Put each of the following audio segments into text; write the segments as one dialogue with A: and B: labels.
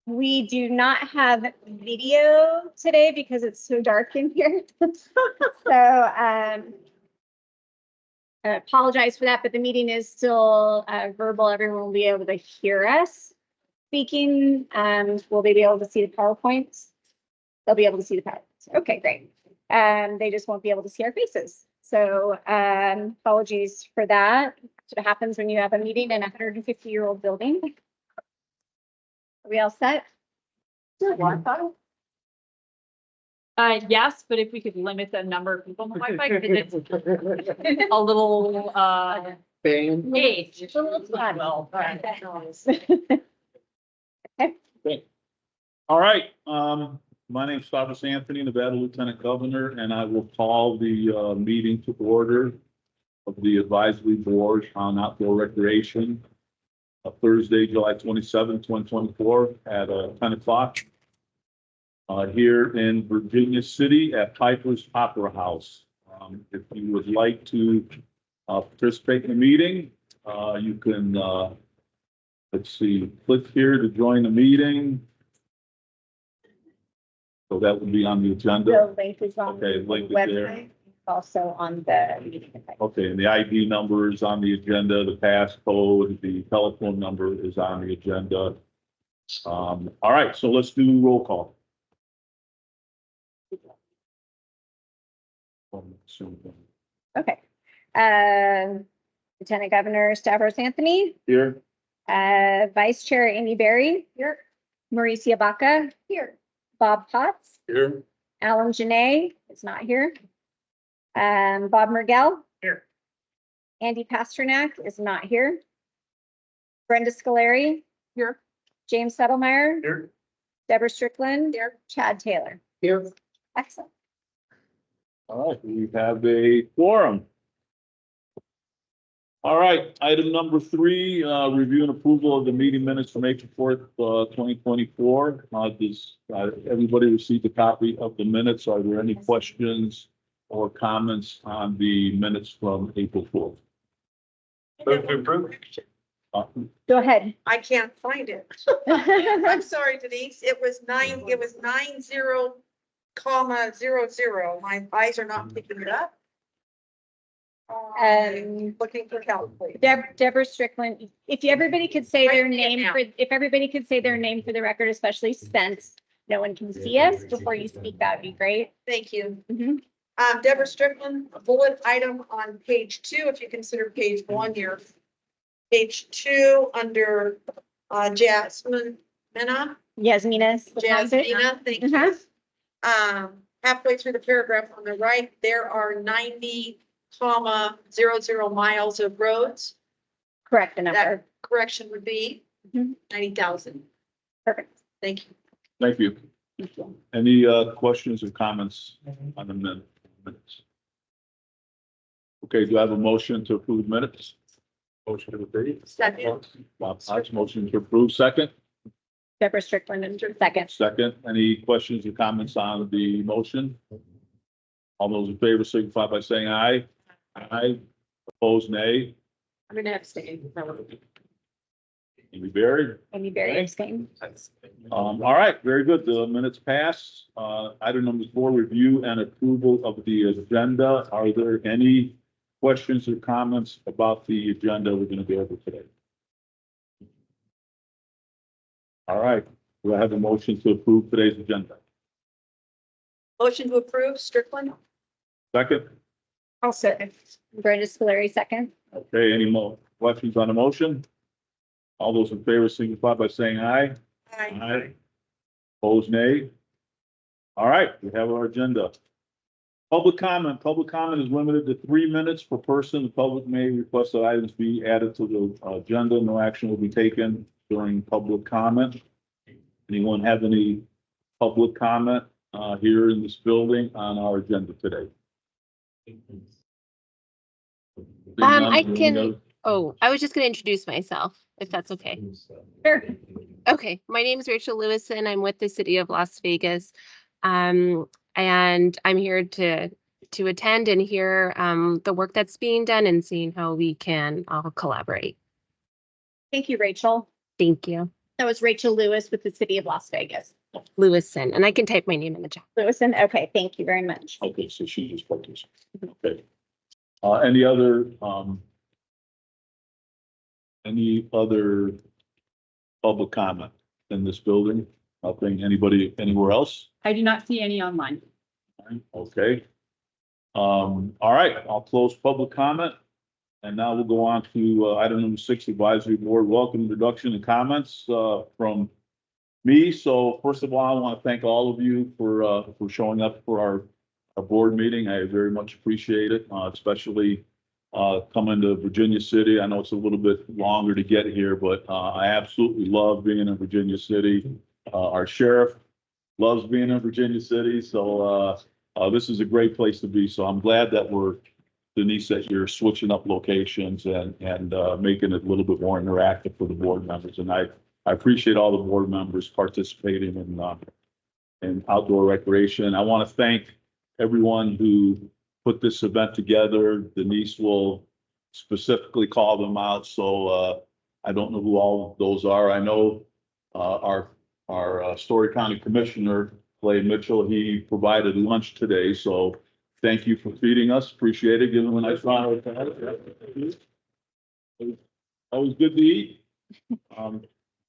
A: We do not have video today because it's so dark in here. So I apologize for that, but the meeting is still verbal. Everyone will be able to hear us speaking. Will they be able to see the PowerPoints? They'll be able to see the PowerPoints. Okay, great. They just won't be able to see our faces. So apologies for that. That's what happens when you have a meeting in a 150-year-old building. Are we all set?
B: Yes, but if we could limit the number of people on the Wi-Fi, because it's a little age.
A: It's a little fun.
B: Well,
C: Okay. All right, my name's Thomas Anthony, Nevada Lieutenant Governor, and I will call the meeting to order of the Advisory Board on Outdoor Recreation, Thursday, July 27, 2024 at 10 o'clock here in Virginia City at Piper's Opera House. If you would like to participate in the meeting, you can, let's see, click here to join the meeting. So that would be on the agenda.
A: The link is on
C: Okay,
A: the
C: link is there.
A: website, also on the meeting invite.
C: Okay, and the ID number is on the agenda, the passcode, the telephone number is on the agenda. All right, so let's do roll call.
A: Okay. Lieutenant Governor Stavros Anthony,
C: Here,
A: Vice Chair Amy Berry. Here. Mauricia Baca. Here. Bob Potts.
C: here,
A: Alan Janae is not here. Bob Mergel.
C: Here.
A: Andy Pasternak is not here. Brenda Scolari.
B: Here.
A: James Settlemeyer.
C: here,
A: Deborah Strickland. Here. Chad Taylor.
C: here.
A: Excellent.
C: All right, we have a quorum. All right, item number 3, review and approval of the meeting minutes from April 4th, 2024. Does everybody received a copy of the minutes? Are there any questions or comments on the minutes from April 4th?
D: Move to approve.
A: Go ahead.
D: I can't find it. I'm sorry, Denise. It was 90,00. My eyes are not picking it up. Looking for help, please.
A: Deborah Strickland, if everybody could say their
D: Right there
A: name
D: now.
A: if everybody could say their name for the record, especially since no one can see us before you speak, that'd be great.
D: Thank you.
A: Mhm.
D: Deborah Strickland, a bullet item on page 2, if you consider page 1 here. Page 2 under Jasmine Mena.
A: Yasmina.
D: Jasmina, thank you. Halfway through the paragraph on the right, there are 90,00 miles of roads.
A: Correct the number.
D: That correction would be
A: Mhm.
D: 90,000.
A: Perfect.
D: Thank you.
C: Thank you.
A: Thank you.
C: Any questions or comments on the minutes? Okay, do I have a motion to approve minutes? Motion to approve.
D: Second.
C: Bob Potts, motion to approve, second.
A: Deborah Strickland in second.
C: Second, any questions or comments on the motion? All those in favor signify by saying aye. Aye. Opposed, nay.
B: I'm gonna abstain.
C: Amy Berry.
A: Amy Berry
C: Okay.
A: abstained.
C: All right, very good. The minutes pass. Item number 4, review and approval of the agenda. Are there any questions or comments about the agenda we're going to go over today? All right, do I have a motion to approve today's agenda?
D: Motion to approve, Strickland.
C: Second?
A: I'll second. Brenda Scolari second.
C: Okay, any more questions on the motion? All those in favor signify by saying aye. Aye. Opposed, nay. All right, we have our agenda. Public comment. Public comment is limited to 3 minutes per person. The public may request that items be added to the agenda. No action will be taken during public comment. Anyone have any public comment here in this building on our agenda today?
E: I can, I was just going to introduce myself, if that's okay.
A: Sure.
E: Okay, my name is Rachel Lewison. I'm with the city of Las Vegas. And I'm here to attend and hear the work that's being done and seeing how we can all collaborate.
A: Thank you, Rachel.
E: Thank you.
A: That was Rachel Lewis with the city of Las Vegas.
E: Lewison, and I can type my name in the chat.
A: Lewison, okay, thank you very much.
C: Okay, so she just participated. Okay. Any other public comment in this building? Nothing, anybody, anywhere else?
B: I do not see any online.
C: Okay. All right, I'll close public comment. And now we'll go on to item number 6, advisory board welcome, introduction and comments from me. So first of all, I want to thank all of you for showing up for our board meeting. I very much appreciate it, especially coming to Virginia City. I know it's a little bit longer to get here, but I absolutely love being in Virginia City. Our sheriff loves being in Virginia City, so this is a great place to be. So I'm glad that Denise, that you're switching up locations and making it a little bit more interactive for the board members. And I appreciate all the board members participating in outdoor recreation. I want to thank everyone who put this event together. Denise will specifically call them out. So I don't know who all of those are. I know our Story County Commissioner, Clay Mitchell, he provided lunch today. So thank you for feeding us. Appreciate it. Give him a nice round of applause. Always good to eat.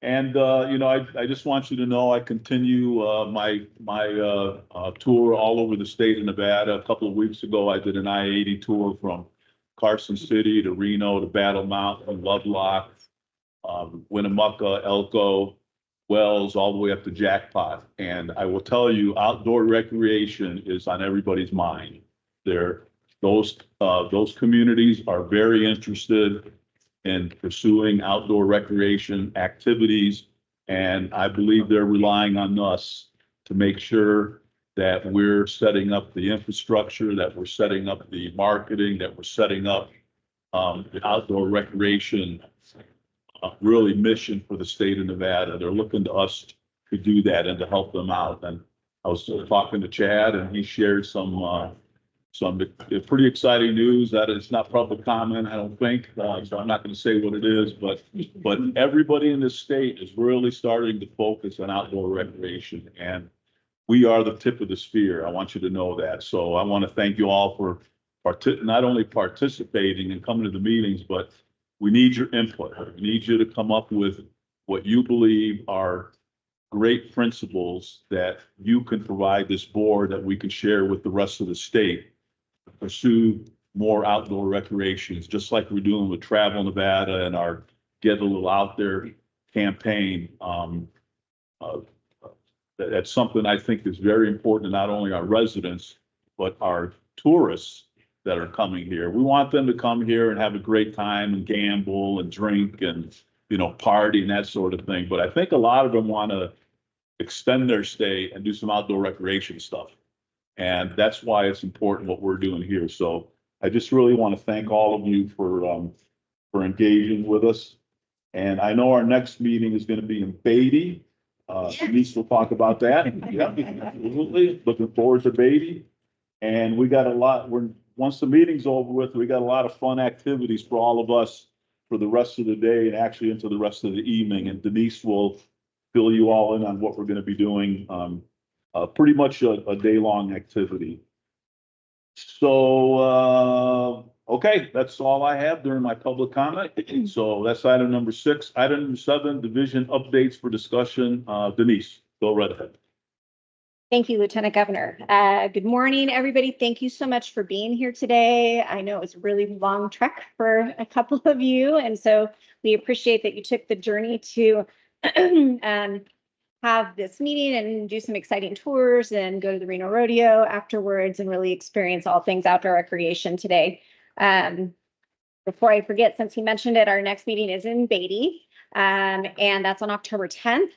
C: I just want you to know I continue my tour all over the state of Nevada. A couple of weeks ago, I did an I-80 tour from Carson City to Reno to Battle Mountain, Lovelock, Winnemucca, Elko, Wells, all the way up to Jackpot. And I will tell you, outdoor recreation is on everybody's mind. Those communities are very interested in pursuing outdoor recreation activities. And I believe they're relying on us to make sure that we're setting up the infrastructure, that we're setting up the marketing, that we're setting up the outdoor recreation really mission for the state of Nevada. They're looking to us to do that and to help them out. And I was talking to Chad, and he shared some pretty exciting news that it's not public comment, I don't think. So I'm not going to say what it is, but everybody in this state is really starting to focus on outdoor recreation, and we are the tip of the spear. I want you to know that. So I want to thank you all for not only participating and coming to the meetings, but we need your input. We need you to come up with what you believe are great principles that you can provide this board that we can share with the rest of the state to pursue more outdoor recreations, just like we're doing with Travel Nevada and our Get a Little Out There campaign. That's something I think is very important to not only our residents, but our tourists that are coming here. We want them to come here and have a great time and gamble and drink and, party and that sort of thing. But I think a lot of them want to extend their stay and do some outdoor recreation stuff. And that's why it's important what we're doing here. So I just really want to thank all of you for engaging with us. And I know our next meeting is going to be in Beatty. Denise will talk about that. Yeah, absolutely. Looking forward to Beatty. And we got a lot, once the meeting's over with, we got a lot of fun activities for all of us for the rest of the day and actually into the rest of the evening. And Denise will fill you all in on what we're going to be doing. Pretty much a day-long activity. So, okay, that's all I have during my public comment. So that's item number 6. Item number 7, division updates for discussion. Denise, go right ahead.
A: Thank you, Lieutenant Governor. Good morning, everybody. Thank you so much for being here today. I know it was a really long trek for a couple of you, and so we appreciate that you took the journey to have this meeting and do some exciting tours and go to the Reno Rodeo afterwards and really experience all things outdoor recreation today. Before I forget, since he mentioned it, our next meeting is in Beatty, and that's on October 10th.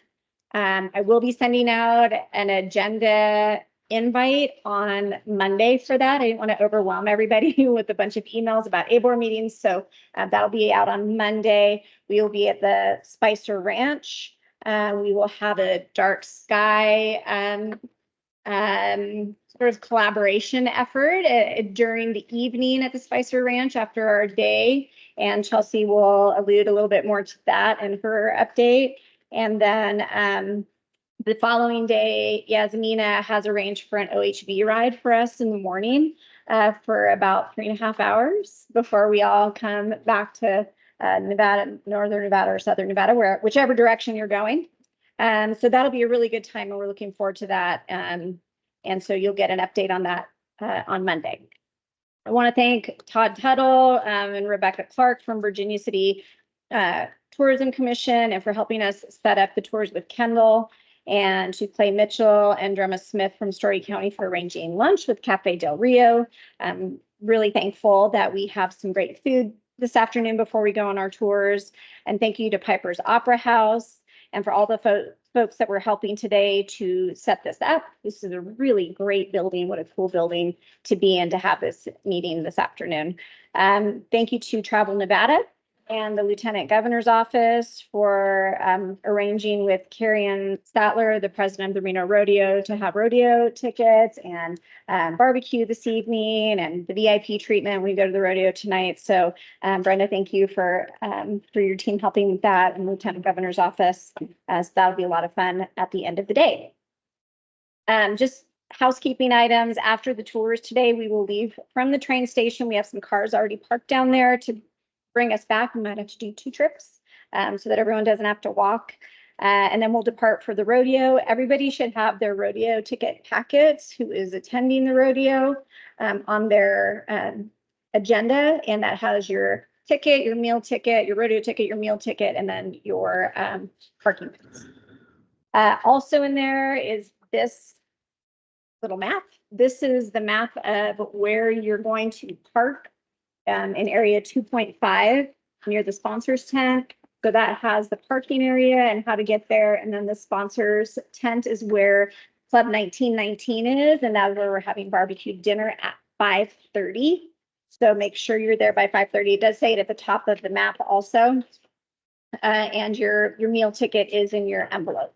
A: I will be sending out an agenda invite on Monday for that. I didn't want to overwhelm everybody with a bunch of emails about ABOR meetings, so that'll be out on Monday. We will be at the Spicer Ranch. We will have a dark sky sort of collaboration effort during the evening at the Spicer Ranch after our day, and Chelsea will allude a little bit more to that in her update. And then the following day, Yasmina has arranged for an OHV ride for us in the morning for about 3.5 hours before we all come back to Nevada, northern Nevada or southern Nevada, whichever direction you're going. So that'll be a really good time, and we're looking forward to that. And so you'll get an update on that on Monday. I want to thank Todd Tuttle and Rebecca Clark from Virginia City Tourism Commission and for helping us set up the tours with Kendall, and to Clay Mitchell and Drema Smith from Story County for arranging lunch with Cafe Del Rio. I'm really thankful that we have some great food this afternoon before we go on our tours. And thank you to Piper's Opera House and for all the folks that were helping today to set this up. This is a really great building. What a cool building to be in to have this meeting this afternoon. Thank you to Travel Nevada and the Lieutenant Governor's Office for arranging with Carrie Ann Statler, the president of the Reno Rodeo, to have rodeo tickets and barbecue this evening and the VIP treatment when we go to the rodeo tonight. So Brenda, thank you for your team helping with that, and Lieutenant Governor's Office. So that'll be a lot of fun at the end of the day. Just housekeeping items. After the tours today, we will leave from the train station. We have some cars already parked down there to bring us back. We might have to do 2 trips so that everyone doesn't have to walk. And then we'll depart for the rodeo. Everybody should have their rodeo ticket packets who is attending the rodeo on their agenda. And that has your ticket, your meal ticket, your rodeo ticket, your meal ticket, and then your parking pass. Also in there is this little map. This is the map of where you're going to park in area 2.5 near the sponsors tent. So that has the parking area and how to get there. And then the sponsors tent is where Club 1919 is. And that's where we're having barbecue dinner at 5:30. So make sure you're there by 5:30. It does say it at the top of the map also. And your meal ticket is in your envelope.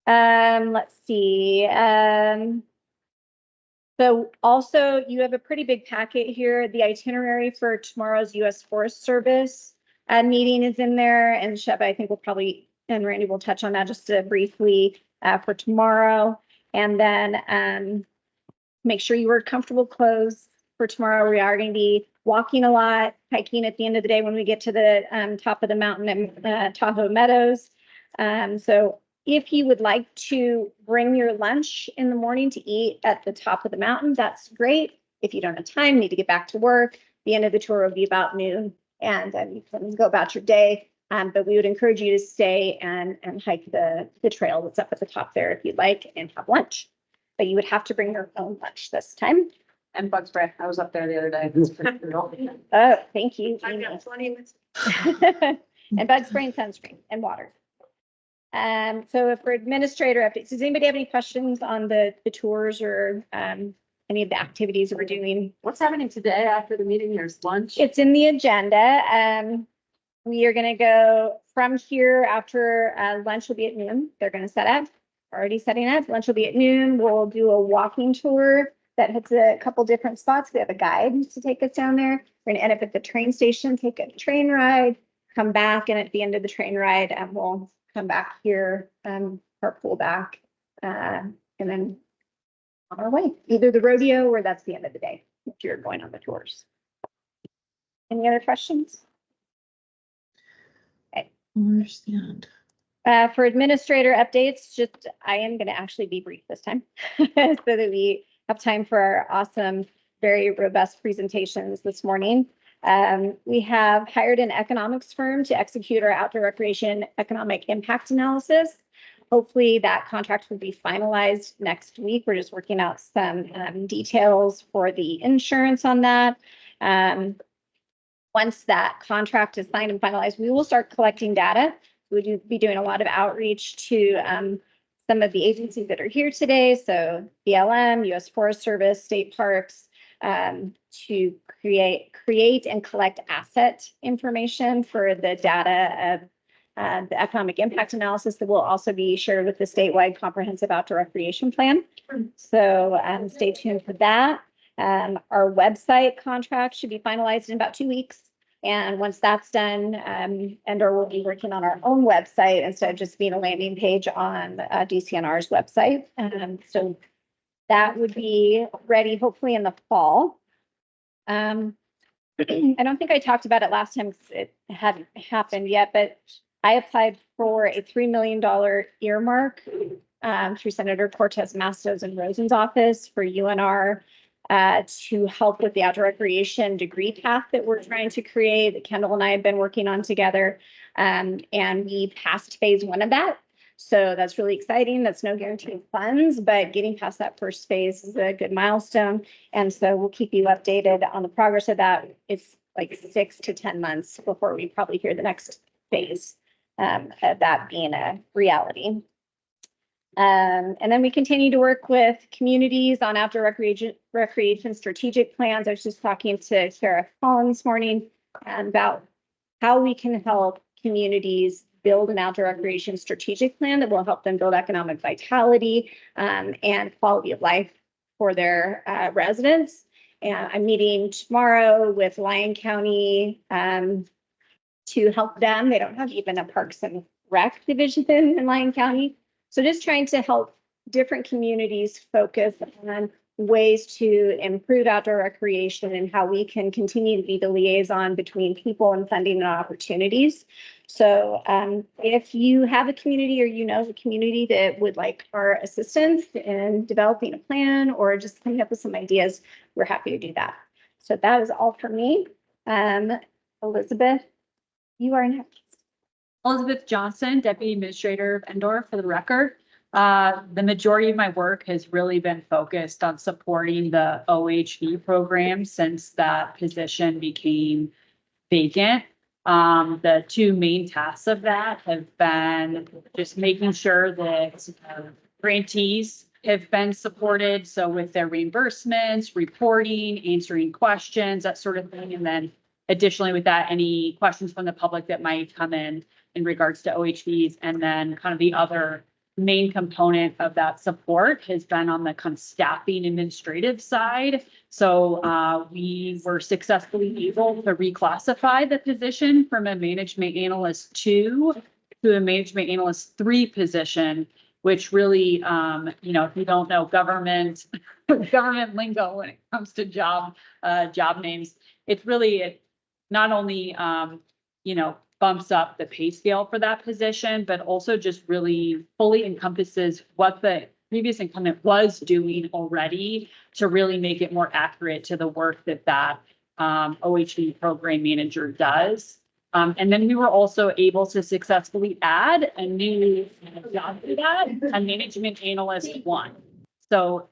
A: Let's see. So also you have a pretty big packet here. The itinerary for tomorrow's U.S. Forest Service meeting is in there, and Sheba, I think we'll probably, and Randy will touch on that just briefly for tomorrow. And then make sure you wear comfortable clothes for tomorrow. We are going to be walking a lot, hiking at the end of the day when we get to the top of the mountain at Tahoe Meadows. So if you would like to bring your lunch in the morning to eat at the top of the mountain, that's great. If you don't have time, need to get back to work, the end of the tour will be about noon, and you can go about your day. But we would encourage you to stay and hike the trail that's up at the top there if you'd like, and have lunch. But you would have to bring your own lunch this time.
B: And bug spray. I was up there the other day. It's pretty cool.
A: Oh, thank you.
D: I've
A: Amy.
D: got plenty of
A: And bug spray and sunscreen and water. So for administrator updates, does anybody have any questions on the tours or any of the activities that we're doing?
B: What's happening today after the meeting? There's lunch.
A: It's in the agenda. We are going to go from here after lunch will be at noon. They're going to set up, already setting up. Lunch will be at noon. We'll do a walking tour that hits a couple different spots. We have a guide to take us down there. We're going to end up at the train station, take a train ride, come back, and at the end of the train ride, we'll come back here, carpool back, and then on our way, either the rodeo or that's the end of the day if you're going on the tours. Any other questions? Okay.
F: Understand.
A: For administrator updates, just I am going to actually be brief this time so that we have time for our awesome, very robust presentations this morning. We have hired an economics firm to execute our outdoor recreation economic impact analysis. Hopefully that contract will be finalized next week. We're just working out some details for the insurance on that. Once that contract is signed and finalized, we will start collecting data. We'll be doing a lot of outreach to some of the agencies that are here today. So BLM, U.S. Forest Service, state parks, to create and collect asset information for the data of the economic impact analysis that will also be shared with the statewide comprehensive outdoor recreation plan. So stay tuned for that. Our website contract should be finalized in about 2 weeks. And once that's done, NDOR will be working on our own website instead of just being a landing page on DCNR's website. So that would be ready hopefully in the fall. I don't think I talked about it last time because it hadn't happened yet, but I applied for a $3 million earmark through Senator Cortez Masto's and Rosen's office for UNR to help with the outdoor recreation degree path that we're trying to create, that Kendall and I have been working on together. And we passed phase 1 of that. So that's really exciting. That's no guarantee of funds, but getting past that first phase is a good milestone. And so we'll keep you updated on the progress of that. It's like 6 to 10 months before we probably hear the next phase of that being a reality. And then we continue to work with communities on outdoor recreation strategic plans. I was just talking to Sarah Collins this morning about how we can help communities build an outdoor recreation strategic plan that will help them build economic vitality and quality of life for their residents. And I'm meeting tomorrow with Lyon County to help them. They don't have even a Parks and Rec division in Lyon County. So just trying to help different communities focus on ways to improve outdoor recreation and how we can continue to be the liaison between people and funding and opportunities. So if you have a community or you know a community that would like our assistance in developing a plan or just coming up with some ideas, we're happy to do that. So that is all for me. Elizabeth, you are next.
B: Elizabeth Johnson, Deputy Administrator of NDOR for the record. The majority of my work has really been focused on supporting the OHV program since that position became vacant. The two main tasks of that have been just making sure that grantees have been supported. So with their reimbursements, reporting, answering questions, that sort of thing. And then additionally with that, any questions from the public that might come in regards to OHVs. And then kind of the other main component of that support has been on the kind of staffing administrative side. So we were successfully able to reclassify the position from a management analyst 2 to a management analyst 3 position, which really, if you don't know government lingo when it comes to job names, it's really not only, bumps up the pay scale for that position, but also just really fully encompasses what the previous incumbent was doing already to really make it more accurate to the work that OHV program manager does. And then we were also able to successfully add a new job to that, a management analyst 1. So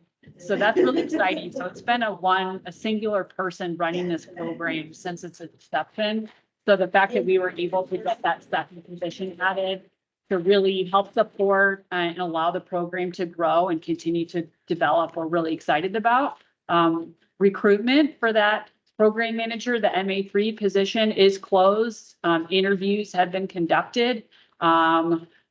B: that's really exciting. So it's been a singular person running this program since its inception. So the fact that we were able to get that second position added to really help support and allow the program to grow and continue to develop, we're really excited about. Recruitment for that program manager, the MA3 position, is closed. Interviews have been conducted.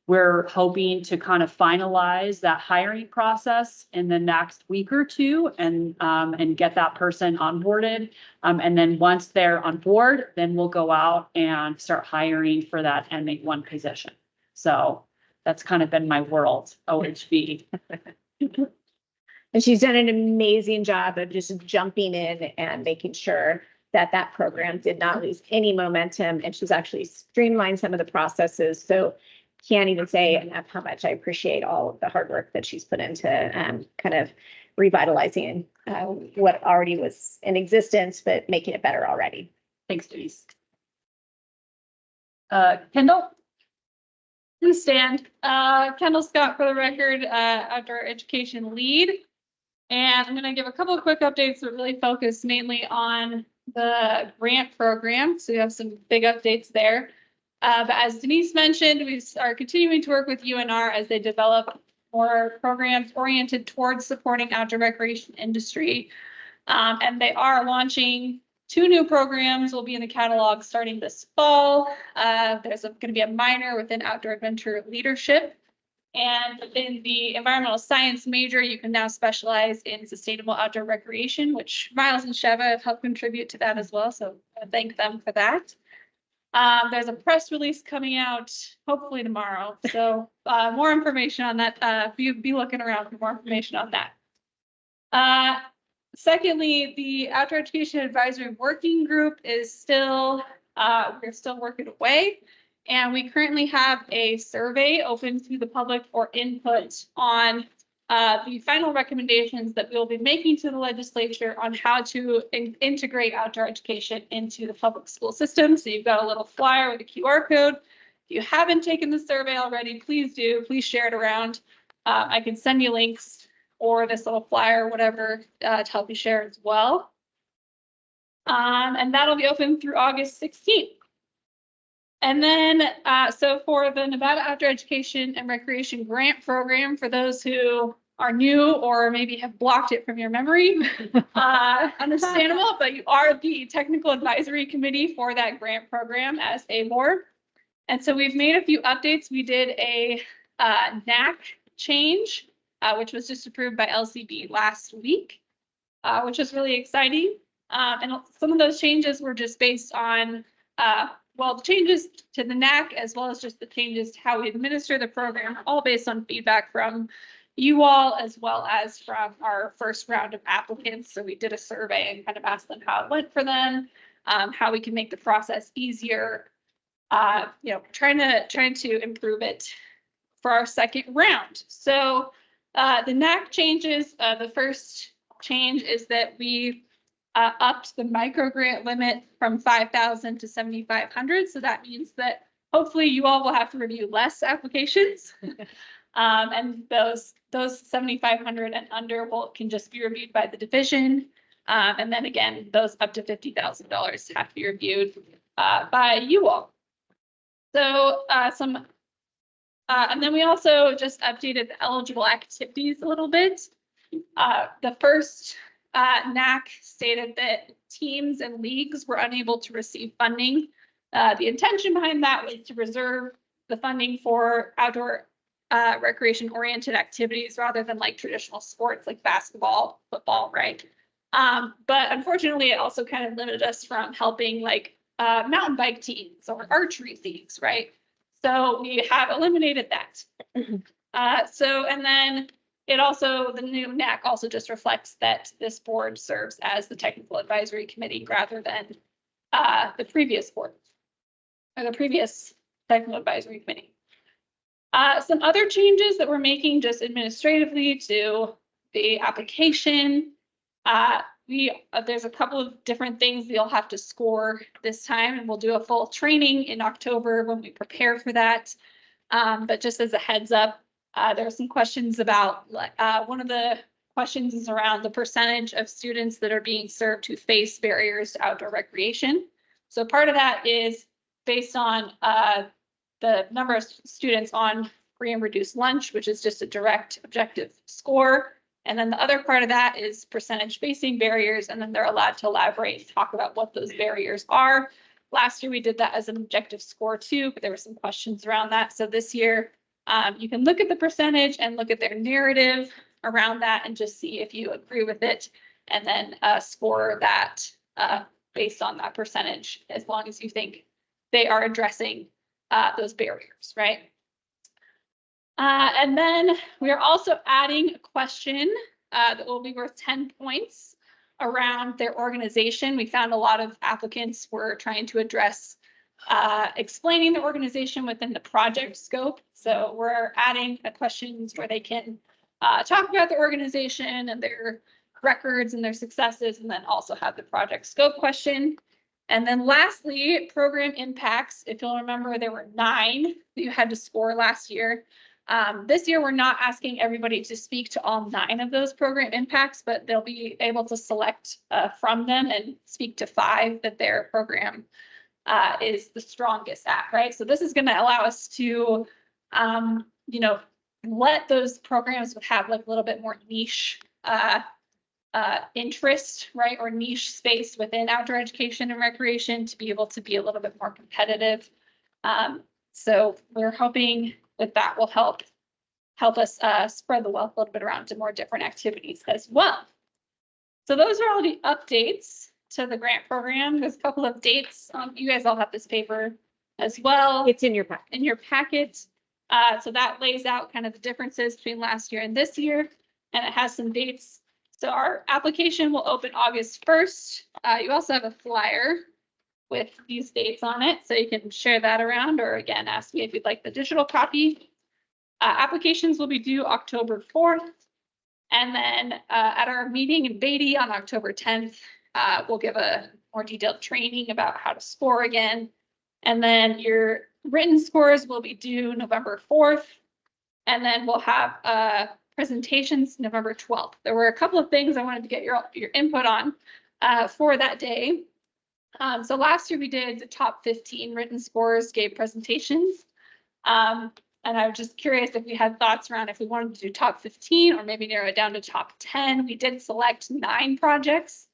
B: We're hoping to kind of finalize that hiring process in the next week or two and get that person onboarded. And then once they're on board, then we'll go out and start hiring for that MA1 position. So that's kind of been my world, OHV.
A: And she's done an amazing job of just jumping in and making sure that that program did not lose any momentum. And she's actually streamlined some of the processes. So can't even say enough how much I appreciate all of the hard work that she's put into kind of revitalizing what already was in existence, but making it better already.
B: Thanks, Denise. Kendall?
F: Please stand. Kendall Scott for the record, outdoor education lead. And I'm going to give a couple of quick updates that really focus mainly on the grant program. So we have some big updates there. But as Denise mentioned, we are continuing to work with UNR as they develop more programs oriented towards supporting outdoor recreation industry. And they are launching 2 new programs will be in the catalog starting this fall. There's going to be a minor within outdoor adventure leadership And within the environmental science major, you can now specialize in sustainable outdoor recreation, which Miles and Sheva have helped contribute to that as well. So I thank them for that. There's a press release coming out hopefully tomorrow. So more information on that. Be looking around for more information on that. Secondly, the Outdoor Education Advisory Working Group is still, we're still working away. And we currently have a survey open to the public for input on the final recommendations that we'll be making to the legislature on how to integrate outdoor education into the public school system. So you've got a little flyer with a QR code. If you haven't taken the survey already, please do. Please share it around. I can send you links or this little flyer, whatever, to help you share as well. And that'll be open through August 16th. And then, so for the Nevada Outdoor Education and Recreation Grant Program, for those who are new or maybe have blocked it from your memory, understandable, but you are the technical advisory committee for that grant program as ABOR. And so we've made a few updates. We did a NAC change, which was just approved by LCB last week, which is really exciting. And some of those changes were just based on well, the changes to the NAC, as well as just the changes to how we administer the program, all based on feedback from you all, as well as from our first round of applicants. So we did a survey and kind of asked them how it went for them, how we can make the process easier, you know, trying to improve it for our second round. So the NAC changes, the first change is that we upped the micro grant limit from 5,000 to 7,500. So that means that hopefully you all will have to review less applications. And those 7,500 and under can just be reviewed by the division. And then again, those up to $50,000 have to be reviewed by you all. So and then we also just updated the eligible activities a little bit. The first NAC stated that teams and leagues were unable to receive funding. The intention behind that was to reserve the funding for outdoor recreation-oriented activities rather than like traditional sports like basketball, football, right? But unfortunately, it also kind of limited us from helping like mountain bike teams or archery leagues, right? So we have eliminated that. And then it also, the new NAC also just reflects that this board serves as the technical advisory committee rather than the previous board or the previous technical advisory committee. Some other changes that we're making just administratively to the application. There's a couple of different things that you'll have to score this time, and we'll do a full training in October when we prepare for that. But just as a heads up, there are some questions about, one of the questions is around the percentage of students that are being served who face barriers to outdoor recreation. So part of that is based on the number of students on free and reduced lunch, which is just a direct objective score. And then the other part of that is percentage facing barriers, and then they're allowed to elaborate and talk about what those barriers are. Last year we did that as an objective score too, but there were some questions around that. So this year, you can look at the percentage and look at their narrative around that and just see if you agree with it, and then score that based on that percentage, as long as you think they are addressing those barriers, right? And then we are also adding a question that will be worth 10 points around their organization. We found a lot of applicants were trying to address explaining the organization within the project scope. So we're adding questions where they can talk about the organization and their records and their successes, and then also have the project scope question. And then lastly, program impacts. If you'll remember, there were 9 that you had to score last year. This year, we're not asking everybody to speak to all 9 of those program impacts, but they'll be able to select from them and speak to 5 that their program is the strongest at, right? So this is going to allow us to, you know, let those programs have like a little bit more niche interest, right? Or niche space within outdoor education and recreation to be able to be a little bit more competitive. So we're hoping that that will help help us spread the wealth a little bit around to more different activities as well. So those are all the updates to the grant program. There's a couple of dates. You guys all have this paper as well
A: It's in your pack.
F: in your packet. So that lays out kind of the differences between last year and this year, and it has some dates. So our application will open August 1st. You also have a flyer with these dates on it, so you can share that around, or again, ask me if you'd like the digital copy. Applications will be due October 4th. And then at our meeting in Beatty on October 10th, we'll give a more detailed training about how to score again. And then your written scores will be due November 4th. And then we'll have presentations November 12th. There were a couple of things I wanted to get your input on for that day. So last year we did the top 15 written scores, gave presentations. And I was just curious if we had thoughts around if we wanted to do top 15 or maybe narrow it down to top 10. We did select 9 projects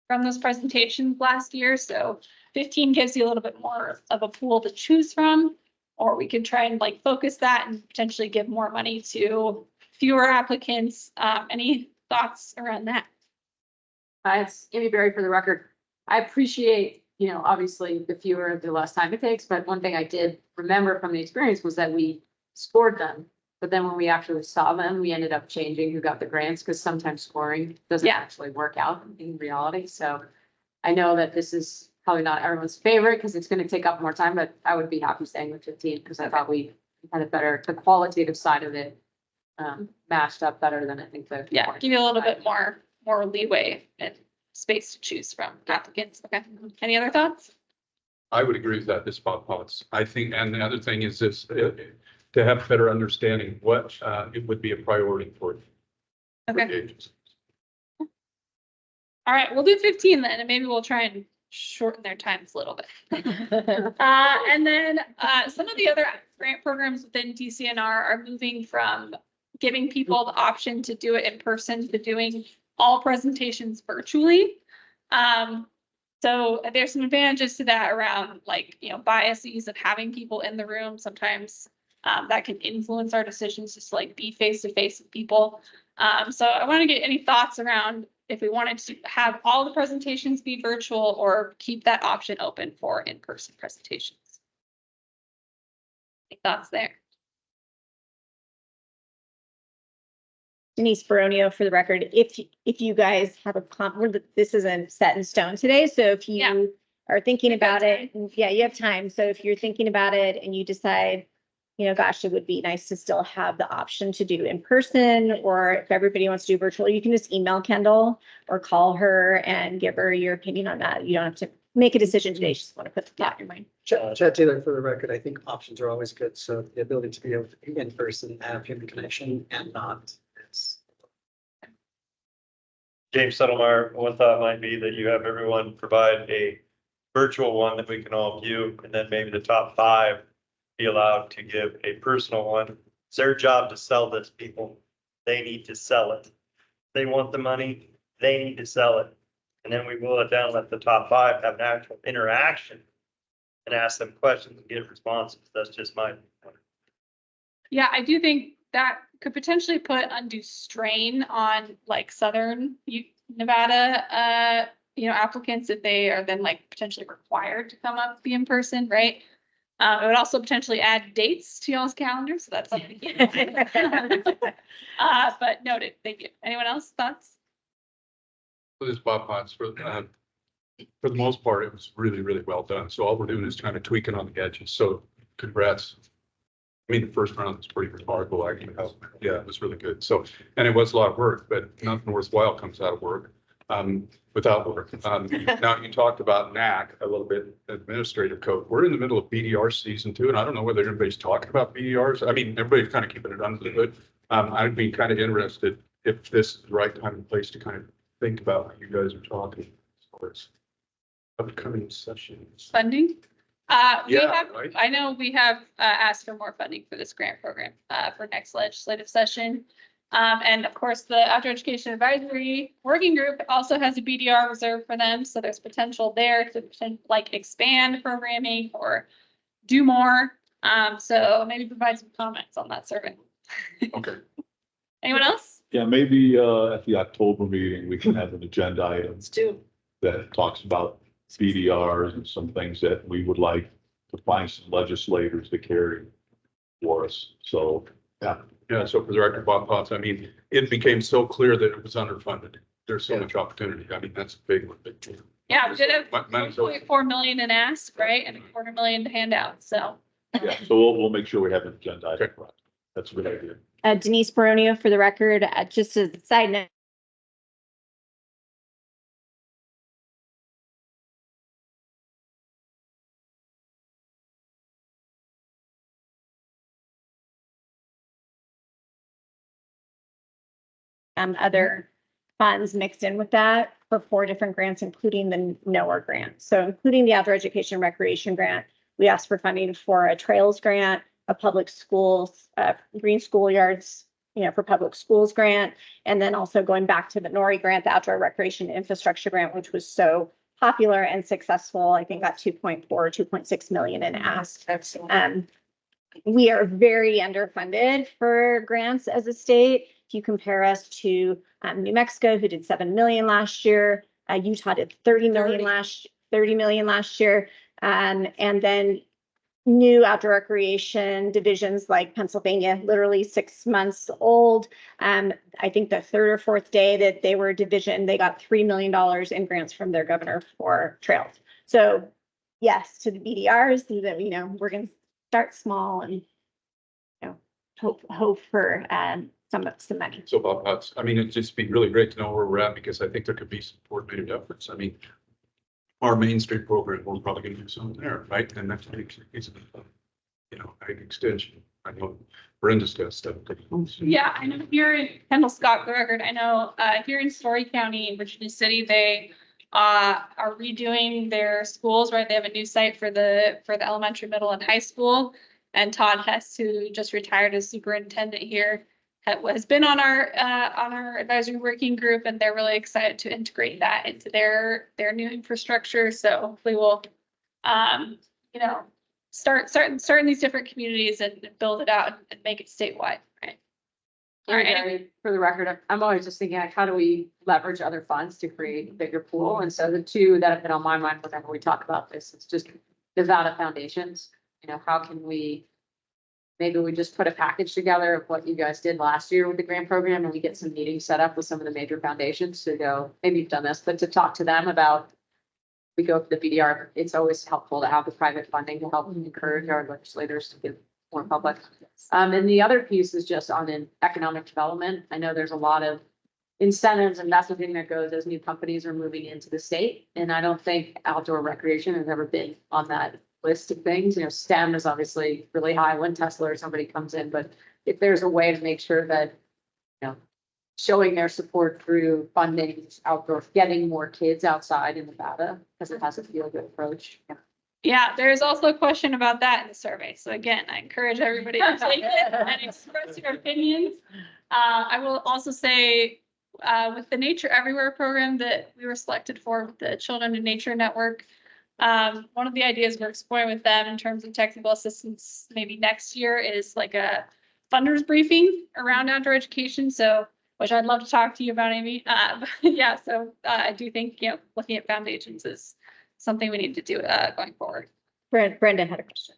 F: from those presentations last year. So 15 gives you a little bit more of a pool to choose from, or we could try and like focus that and potentially give more money to fewer applicants. Any thoughts around that?
B: It's Amy Berry for the record. I appreciate, obviously the fewer, the less time it takes, but one thing I did remember from the experience was that we scored them. But then when we actually saw them, we ended up changing who got the grants because sometimes scoring doesn't actually work out in reality. So I know that this is probably not everyone's favorite because it's going to take up more time, but I would be happy staying with 15 because I thought we had a better, the qualitative side of it matched up better than I think the.
F: Yeah, give you a little bit more leeway and space to choose from applicants. Okay. Any other thoughts?
G: I would agree with that. This Bob Potts. I think, and the other thing is this, to have better understanding what it would be a priority for
F: Okay.
G: the agencies.
F: All right, we'll do 15 then, and maybe we'll try and shorten their times a little bit. And then some of the other grant programs within DCNR are moving from giving people the option to do it in person to doing all presentations virtually. So there's some advantages to that around biases of having people in the room. Sometimes that can influence our decisions just to be face to face with people. So I want to get any thoughts around if we wanted to have all the presentations be virtual or keep that option open for in-person presentations. Any thoughts there?
A: Denise Baronio for the record, if you guys have this isn't set in stone today, so if you are thinking about it, you have time. So if you're thinking about it and you decide, gosh, it would be nice to still have the option to do in person, or if everybody wants to do virtual, you can just email Kendall or call her and give her your opinion on that. You don't have to make a decision today. You just want to put the thought in your mind.
H: Chad Taylor for the record. I think options are always good. So the ability to be able to be in person, have human connection and not.
I: James Settlemyer, one thought might be that you have everyone provide a virtual one that we can all view, and then maybe the top 5 be allowed to give a personal one. It's their job to sell this, people. They need to sell it. They want the money, they need to sell it. And then we will it down, let the top 5 have an actual interaction and ask them questions and get responses. That's just my.
F: Yeah, I do think that could potentially put undue strain on Southern Nevada, applicants if they are then potentially required to come up, be in person, right? It would also potentially add dates to y'all's calendar, so that's something. But noted, thank you. Anyone else thoughts?
G: So this Bob Potts, for the most part, it was really, really well done. So all we're doing is kind of tweaking on the edges. So congrats. I mean, the first round was pretty remarkable, actually. Yeah, it was really good. So, and it was a lot of work, but nothing worthwhile comes out of work without work. Now you talked about NAC a little bit, administrative code. We're in the middle of BDR season 2, and I don't know whether everybody's talking about BDRs. I mean, everybody's kind of keeping it under the hood. I'd be kind of interested if this is the right time and place to kind of think about what you guys are talking as far as upcoming sessions.
F: Funding?
G: Yeah, right.
F: I know we have asked for more funding for this grant program for next legislative session. And of course, the Outdoor Education Advisory Working Group also has a BDR reserved for them. So there's potential there to expand programming or do more. So maybe provide some comments on that survey.
G: Okay.
F: Anyone else?
C: Yeah, maybe, at the October meeting, we can have an agenda item
D: Let's do.
C: that talks about BDRs and some things that we would like to find some legislators to carry for us. So, yeah.
G: Yeah, so for the record, Bob Potts, I mean, it became so clear that it was underfunded. There's so
H: Yeah.
G: much opportunity. I mean, that's a big one.
F: Yeah, we did have
G: Mine is always-
F: 1.4 million in ask, right? And $250,000 to hand out, so.
C: Yeah, so we'll make sure we have an agenda item. That's a good idea.
A: Denise Baronio, for the record, just as a side note. Other funds mixed in with that for 4 different grants, including the NOAR grant. So including the outdoor education recreation grant, we asked for funding for a trails grant, a public schools, green schoolyards, for public schools grant, and then also going back to the NORI grant, the outdoor recreation infrastructure grant, which was so popular and successful. I think got 2.4, 2.6 million in ask.
D: Excellent.
A: We are very underfunded for grants as a state. If you compare us to New Mexico, who did 7 million last year, Utah did 30 million last year, and then new outdoor recreation divisions like Pennsylvania, literally 6 months old. I think the 3rd or 4th day that they were division, they got $3 million in grants from their governor for trails. So yes, to the BDRs, that we're going to start small and hope for some money.
G: So Bob Potts, I mean, it'd just be really great to know where we're at because I think there could be some coordinated efforts. I mean, our Main Street program, we're probably gonna do something there, right? And that's, it's, a big extension. I know Brenda's got stuff.
F: Yeah, I know here in Kendall Scott, for the record, I know here in Story County, in Virginia City, they are redoing their schools, right? They have a new site for the elementary, middle, and high school. And Todd Hess, who just retired as superintendent here, has been on our advisory working group, and they're really excited to integrate that into their new infrastructure. So hopefully we'll start in these different communities and build it out and make it statewide, right? All right.
B: And for the record, I'm always just thinking, like, how do we leverage other funds to create a bigger pool? And so the two that have been on my mind whenever we talk about this, it's just Nevada foundations. How can maybe we just put a package together of what you guys did last year with the grant program, and we get some meetings set up with some of the major foundations to go, maybe you've done this, but to talk to them about, we go to the BDR, it's always helpful to have the private funding to help encourage our legislators to give more public. And the other piece is just on an economic development. I know there's a lot of incentives and that's the thing that goes as new companies are moving into the state. And I don't think outdoor recreation has ever been on that list of things. STEM is obviously really high when Tesla or somebody comes in, but if there's a way to make sure that, showing their support through funding outdoor, getting more kids outside in Nevada, because it has a feel-good approach.
F: Yeah, there's also a question about that in the survey. So again, I encourage everybody to take it and express your opinions. I will also say, with the Nature Everywhere program that we were selected for with the Children in Nature Network, one of the ideas we're exploring with them in terms of technical assistance maybe next year is like a funders briefing around outdoor education. So, which I'd love to talk to you about, Amy. But yeah, so I do think, looking at foundations is something we need to do going forward.
A: Brenda had a question.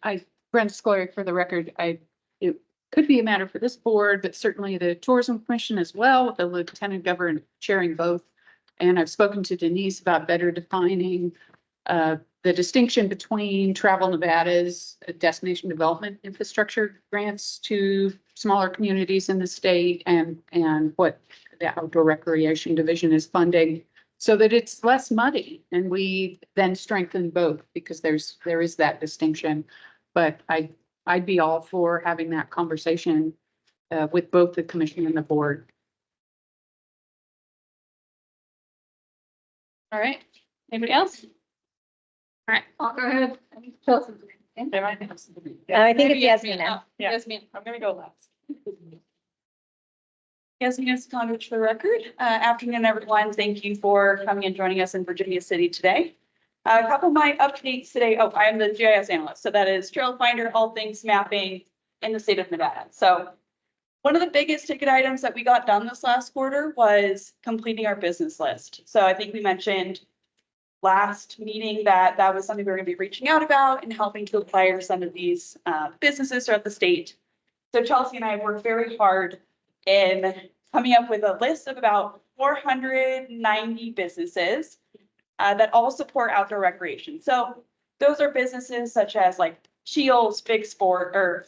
J: Brenda Sclary, for the record, it could be a matter for this board, but certainly the Tourism Commission as well, with the Lieutenant Governor chairing both. And I've spoken to Denise about better defining the distinction between Travel Nevada's destination development infrastructure grants to smaller communities in the state and what the Outdoor Recreation Division is funding, so that it's less muddy and we then strengthen both, because there is that distinction. But I'd be all for having that conversation with both the commission and the board.
F: All right. Anybody else? All right, I'll go ahead.
A: I think it's Yasmina.
F: Yasmin, I'm gonna go last. Yasmin Skonovich for the record. Afternoon, everyone. Thank you for coming and joining us in Virginia City today. A couple of my updates today. Oh, I am the GIS analyst. So that is Trail Finder, all things mapping in the state of Nevada. So
K: One of the biggest ticket items that we got done this last quarter was completing our business list. So I think we mentioned last meeting that that was something we were going to be reaching out about and helping to acquire some of these businesses throughout the state. So Chelsea and I have worked very hard in coming up with a list of about 490 businesses that all support outdoor recreation. So those are businesses such as like Shields, Big Sport, or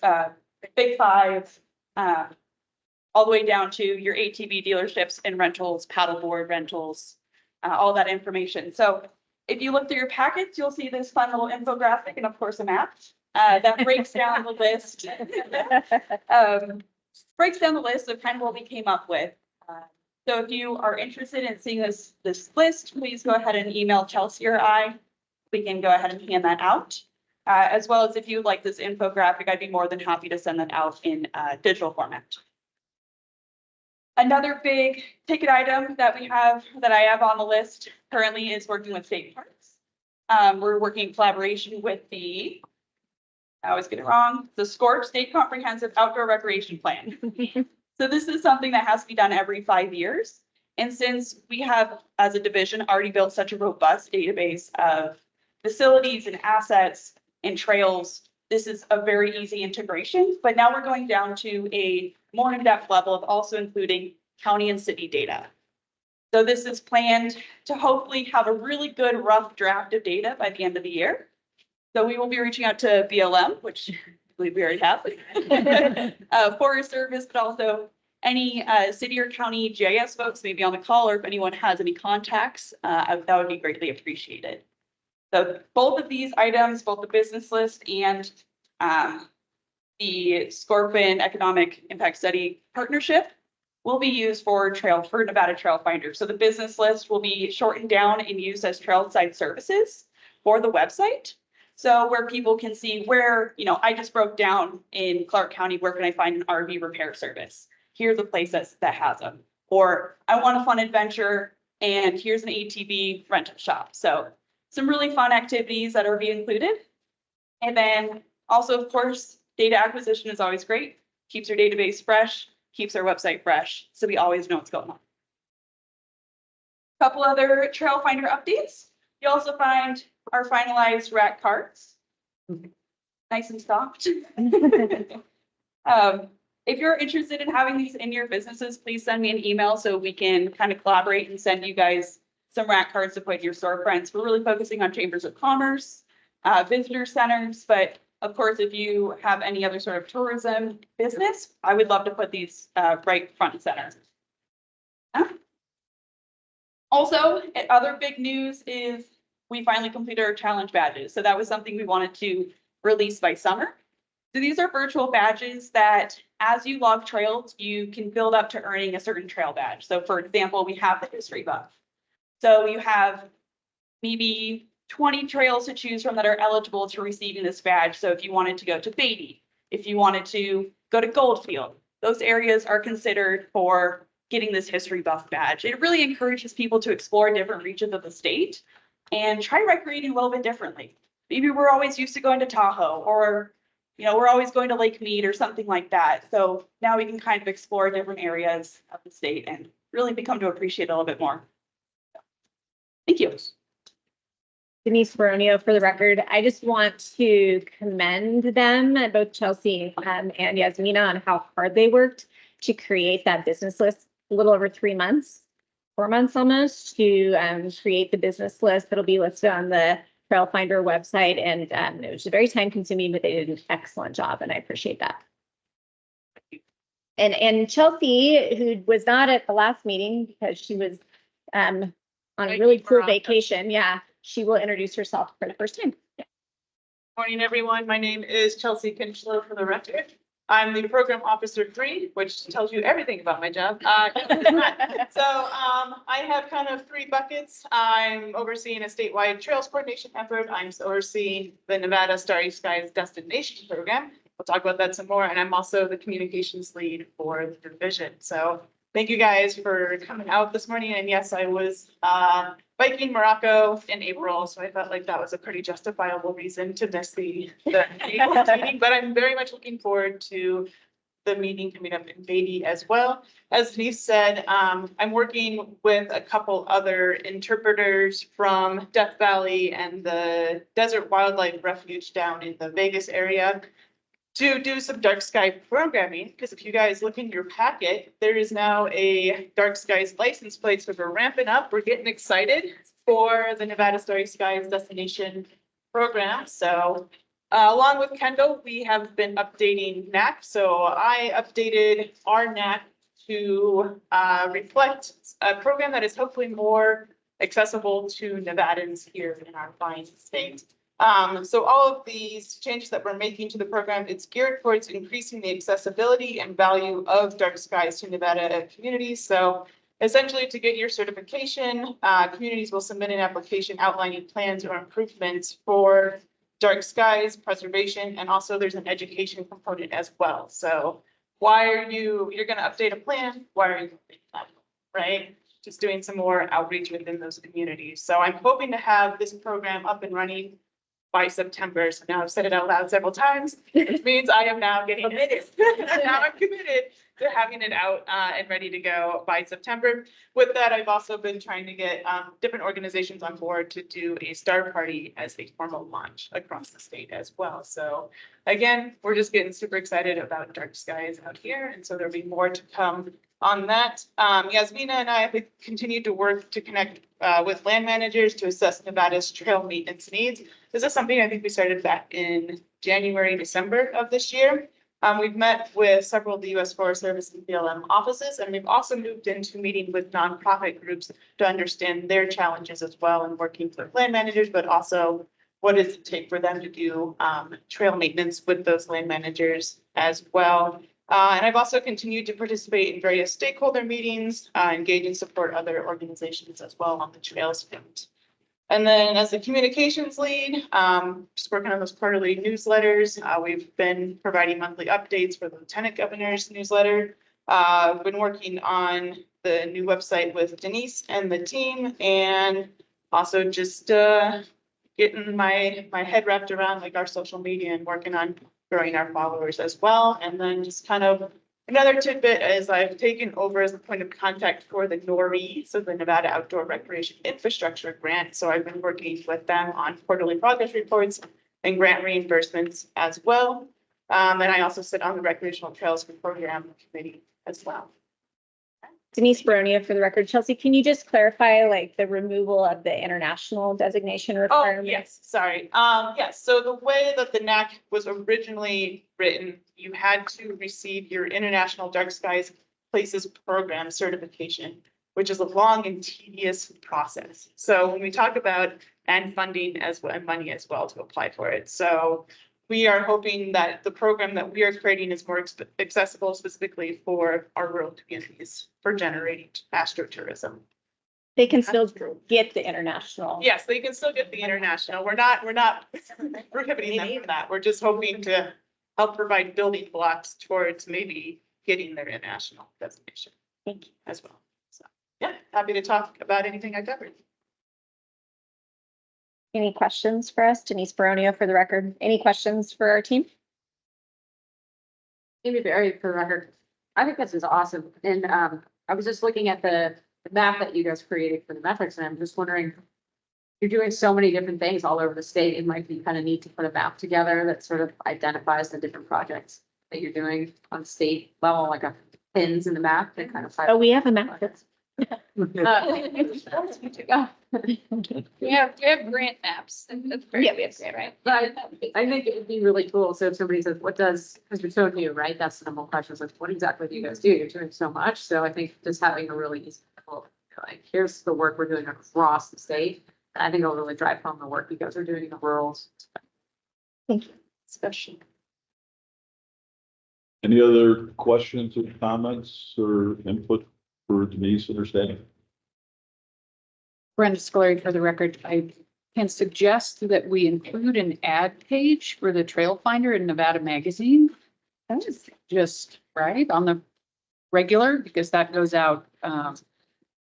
K: Big Five, all the way down to your ATV dealerships and rentals, paddleboard rentals, all that information. So if you look through your packets, you'll see this fun little infographic and of course a map that breaks down the list. Breaks down the list of kind of what we came up with. So if you are interested in seeing this list, please go ahead and email Chelsea or I. We can go ahead and hand that out. As well as if you like this infographic, I'd be more than happy to send that out in digital format. Another big ticket item that I have on the list currently is working with state parks. We're working in collaboration with I always get it wrong, the SCORP State Comprehensive Outdoor Recreation Plan. So this is something that has to be done every 5 years. And since we have, as a division, already built such a robust database of facilities and assets and trails, this is a very easy integration. But now we're going down to a more in-depth level of also including county and city data. So this is planned to hopefully have a really good rough draft of data by the end of the year. So we will be reaching out to BLM, which I believe we already have, Forest Service, but also any city or county GIS folks maybe on the call, or if anyone has any contacts, that would be greatly appreciated. So both of these items, both the business list and the Scorpion Economic Impact Study Partnership, will be used for Nevada Trail Finder. So the business list will be shortened down and used as trailside services for the website. So where people can see where, I just broke down in Clark County, where can I find an RV repair service? Here's a place that has them. Or I want a fun adventure and here's an ATV rental shop. So some really fun activities that are being included. And then also, of course, data acquisition is always great. Keeps your database fresh, keeps our website fresh. So we always know what's going on. A couple other Trail Finder updates. You also find our finalized rack cards. Nice and soft. If you're interested in having these in your businesses, please send me an email so we can kind of collaborate and send you guys some rack cards to put in your storefronts. We're really focusing on chambers of commerce, visitor centers, but of course, if you have any other sort of tourism business, I would love to put these right front and center. Also, other big news is we finally completed our challenge badges. So that was something we wanted to release by summer. So these are virtual badges that as you log trails, you can build up to earning a certain trail badge. So for example, we have the history buff. So you have maybe 20 trails to choose from that are eligible to receiving this badge. So if you wanted to go to Beatty, if you wanted to go to Goldfield, those areas are considered for getting this history buff badge. It really encourages people to explore different regions of the state and try recreating a little bit differently. Maybe we're always used to going to Tahoe, or we're always going to Lake Mead or something like that. So now we can kind of explore different areas of the state and really become to appreciate it a little bit more. Thank you.
A: Denise Baronio, for the record, I just want to commend them, both Chelsea and Yasmina, on how hard they worked to create that business list. A little over 3 months, 4 months almost, to create the business list that'll be listed on the Trail Finder website. And it was very time consuming, but they did an excellent job, and I appreciate that. And Chelsea, who was not at the last meeting because she was on a really cool vacation. Yeah, she will introduce herself for the first time. Yeah.
L: Morning, everyone. My name is Chelsea Kinchlow, for the record. I'm the program officer 3, which tells you everything about my job. I have kind of 3 buckets. I'm overseeing a statewide trails coordination effort. I'm overseeing the Nevada Starry Skies Destination Program. We'll talk about that some more. And I'm also the communications lead for the division. So thank you guys for coming out this morning. And yes, I was biking Morocco in April, so I felt like that was a pretty justifiable reason to miss the April meeting. But I'm very much looking forward to the meeting coming up in Beatty as well. As Denise said, I'm working with a couple other interpreters from Death Valley and the Desert Wildlife Refuge down in the Vegas area to do some dark sky programming, because if you guys look in your packet, there is now a dark skies license plate, so we're ramping up, we're getting excited for the Nevada Starry Skies destination program. So along with Kendall, we have been updating NAC. So I updated our NAC to reflect a program that is hopefully more accessible to Nevadans here in our fine state. So all of these changes that we're making to the program, it's geared towards increasing the accessibility and value of dark skies to Nevada communities. So essentially, to get your certification, communities will submit an application outlining plans or improvements for dark skies preservation, and also there's an education component as well. So why are you're going to update a plan? Why are you doing that? Right? Just doing some more outreach within those communities. So I'm hoping to have this program up and running by September. So now I've said it out loud several times, which means I am now getting committed. Now I'm committed to having it out and ready to go by September. With that, I've also been trying to get different organizations on board to do a star party as a formal launch across the state as well. So again, we're just getting super excited about dark skies out here. And so there'll be more to come on that. Yasmina and I have continued to work to connect with land managers to assess Nevada's trail maintenance needs. This is something I think we started back in January, December of this year. We've met with several of the U.S. Forest Service and BLM offices, and we've also moved into meeting with nonprofit groups to understand their challenges as well, and working with land managers, but also what does it take for them to do trail maintenance with those land managers as well. And I've also continued to participate in various stakeholder meetings, engage and support other organizations as well on the trails front. And then as the communications lead, just working on those quarterly newsletters. We've been providing monthly updates for the Lieutenant Governor's newsletter. I've been working on the new website with Denise and the team, and also just getting my head wrapped around like our social media and working on growing our followers as well. And then just kind of another tidbit is I've taken over as the point of contact for the NORI, so the Nevada Outdoor Recreation Infrastructure Grant. So I've been working with them on quarterly progress reports and grant reimbursements as well. And I also sit on the Recreational Trails Program Committee as well.
A: Denise Baronia for the record. Chelsea, can you just clarify like the removal of the international designation
L: Oh,
A: requirement?
L: yes, sorry. Yes, so the way that the NAC was originally written, you had to receive your International Dark Skies Places Program certification, which is a long and tedious process. So when we talk about and funding as well and money as well to apply for it. So we are hoping that the program that we are creating is more accessible specifically for our rural communities for generating astrotourism.
A: They can still get the international.
L: Yes, they can still get the international. We're not prohibiting them from that. We're just hoping to help provide building blocks towards maybe getting their international designation.
A: Thank you.
L: As well. So, yeah, happy to talk about anything I covered.
A: Any questions for us? Denise Baronia for the record. Any questions for our team?
J: Amy Barry for the record. I think this is awesome. And I was just looking at the map that you guys created for the metrics, and I'm just wondering, you're doing so many different things all over the state. It might be kind of neat to put a map together that sort of identifies the different projects that you're doing on state level, like a pins in the map that kind of.
A: Oh, we have a map.
F: We have grant maps. That's very
A: Yeah, we have
F: nice,
A: grant
F: right?
J: But I think it would be really cool. So if somebody says, what does, because you're so new, right? That's the number one question. Is like, what exactly do you guys do? You're doing so much. So I think just having a really easy, like, here's the work we're doing across the state. And I think it'll really drive home the work you guys are doing in the rurals.
A: Thank you.
L: Especially.
C: Any other questions or comments or input for Denise and her staff?
J: Brenda Scolari for the record. I can suggest that we include an ad page for the Trail Finder in Nevada Magazine. That's just right on the regular, because that goes out,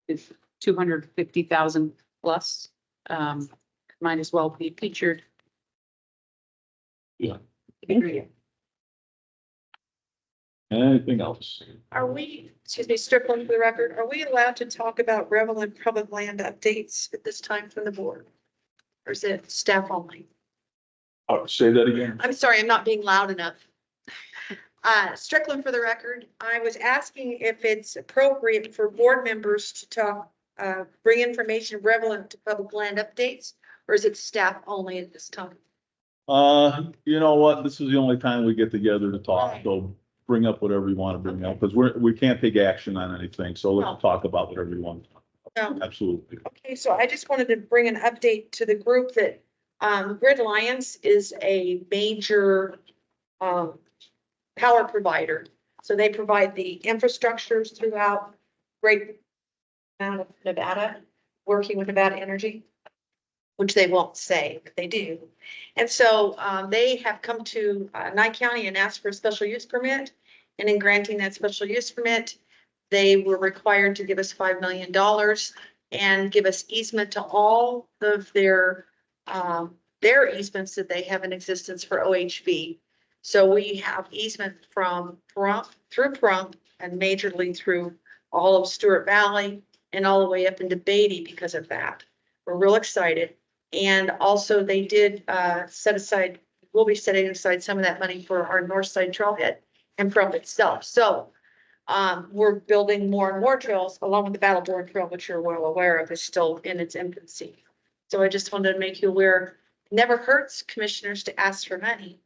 J: is 250,000 plus. Might as well be featured.
C: Yeah.
A: Thank you.
C: Anything else?
D: Are we, excuse me, Strickland for the record, are we allowed to talk about relevant public land updates at this time from the board? Or is it staff only?
C: Say that again.
D: I'm sorry, I'm not being loud enough. Strickland for the record, I was asking if it's appropriate for board members to talk, bring information relevant to public land updates, or is it staff only at this time?
C: You know what? This is the only time we get together to talk, so bring up whatever you want to bring up, because we can't take action on anything, so let's talk about whatever you want.
D: No.
C: Absolutely.
D: Okay, so I just wanted to bring an update to the group that Grid Alliance is a major power provider. So they provide the infrastructures throughout great amount of Nevada, working with Nevada Energy, which they won't say, but they do. And so they have come to Nye County and asked for a special use permit. And in granting that special use permit, they were required to give us $5 million and give us easement to all of their easements that they have in existence for OHV. So we have easement from Pahrump through Pahrump and majorly through all of Stewart Valley and all the way up into Beatty because of that. We're real excited. And also they did set aside, we'll be setting aside some of that money for our north side trailhead and Pahrump itself. So we're building more and more trails along with the Battleborn Trail, which you're well aware of is still in its infancy. So I just wanted to make you aware, it never hurts commissioners to ask for money.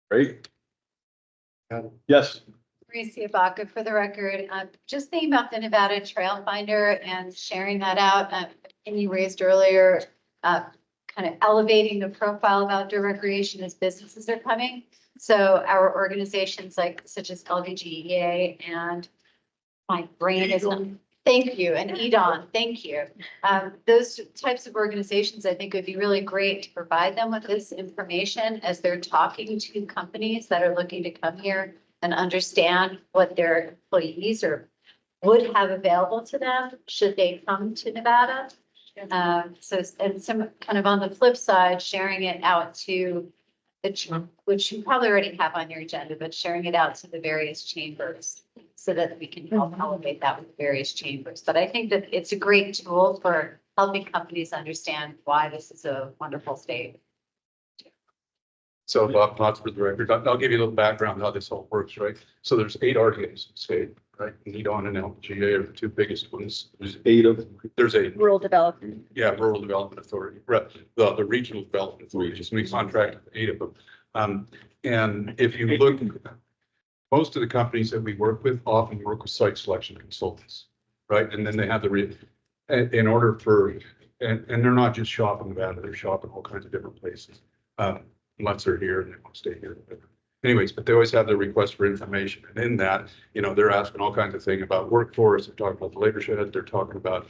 C: Great. Yes.
M: Gracie Abaca for the record. Just thinking about the Nevada Trail Finder and sharing that out. And you raised earlier, kind of elevating the profile of outdoor recreation as businesses are coming. So our organizations such as LVGEA and my brain is not, thank you, and EDON, thank you. Those types of organizations, I think would be really great to provide them with this information as they're talking to companies that are looking to come here and understand what their employees would have available to them should they come to Nevada. And some kind of on the flip side, sharing it out to which you probably already have on your agenda, but sharing it out to the various chambers so that we can help elevate that with various chambers. But I think that it's a great tool for helping companies understand why this is a wonderful state.
G: So Bob Potts for the record, I'll give you a little background how this all works, right? So there's 8 RDAs in the state, right? NDOR and LGA are the 2 biggest ones. There's 8 of them. There's 8.
A: Rural development.
G: Yeah, Rural Development Authority, right, the Regional Development Authority, just we contract with 8 of them. And if you look, most of the companies that we work with often work with site selection consultants, right? And then they have in order for, and they're not just shopping Nevada, they're shopping all kinds of different places. Unless they're here and they want to stay here. Anyways, but they always have their request for information. And in that, they're asking all kinds of things about workforce. They're talking about the labor shed. They're talking about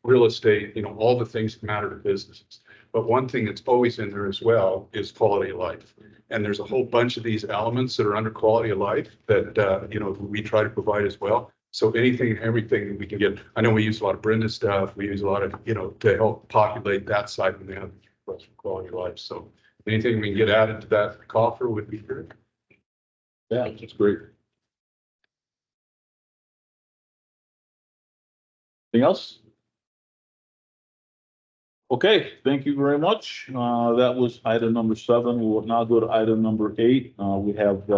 G: real estate, all the things that matter to businesses. But one thing that's always in there as well is quality of life. And there's a whole bunch of these elements that are under quality of life that, we try to provide as well. So anything and everything that we can get. I know we use a lot of Brenda stuff. We use a lot of, to help populate that side when they have requests for quality of life. So anything we can get added to that coffer would be good.
C: Yeah, that's great. Anything else? Okay, thank you very much. That was item number 7. We will now go to item number 8. We have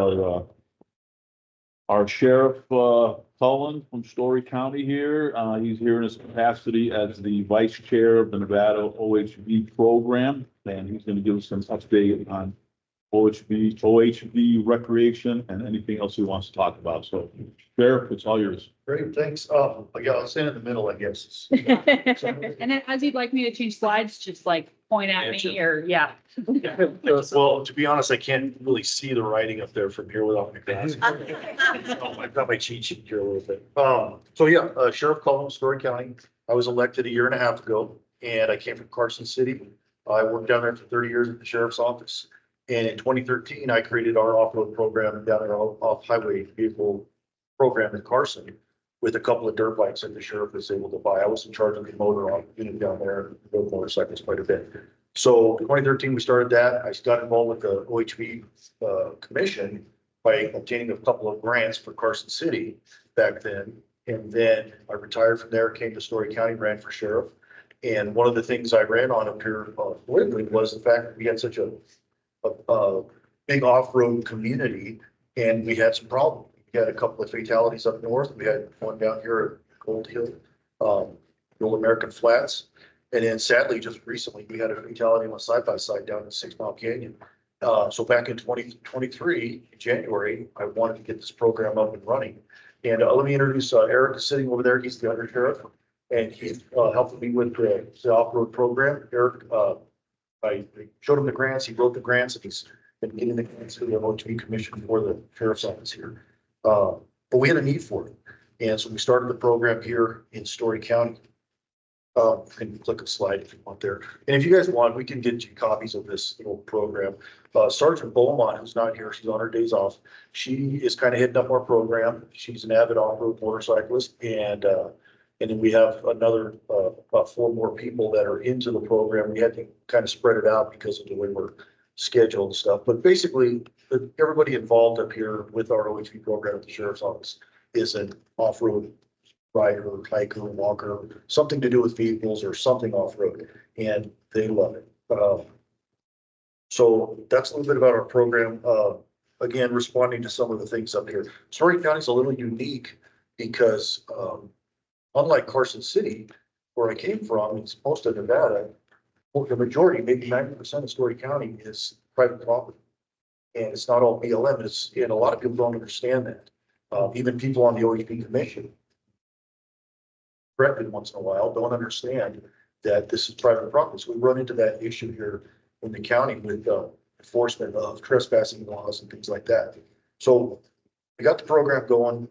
C: our Sheriff Cullen from Story County here. He's here in his capacity as the Vice Chair of the Nevada OHV program, and he's going to give us an update on OHV recreation and anything else he wants to talk about. So, Sheriff, it's all yours.
N: Great, thanks. I'll stand in the middle, I guess.
B: And then as you'd like me to change slides, just point at me or, yeah.
N: Well, to be honest, I can't really see the writing up there from here without my glasses. I've got my cheat sheet here a little bit. So yeah, Sheriff Cullen, Story County. I was elected a year and a half ago, and I came from Carson City. I worked down there for 30 years at the sheriff's office. And in 2013, I created our off-road program down there, off-highway vehicle program in Carson with a couple of dirt bikes that the sheriff was able to buy. I was in charge of the motor unit down there, rode motorcycles quite a bit. So 2013, we started that. I got involved with the OHV commission by obtaining a couple of grants for Carson City back then. And then I retired from there, came to Story County, ran for sheriff. And one of the things I ran on up here politically was the fact that we had such a big off-road community and we had some problems. We had a couple of fatalities up north. We had one down here at Gold Hill, the Old American Flats. And then sadly, just recently, we had a fatality on a side-by-side down in 6 Mile Canyon. So back in 2023, in January, I wanted to get this program up and running. And let me introduce Eric is sitting over there. He's the under sheriff. And he's helping me with the off-road program. Eric, I showed him the grants. He wrote the grants and he's been getting the grants to the OHV commission for the sheriff's office here. But we had a need for it. And so we started the program here in Story County. You can click a slide if you want there. And if you guys want, we can get you copies of this little program. Sergeant Beaumont, who's not here, she's on her days off. She is kind of heading up our program. She's an avid off-road motorcyclist. And then we have another, about 4 more people that are into the program. We had to kind of spread it out because of the way we're scheduled and stuff. But basically, everybody involved up here with our OHV program at the sheriff's office is an off-road rider, hiker, walker, something to do with vehicles or something off-road, and they love it. So that's a little bit about our program. Again, responding to some of the things up here. Story County is a little unique because unlike Carson City, where I came from, it's most of Nevada, the majority, maybe 90% of Story County is private property. And it's not all BLM, and a lot of people don't understand that. Even people on the OHV commission, corrected once in a while, don't understand that this is private property. So we run into that issue here in the county with enforcement of trespassing laws and things like that. So we got the program going.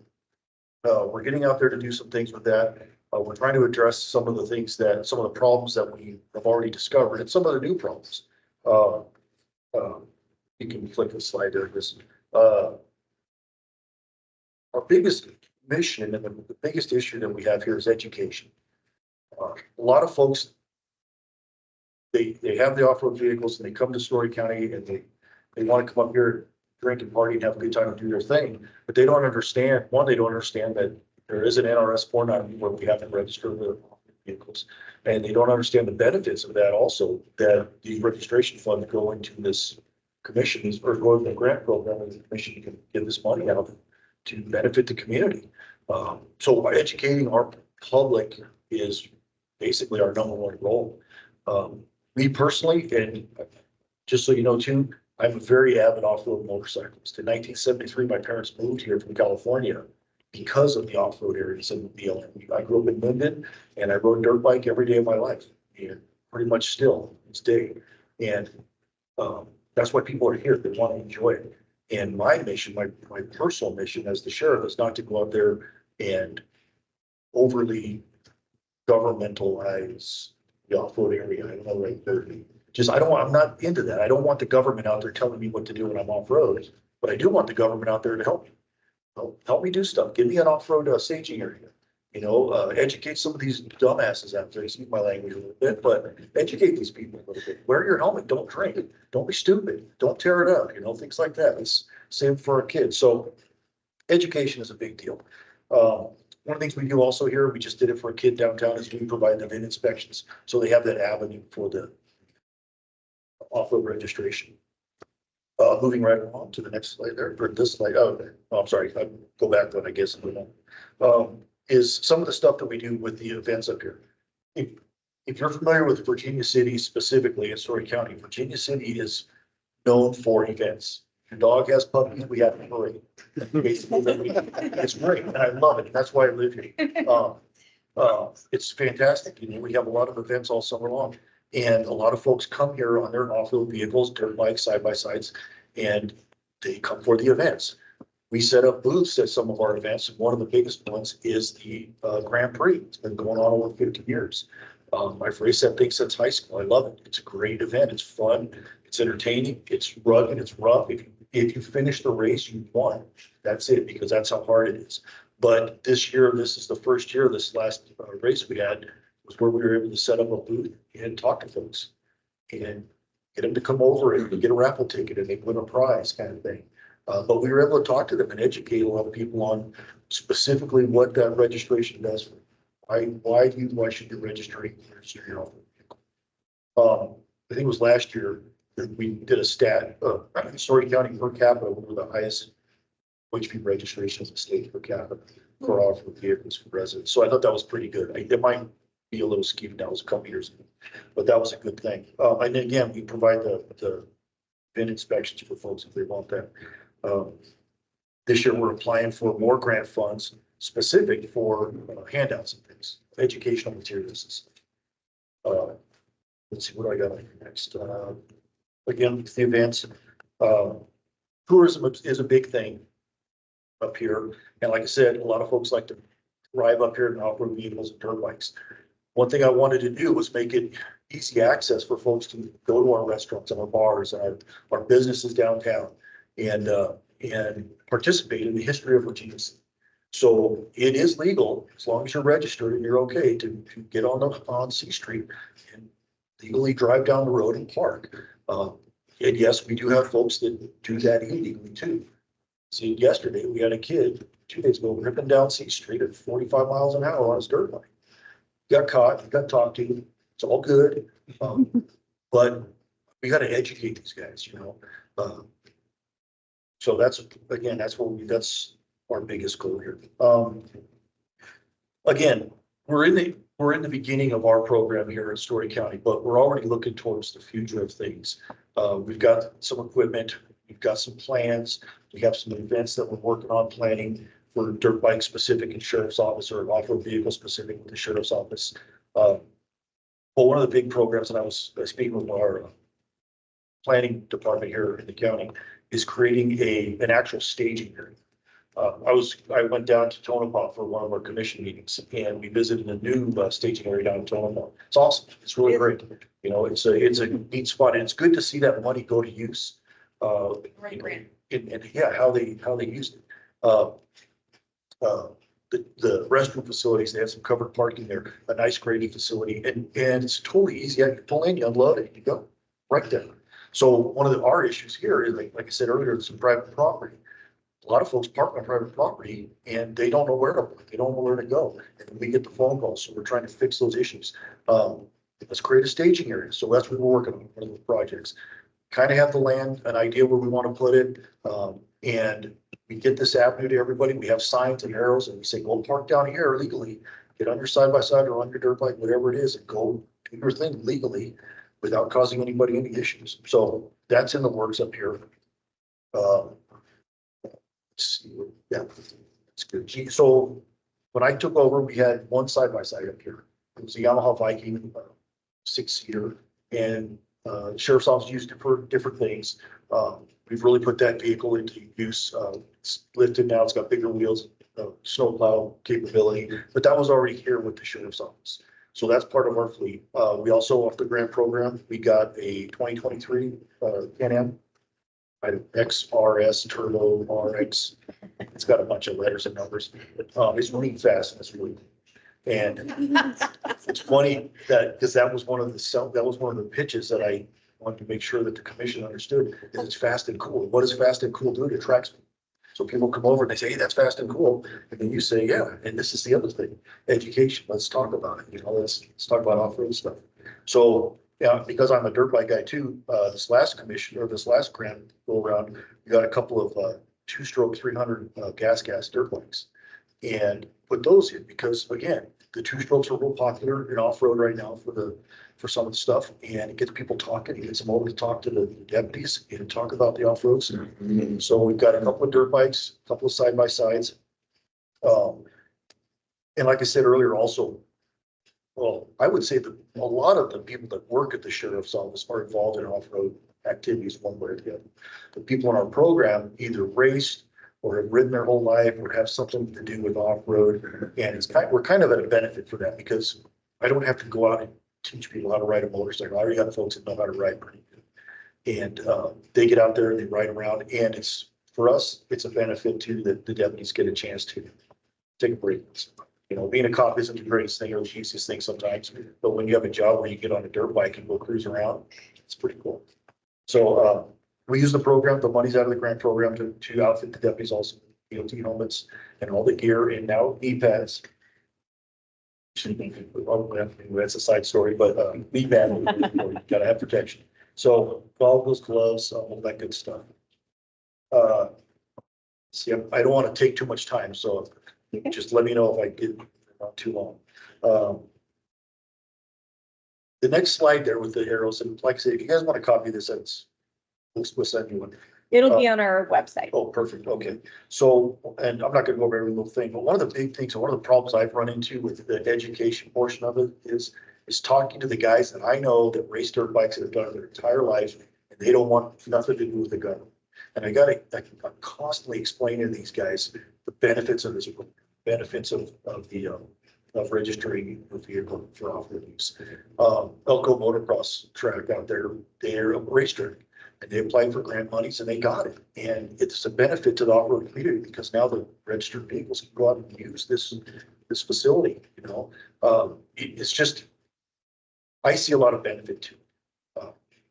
N: We're getting out there to do some things with that. We're trying to address some of the things that, some of the problems that we have already discovered and some of the new problems. You can click the slide there. Our biggest mission and the biggest issue that we have here is education. A lot of folks, they have the off-road vehicles and they come to Story County and they want to come up here, drink and party and have a good time and do their thing, but they don't understand, one, they don't understand that there is an NRS 490 where we have to register the vehicles. And they don't understand the benefits of that also, that these registration funds go into this commission, or go to the grant program, and the commission can get this money out to benefit the community. So by educating our public is basically our #1 goal. Me personally, and just so you know too, I'm a very avid off-road motorcyclist. In 1973, my parents moved here from California because of the off-road areas of the BLM. I grew up in Minden and I rode a dirt bike every day of my life, and pretty much still this day. And that's why people are here. They want to enjoy it. And my mission, my personal mission as the sheriff is not to go out there and overly governmentalize the off-road area. I don't know, like, I'm not into that. I don't want the government out there telling me what to do when I'm off-road, but I do want the government out there to help me. Help me do stuff. Give me an off-road staging area. Educate some of these dumbasses out there. Excuse my language a little bit, but educate these people a little bit. Wear your helmet. Don't drink. Don't be stupid. Don't tear it up. Things like that. It's same for our kids. So education is a big deal. One of the things we do also here, we just did it for a kid downtown, is we provide them VIN inspections. So they have that avenue for the off-road registration. Moving right along to the next slide there, or this slide. Oh, I'm sorry. I'll go back one, I guess. Is some of the stuff that we do with the events up here. If you're familiar with Virginia City, specifically in Story County, Virginia City is known for events. Your dog has puppies, we have a parade. Basically, it's great, and I love it. And that's why I live here. It's fantastic. We have a lot of events all summer long, and a lot of folks come here on their off-road vehicles, dirt bikes, side-by-sides, and they come for the events. We set up booths at some of our events. One of the biggest ones is the Grand Prix. It's been going on over 50 years. I've raced that thing since high school. I love it. It's a great event. It's fun. It's entertaining. It's rugged. It's rough. If you finish the race, you won. That's it, because that's how hard it is. But this year, this is the first year, this last race we had was where we were able to set up a booth and talk to folks. and get them to come over and get a raffle ticket and they win a prize kind of thing. But we were able to talk to them and educate a lot of people on specifically what that registration does. Why should you register your own vehicle? I think it was last year that we did a stat, Story County per capita, we were the highest OHV registrations in the state per capita for off-road vehicles for residents. So I thought that was pretty good. It might be a little skewed. That was a couple years ago, but that was a good thing. And then again, we provide the VIN inspections for folks if they want that. This year, we're applying for more grant funds specific for handouts and things, educational materials and stuff. Let's see, what do I got next? Again, the events. Tourism is a big thing up here. And like I said, a lot of folks like to drive up here in off-road vehicles and dirt bikes. One thing I wanted to do was make it easy access for folks to go to our restaurants and our bars and our businesses downtown and participate in the history of Virginia City. So it is legal, as long as you're registered and you're okay to get on C Street and legally drive down the road and park. And yes, we do have folks that do that illegally too. See, yesterday we had a kid 2 days ago ripping down C Street at 45 miles an hour on his dirt bike. Got caught, got talked to. It's all good. But we got to educate these guys, you know. So that's, again, that's our biggest goal here. Again, we're in the beginning of our program here in Story County, but we're already looking towards the future of things. We've got some equipment, we've got some plans, we have some events that we're working on planning for dirt bike specific in sheriff's office or off-road vehicle specific with the sheriff's office. But one of the big programs that I was speaking with our planning department here in the county is creating an actual staging area. I went down to Tonopah for one of our commission meetings and we visited a new staging area down in Tonopah. It's awesome. It's really great. You know, it's a neat spot and it's good to see that money go to use.
D: Right.
N: And yeah, how they used it. The restroom facilities, they have some covered parking there, a nice grading facility, and it's totally easy. You pull in, you unload it, you go right there. So one of our issues here is, like I said earlier, it's some private property. A lot of folks park on private property and they don't know where to park. They don't know where to go. And we get the phone calls. So we're trying to fix those issues. Let's create a staging area. So that's what we're working on, one of the projects. Kind of have the land, an idea where we want to put it. And we get this avenue to everybody. We have signs and arrows and we say, go park down here legally, get on your side by side or on your dirt bike, whatever it is, and go do your thing legally without causing anybody any issues. So that's in the works up here. Yeah, it's good. So when I took over, we had one side by side up here. It was a Yamaha Viking 6-seater, and the sheriff's office used it for different things. We've really put that vehicle into use. It's lifted now. It's got bigger wheels, snowplow capability, but that was already here with the sheriff's office. So that's part of our fleet. We also, off the grant program, we got a 2023 Can-Am. XRS Turbo RX. It's got a bunch of letters and numbers. It's running fast and it's really cool. And it's funny that because that was one of the pitches that I wanted to make sure that the commission understood is it's fast and cool. What does fast and cool do? It attracts people. So people come over and they say, hey, that's fast and cool. And then you say, yeah, and this is the other thing, education. Let's talk about it. You know, let's talk about off-road stuff. So yeah, because I'm a dirt bike guy too, this last grant go around, we got a couple of 2-stroke 300 gas dirt bikes and put those in because again, the 2-strokes are real popular in off-road right now for some of the stuff, and it gets people talking. It gets them over to talk to the deputies and talk about the off-roads. So we've got a couple of dirt bikes, a couple of side-by-sides. And like I said earlier, also, well, I would say that a lot of the people that work at the sheriff's office are involved in off-road activities one way or the other. The people in our program either raced or have ridden their whole life or have something to do with off-road. And we're kind of at a benefit for that because I don't have to go out and teach people how to ride a motorcycle. I already got folks that know how to ride pretty good. And they get out there and they ride around, and for us, it's a benefit too that the deputies get a chance to take a break. You know, being a cop isn't the greatest thing or the easiest thing sometimes, but when you have a job where you get on a dirt bike and go cruise around, It's pretty cool. So, we use the program, the money's out of the grant program to outfit the deputies also, DOT helmets and all the gear and now knee pads. That's a side story, but, knee pad, gotta have protection. So goggles, gloves, all that good stuff. See, I don't want to take too much time, so just let me know if I get not too long. The next slide there with the arrows, and like I said, if you guys want to copy this, we'll send you one.
A: It'll be on our website.
N: Oh, perfect. Okay. So, and I'm not gonna go over every little thing, but one of the big things, and one of the problems I've run into with the education portion of it is talking to the guys that I know that race dirt bikes that have done it their entire life, and they don't want nothing to do with the government. And I'm constantly explaining to these guys the benefits of this, benefits of registering a vehicle for off-road use. Elko Motocross track out there, they're a race dirt. And they applied for grant monies and they got it. And it's a benefit to the off-road community because now the registered vehicles can go out and use this facility, you know. It's just, I see a lot of benefit to it.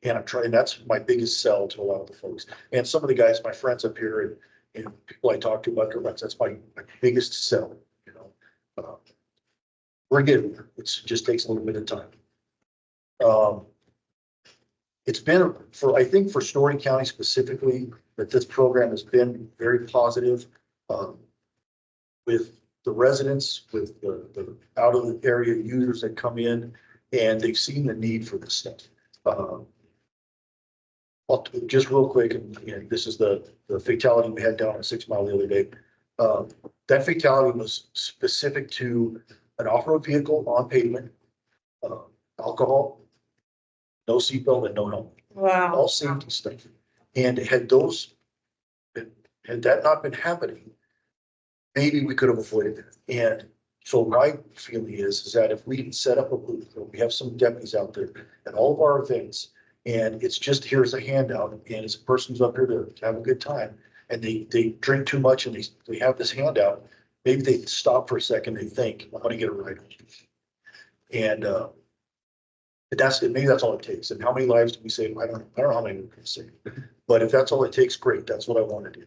N: And I'm trying, that's my biggest sell to a lot of the folks. And some of the guys, my friends up here and people I talk to about their bikes, that's my biggest sell, you know. We're getting there. It just takes a little bit of time. It's been I think for Story County specifically, that this program has been very positive with the residents, with the out of the area users that come in, and they've seen the need for this stuff. Just real quick, and this is the fatality we had down on 6 Mile the other day. That fatality was specific to an off-road vehicle on pavement, alcohol, no seatbelt and no helmet.
D: Wow.
N: All safety stuff. And had that not been happening, maybe we could have avoided it. And so my feeling is that if we can set up a booth, we have some deputies out there at all of our events, and it's just, here's a handout, and it's a person's up here to have a good time, and they drink too much and they have this handout, maybe they stop for a second, they think, I'm gonna get a ride. And maybe that's all it takes. And how many lives do we save? I don't know how many we can save. But if that's all it takes, great. That's what I want to do.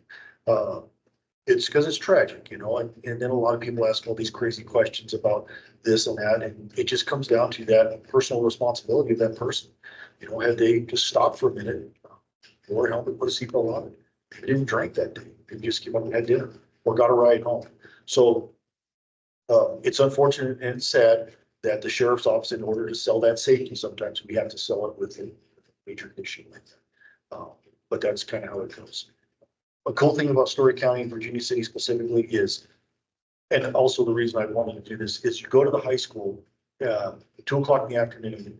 N: It's because it's tragic, you know, and then a lot of people ask all these crazy questions about this and that. And it just comes down to that personal responsibility of that person. You know, had they just stopped for a minute, or helmet, put a seatbelt on, they didn't drink that day. They just came up and had dinner or got a ride home. So it's unfortunate and sad that the sheriff's office, in order to sell that safety, sometimes we have to sell it with a major issue like that. But that's kind of how it goes. A cool thing about Story County and Virginia City specifically is, and also the reason I wanted to do this, is you go to the high school, 2 o'clock in the afternoon,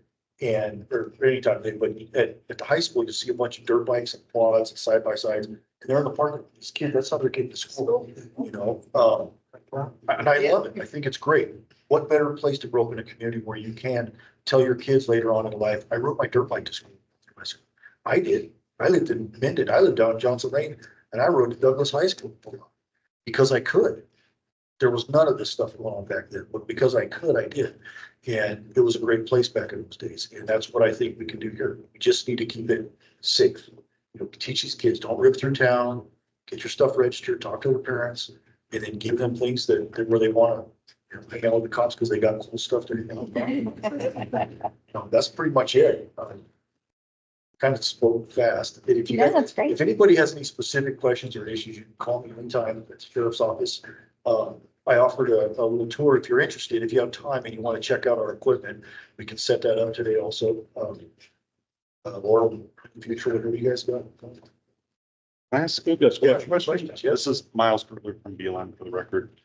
N: or anytime, but at the high school, you see a bunch of dirt bikes and quads and side-by-sides, and they're in the park. These kids, that's how they're getting to school, you know? And I love it. I think it's great. What better place to grow up in a community where you can tell your kids later on in life, I rode my dirt bike to school. I did. I lived in Minden. I lived down in Johnson Lane, and I rode to Douglas High School because I could. There was none of this stuff going on back then, but because I could, I did. And it was a great place back in those days. And that's what I think we can do here. We just need to keep it safe. You know, teach these kids, don't rip through town, get your stuff registered, talk to their parents, and then give them things that where they want to hang out with the cops because they got cool stuff to hang out. No, that's pretty much it. Kind of spoke fast. If you guys,
A: that's great.
N: if anybody has any specific questions or issues, you can call me anytime at the sheriff's office. I offered a little tour if you're interested. If you have time and you want to check out our equipment, we can set that up today also. Or in the future, whatever you guys got.
O: Can I ask you
N: Yes, yeah,
O: questions?
N: yes.
O: This is Miles Bertler from Beeline for the record.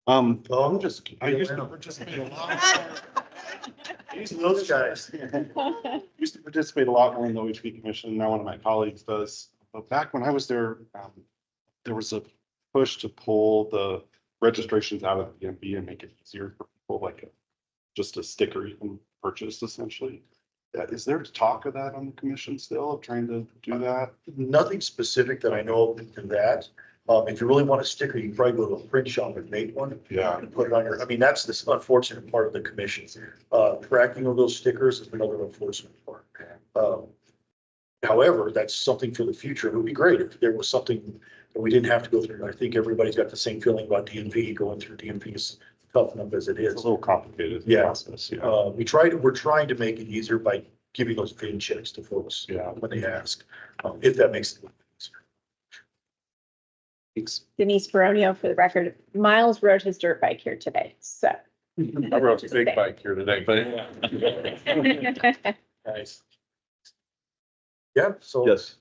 O: I used to participate a lot.
N: Those guys.
O: Used to participate a lot more in the OHV commission. Now one of my colleagues does. But back when I was there, there was a push to pull the registrations out of the DMV and make it easier for people, like just a sticker you can purchase essentially. Is there talk of that on the commission still, of trying to do that?
N: Nothing specific that I know of in that. If you really want a sticker, you can probably go to a print shop and make one.
O: Yeah.
N: And put it on your, I mean, that's this unfortunate part of the commission. Tracking of those stickers is another unfortunate part. However, that's something for the future. It would be great if there was something that we didn't have to go through. I think everybody's got the same feeling about DMV. Going through DMV is tough enough as it
O: It's a
N: is.
O: little complicated.
N: Yeah.
O: Process, yeah.
N: We're trying to make it easier by giving those VIN checks to folks.
O: Yeah.
N: When they ask, if that makes it easier. Thanks.
A: Denise Baronio for the record. Miles rode his dirt bike here today, so.
C: I rode a big bike here today, but.
N: Nice. Yeah, so.
C: Yes.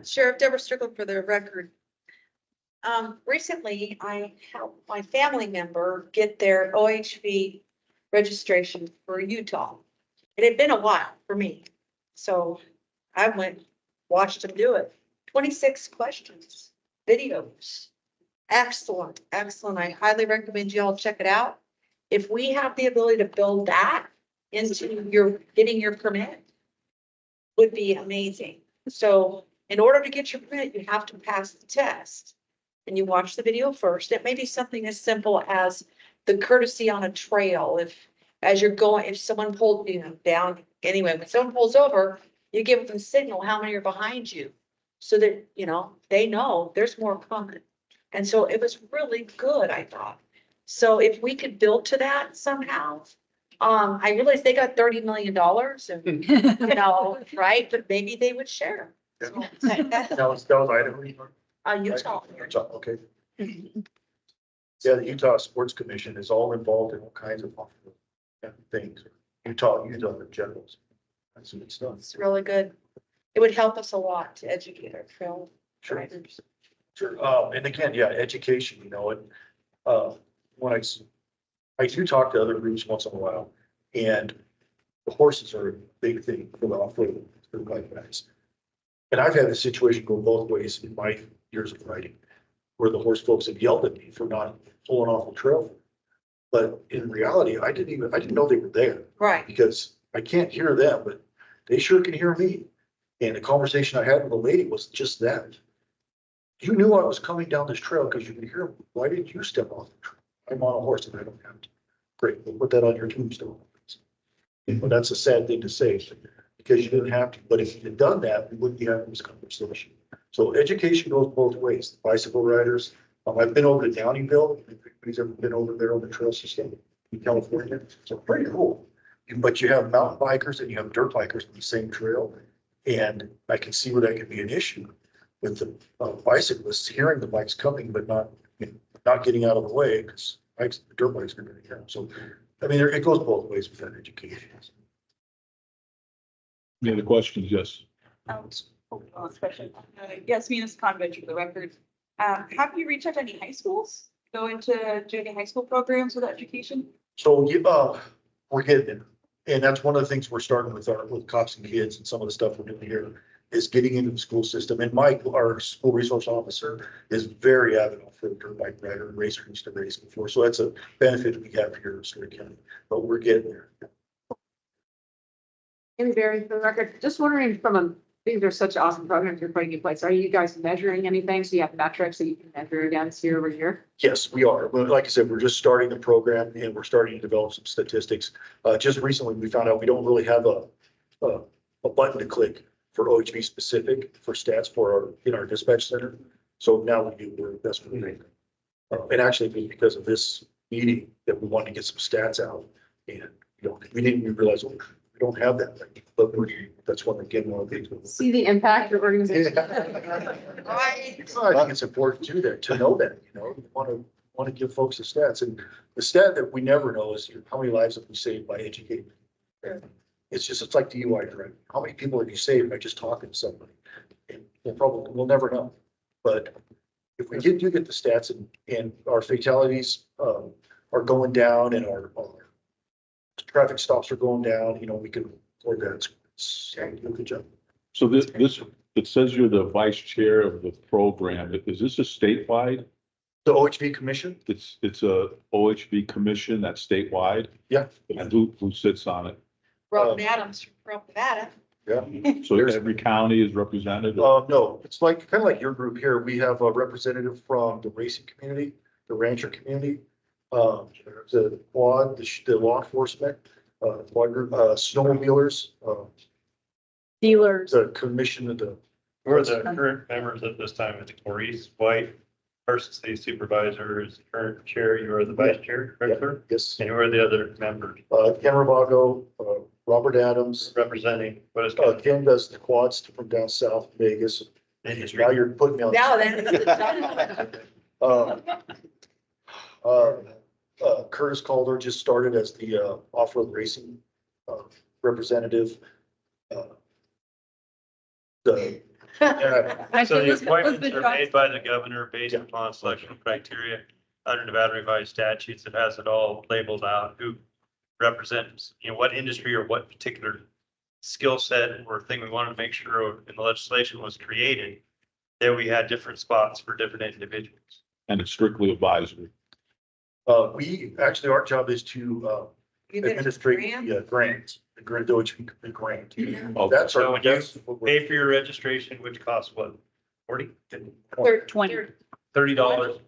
D: Sheriff Deborah Strickland for the record. Recently, I helped my family member get their OHV registration for Utah. It had been a while for me, so I went, watched them do it. 26 questions, videos. Excellent, excellent. I highly recommend you all check it out. If we have the ability to build that into your, getting your permit, would be amazing. So in order to get your permit, you have to pass the test. And you watch the video first. It may be something as simple as the courtesy on a trail. If, as you're going, if someone pulled, down, anyway, when someone pulls over, you give them a signal how many are behind you. So that, they know there's more coming. And so it was really good, I thought. So if we could build to that somehow, I realize they got $30 million and, right, but maybe they would share.
N: That was Idaho.
D: Utah.
N: Utah, okay. Yeah, the Utah Sports Commission is all involved in all kinds of things. Utah in general. That's good stuff.
D: It's really good. It would help us a lot to educate our trail riders.
N: Sure. And again, yeah, education, and, when I do talk to other groups once in a while, and the horses are a big thing for the off-road, for the bike guys. And I've had this situation go both ways in my years of riding, where the horse folks have yelled at me for not pulling off the trail. But in reality, I didn't know they were there.
D: Right.
N: Because I can't hear them, but they sure can hear me. And the conversation I had with the lady was just that. You knew I was coming down this trail because you could hear me. Why didn't you step off the trail? I'm on a horse and I don't have to. Great, we'll put that on your tombstone. But that's a sad thing to say, because you didn't have to. But if you had done that, we wouldn't be having this conversation. So education goes both ways. The bicycle riders, I've been over to Downeyville. If anybody's ever been over there on the trail system in California, so pretty cool. But you have mountain bikers and you have dirt bikers on the same trail. And I can see where that could be an issue with the bicyclists hearing the bikes coming, but not getting out of the way, because the dirt bikes are going to hear them. So, I mean, it goes both ways with that education.
C: Any other questions? Yes.
K: Yes, Venus Convent for the record. Have you reached out to any high schools? Go into junior high school programs with education?
N: So, we're getting there. And that's one of the things we're starting with cops and kids, and some of the stuff we're doing here is getting into the school system. And Mike, our school resource officer, is very avid for a dirt bike rider and racer, used to race before. So that's a benefit we have here in Story County, but we're getting there.
J: And Barry, for the record, just wondering these are such awesome programs you're putting in place. Are you guys measuring anything? So you have metrics that you can measure against year over year?
N: Yes, we are. But like I said, we're just starting the program and we're starting to develop some statistics. Just recently, we found out we don't really have a button to click for OHV specific for stats in our dispatch center. So now we do, that's what we make. And actually, it was because of this meeting that we wanted to get some stats out, and we didn't even realize we don't have that, but that's one of the things.
J: See the impact your organization.
N: I think it's important to know that, you want to give folks the stats, and the stat that we never know is how many lives have we saved by educating. It's like DUI driving. How many people have you saved by just talking to somebody? And we'll never know. But if we do get the stats and our fatalities are going down and our traffic stops are going down, we can afford that. Good job.
C: So this, it says you're the vice chair of the program. Is this a statewide?
N: The OHV commission?
C: It's a OHV commission that's statewide?
N: Yeah.
C: And who sits on it?
D: Robin Adams from Nevada.
N: Yeah.
C: So every county is represented?
N: No, it's kind of like your group here. We have a representative from the racing community, the rancher community, the quad, the law enforcement, quad group, snowmobilers,
B: dealers.
N: The commission of the,
I: Who are the current members at this time? It's Maurice White, First City Supervisor is the current chair. You are the vice chair, correct, sir?
N: yes,
I: And who are the other members
N: Ken Ravago, Robert Adams,
I: representing? What is
N: Ken does the quads from down south, Vegas.
I: industry?
N: Now you're putting me on.
D: Now then.
N: Curtis Calder just started as the off-road racing representative. The
I: So the appointments
B: Elizabeth
I: are made by the governor based upon selection criteria under Nevada revised statutes. It has it all labeled out, who represents, what industry or what particular skill set or thing we wanted to make sure in the legislation was created, that we had different spots for different individuals.
C: And it's strictly advisory.
N: we, actually, our job is to administrate the grants, the grant, the grant. That's
I: So
N: our,
I: when you
N: that's what we're-
I: pay for your registration, which costs what, 40,
B: 20.
I: $30?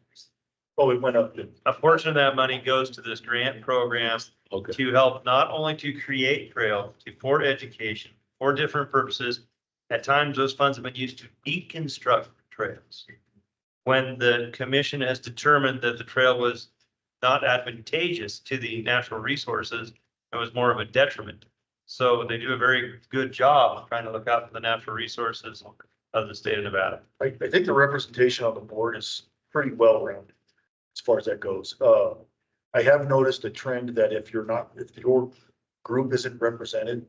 N: Oh, it went up.
I: A portion of that money goes to this grant program
C: Okay.
I: to help not only to create trail, for education, for different purposes. At times, those funds have been used to deconstruct trails. When the commission has determined that the trail was not advantageous to the natural resources, it was more of a detriment. So they do a very good job of trying to look out for the natural resources of the state of Nevada.
N: I think the representation on the board is pretty well rounded as far as that goes. I have noticed a trend that if your group isn't represented,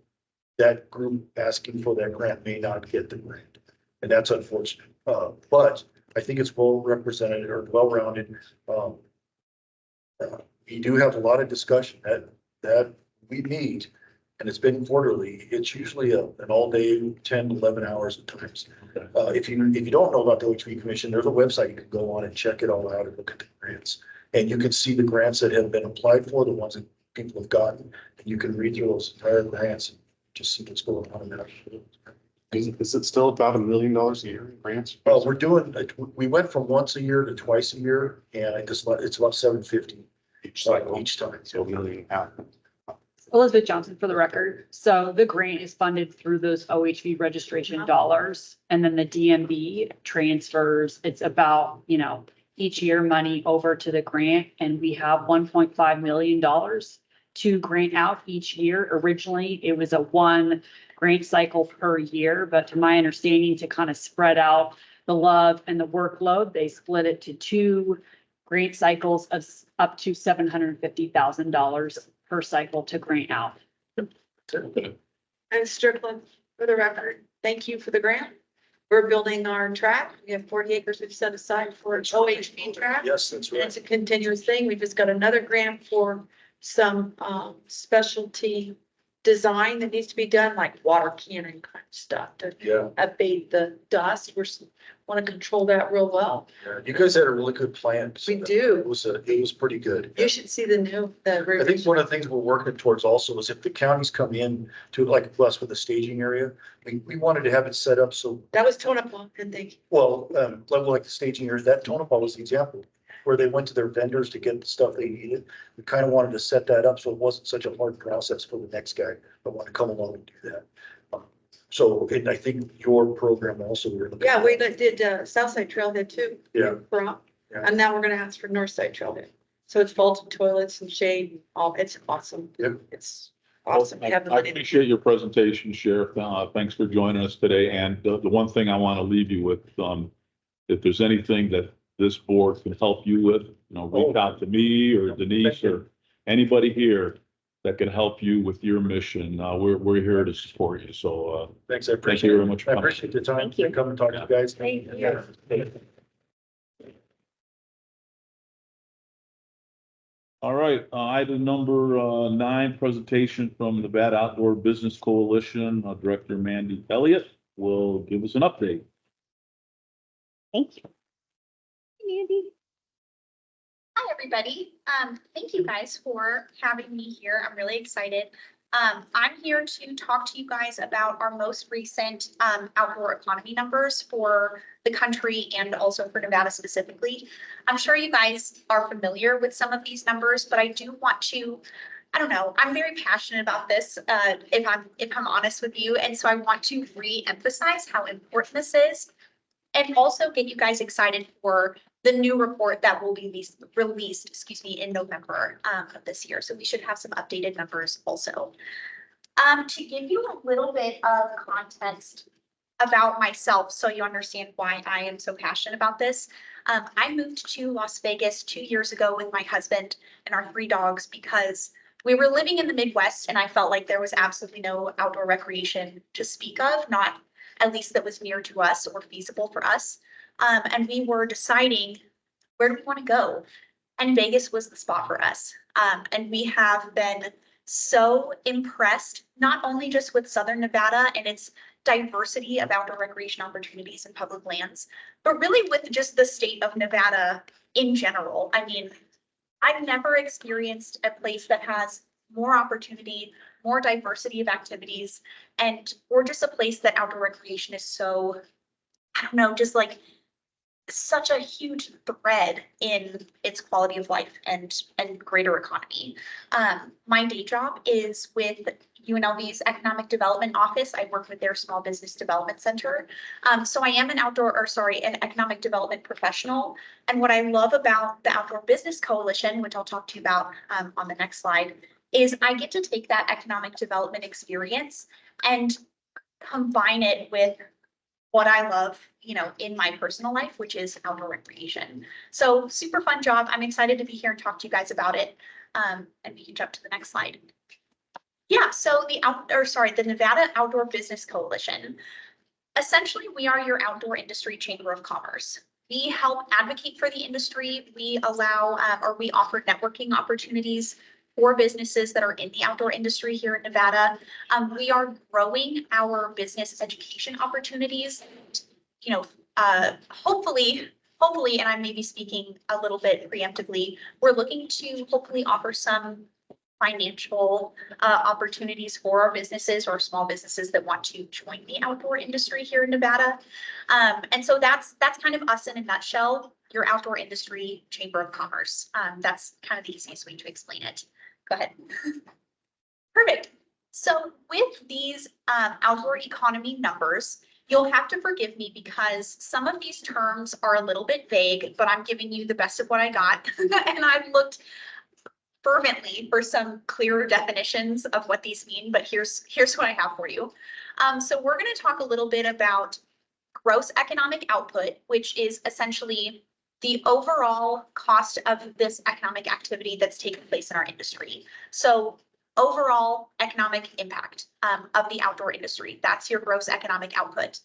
N: that group asking for that grant may not get the grant. And that's unfortunate. But I think it's well represented or well rounded. We do have a lot of discussion that we meet, and it's been quarterly. It's usually an all day, 10, 11 hours at times. If you don't know about the OHV Commission, there's a website you can go on and check it all out and look at the grants. And you can see the grants that have been applied for, the ones that people have gotten, and you can read through those entire grants and just see what's going on in there.
O: Is it still about $1 million a year in grants?
N: We're doing, we went from once a year to twice a year, and it's about $750
O: Each cycle.
N: each time.
O: So $1.5 million.
B: Elizabeth Johnson for the record. So the grant is funded through those OHV registration dollars. And then the DMV transfers, it's about, each year money over to the grant. And we have $1.5 million to grant out each year. Originally, it was a one grant cycle per year, but to my understanding, to kind of spread out the love and the workload, they split it to two grant cycles of up to $750,000 per cycle to grant out.
D: And Strickland, for the record, thank you for the grant. We're building our track. We have 40 acres we've set aside for an OHV track.
N: Yes, that's
D: And
N: right.
D: it's a continuous thing. We just got another grant for some specialty design that needs to be done, like water cannon kind of stuff to
N: Yeah,
D: abate the dust. Want to control that real well.
N: you guys had a really good plan.
D: We do.
N: It was pretty good.
D: You should see the
N: I think one of the things we're working towards also is if the counties come in to like us with the staging area, we wanted to have it set up so,
D: That was Tonopah, and thank you.
N: well, like the staging areas, that Tonopah was the example. Where they went to their vendors to get the stuff they needed. We kind of wanted to set that up so it wasn't such a hard process for the next guy that wanted to come along and do that. So, and I think your program also.
D: Yeah, we did Southside Trailhead too.
N: Yeah.
D: Yeah. And now we're gonna ask for Northside Trailhead. So it's vaulted toilets and shade, and all, it's awesome.
N: Yep.
D: It's awesome. We have the
C: I
D: money.
C: appreciate your presentation, Sheriff. Thanks for joining us today. And the one thing I want to leave you with, if there's anything that this board can help you with, reach out to me or Denise or anybody here that can help you with your mission. We're here to support you. So,
N: Thanks, I
C: thank
N: appreciate
C: you
N: it.
C: very much. for
N: I
C: coming.
N: appreciate the time
A: Thank you.
N: to come and talk to you guys.
A: Thank you.
N: Yeah.
C: All right, item number 9, presentation from Nevada Outdoor Business Coalition. Director Mandy Elliott will give us an update.
A: Thank you. Mandy.
P: Hi, everybody. Thank you guys for having me here. I'm really excited. I'm here to talk to you guys about our most recent outdoor economy numbers for the country and also for Nevada specifically. I'm sure you guys are familiar with some of these numbers, but I do want to I don't know, I'm very passionate about this, if I'm honest with you. And so I want to re-emphasize how important this is. And also get you guys excited for the new report that will be released, excuse me, in November of this year. So we should have some updated numbers also. To give you a little bit of context about myself, so you understand why I am so passionate about this. I moved to Las Vegas 2 years ago with my husband and our 3 dogs because we were living in the Midwest and I felt like there was absolutely no outdoor recreation to speak of, not at least that was near to us or feasible for us. And we were deciding, where do we want to go? And Vegas was the spot for us. And we have been so impressed, not only just with Southern Nevada and its diversity of outdoor recreation opportunities and public lands, but really with just the state of Nevada in general. I mean, I've never experienced a place that has more opportunity, more diversity of activities, or just a place that outdoor recreation is so, I don't know, just like such a huge thread in its quality of life and greater economy. My day job is with UNLV's Economic Development Office. I work with their Small Business Development Center. So I am an economic development professional. And what I love about the Outdoor Business Coalition, which I'll talk to you about on the next slide, is I get to take that economic development experience and combine it with what I love, in my personal life, which is outdoor recreation. So super fun job. I'm excited to be here and talk to you guys about it. And we can jump to the next slide. Yeah, so the Nevada Outdoor Business Coalition. Essentially, we are your outdoor industry chamber of commerce. We help advocate for the industry. We allow, we offer networking opportunities for businesses that are in the outdoor industry here in Nevada. We are growing our business education opportunities. Hopefully, and I may be speaking a little bit preemptively, we're looking to hopefully offer some financial opportunities for our businesses or small businesses that want to join the outdoor industry here in Nevada. And so that's kind of us in a nutshell, your outdoor industry chamber of commerce. That's kind of the easiest way to explain it. Go ahead. Perfect. So with these outdoor economy numbers, you'll have to forgive me because some of these terms are a little bit vague, but I'm giving you the best of what I got. And I've looked fervently for some clearer definitions of what these mean, but here's what I have for you. So we're going to talk a little bit about gross economic output, which is essentially the overall cost of this economic activity that's taking place in our industry. So overall economic impact of the outdoor industry, that's your gross economic output.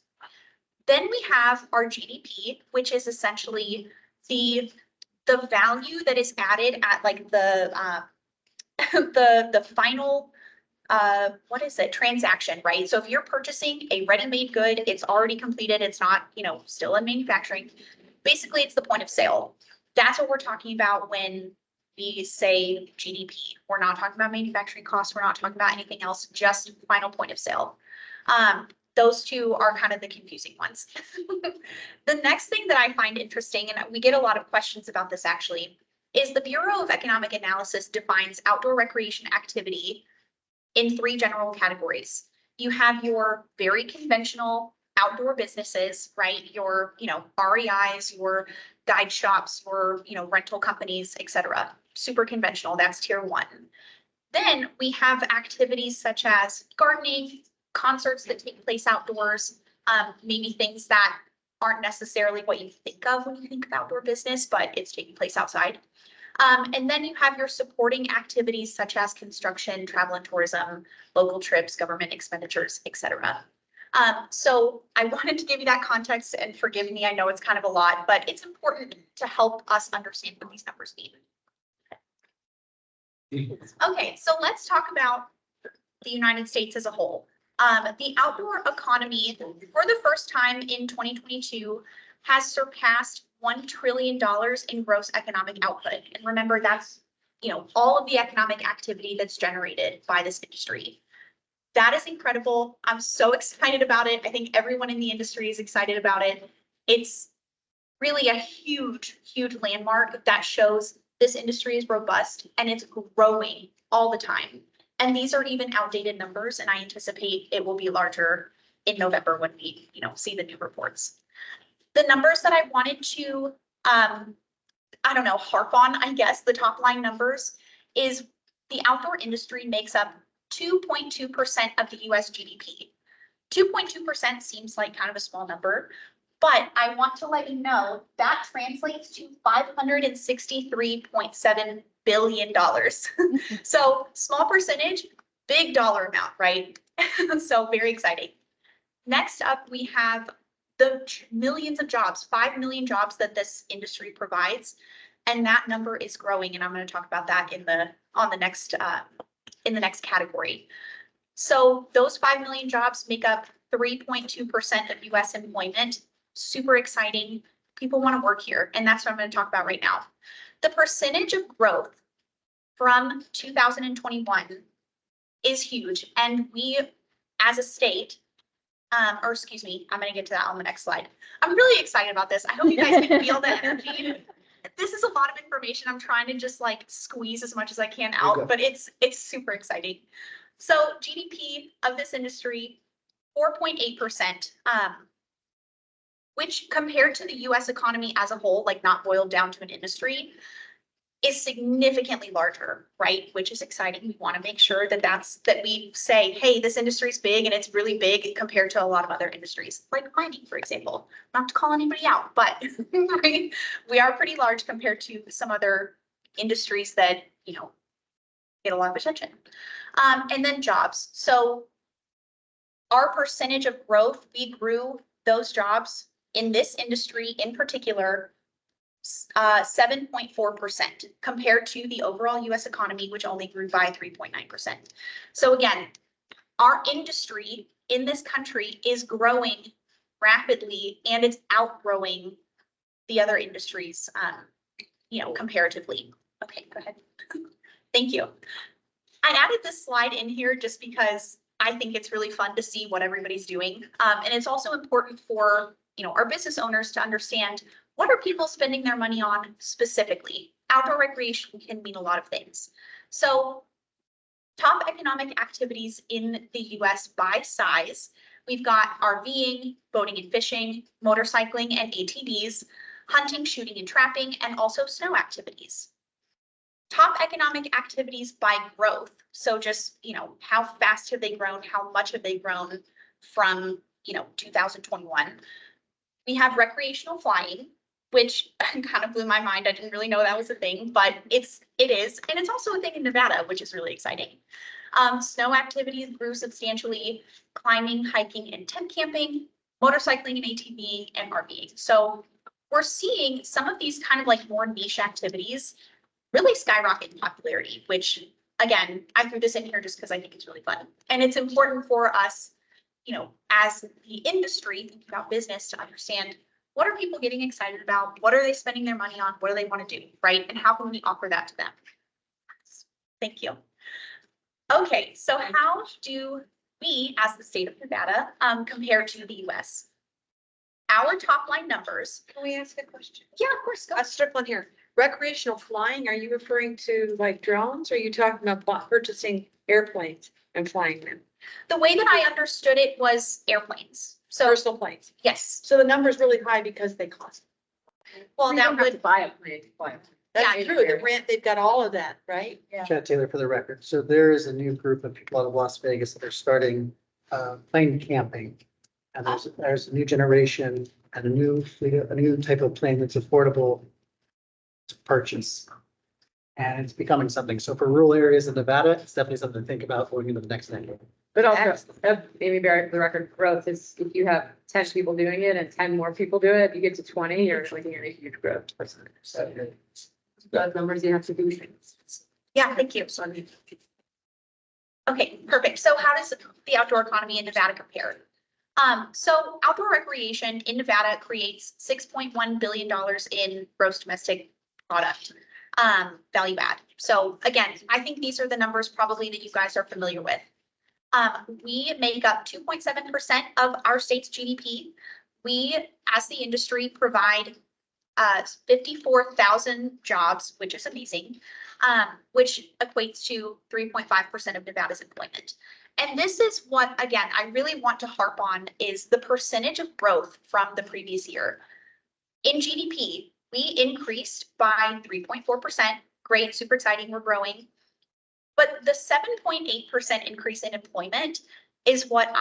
P: Then we have our GDP, which is essentially the value that is added at like the final transaction, right? So if you're purchasing a ready-made good, it's already completed, it's not, still in manufacturing. Basically, it's the point of sale. That's what we're talking about when we say GDP. We're not talking about manufacturing costs. We're not talking about anything else, just final point of sale. Those two are kind of the confusing ones. The next thing that I find interesting, and we get a lot of questions about this actually, is the Bureau of Economic Analysis defines outdoor recreation activity in 3 general categories. You have your very conventional outdoor businesses, right? Your, REIs, your guide shops, your, rental companies, etc. Super conventional, that's tier 1. Then we have activities such as gardening, concerts that take place outdoors, maybe things that aren't necessarily what you think of when you think of outdoor business, but it's taking place outside. And then you have your supporting activities such as construction, travel and tourism, local trips, government expenditures, etc. So I wanted to give you that context, and forgive me, I know it's kind of a lot, but it's important to help us understand what these numbers mean. Okay, so let's talk about the United States as a whole. The outdoor economy for the first time in 2022 has surpassed $1 trillion in gross economic output. And remember, that's, all of the economic activity that's generated by this industry. That is incredible. I'm so excited about it. I think everyone in the industry is excited about it. It's really a huge, huge landmark that shows This industry is robust and it's growing all the time. And these are even outdated numbers, and I anticipate it will be larger in November when we, see the new reports. The numbers that I wanted to, I don't know, harp on, I guess, the top line numbers is the outdoor industry makes up 2.2% of the US GDP. 2.2% seems like kind of a small number, but I want to let you know that translates to $563.7 billion. So small percentage, big dollar amount, right? So very exciting. Next up, we have the millions of jobs, 5 million jobs that this industry provides. And that number is growing. And I'm going to talk about that in the next category. So those 5 million jobs make up 3.2% of US employment. Super exciting. People want to work here. And that's what I'm going to talk about right now. The percentage of growth from 2021 is huge. And we, as a state, I'm going to get to that on the next slide. I'm really excited about this. I hope you guys can feel that energy. This is a lot of information. I'm trying to just like squeeze as much as I can out, but it's super exciting. So GDP of this industry, 4.8%, which compared to the US economy as a whole, like not boiled down to an industry, is significantly larger, right? Which is exciting. We want to make sure that we say, hey, this industry is big and it's really big compared to a lot of other industries, like mining, for example. Not to call anybody out, but right? We are pretty large compared to some other industries that, get a lot of attention. And then jobs. So our percentage of growth, we grew those jobs in this industry in particular 7.4% compared to the overall US economy, which only grew by 3.9%. So again, our industry in this country is growing rapidly and it's outgrowing the other industries, comparatively. Okay, go ahead. Thank you. I added this slide in here just because I think it's really fun to see what everybody's doing. And it's also important for, our business owners to understand what are people spending their money on specifically. Outdoor recreation can mean a lot of things. So top economic activities in the US by size, we've got RVing, boating and fishing, motorcycling and ATVs, hunting, shooting and trapping, and also snow activities. Top economic activities by growth. So just, how fast have they grown? How much have they grown from, 2021? We have recreational flying, which kind of blew my mind. I didn't really know that was a thing, but it is. And it's also a thing in Nevada, which is really exciting. Snow activities grew substantially, climbing, hiking, and tent camping, motorcycling and ATVing, and RVing. So we're seeing some of these kind of like more niche activities really skyrocket in popularity, which again, I threw this in here just because I think it's really fun. And it's important for us, as the industry, thinking about business, to understand what are people getting excited about? What are they spending their money on? What do they want to do, right? And how can we offer that to them? Thank you. Okay, so how do we, as the state of Nevada, compare to the US? Our top line numbers.
D: Can we ask a question?
P: Yeah, of course. Go.
D: Strickland here. Recreational flying, are you referring to like drones? Or are you talking about purchasing airplanes and flying them?
P: The way that I understood it was airplanes. So
D: personal planes.
P: Yes.
D: So the number is really high because they cost.
P: Well, that would
J: buy a plane to fly.
D: That's true. The rent, they've got all of that, right?
P: Yeah.
H: Chad Taylor for the record. So there is a new group of people out of Las Vegas that are starting plane camping. And there's a new generation and a new type of plane that's affordable to purchase. And it's becoming something. So for rural areas in Nevada, it's definitely something to think about going into the next decade.
Q: But also, maybe for the record, growth is if you have 10 people doing it and 10 more people do it, you get to 20, you're looking at a huge growth percentage. So those numbers you have to do.
P: Yeah, thank you. Okay, perfect. So how does the outdoor economy in Nevada compare? So outdoor recreation in Nevada creates $6.1 billion in gross domestic product value add. So again, I think these are the numbers probably that you guys are familiar with. We make up 2.7% of our state's GDP. We, as the industry, provide 54,000 jobs, which is amazing, which equates to 3.5% of Nevada's employment. And this is what, again, I really want to harp on is the percentage of growth from the previous year. In GDP, we increased by 3.4%. Great, super exciting, we're growing. But the 7.8% increase in employment is what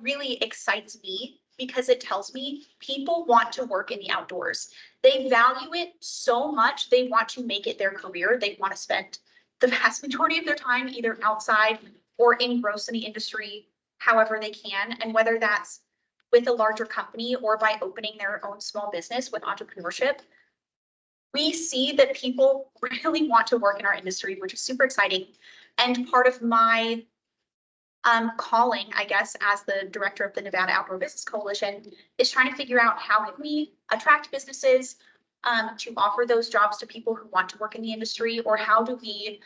P: really excites me, because it tells me people want to work in the outdoors. They value it so much. They want to make it their career. They want to spend the vast majority of their time either outside or engrossed in the industry, however they can. And whether that's with a larger company or by opening their own small business with entrepreneurship, we see that people really want to work in our industry, which is super exciting. And part of my calling, I guess, as the director of the Nevada Outdoor Business Coalition, is trying to figure out how can we attract businesses to offer those jobs to people who want to work in the industry, or how do we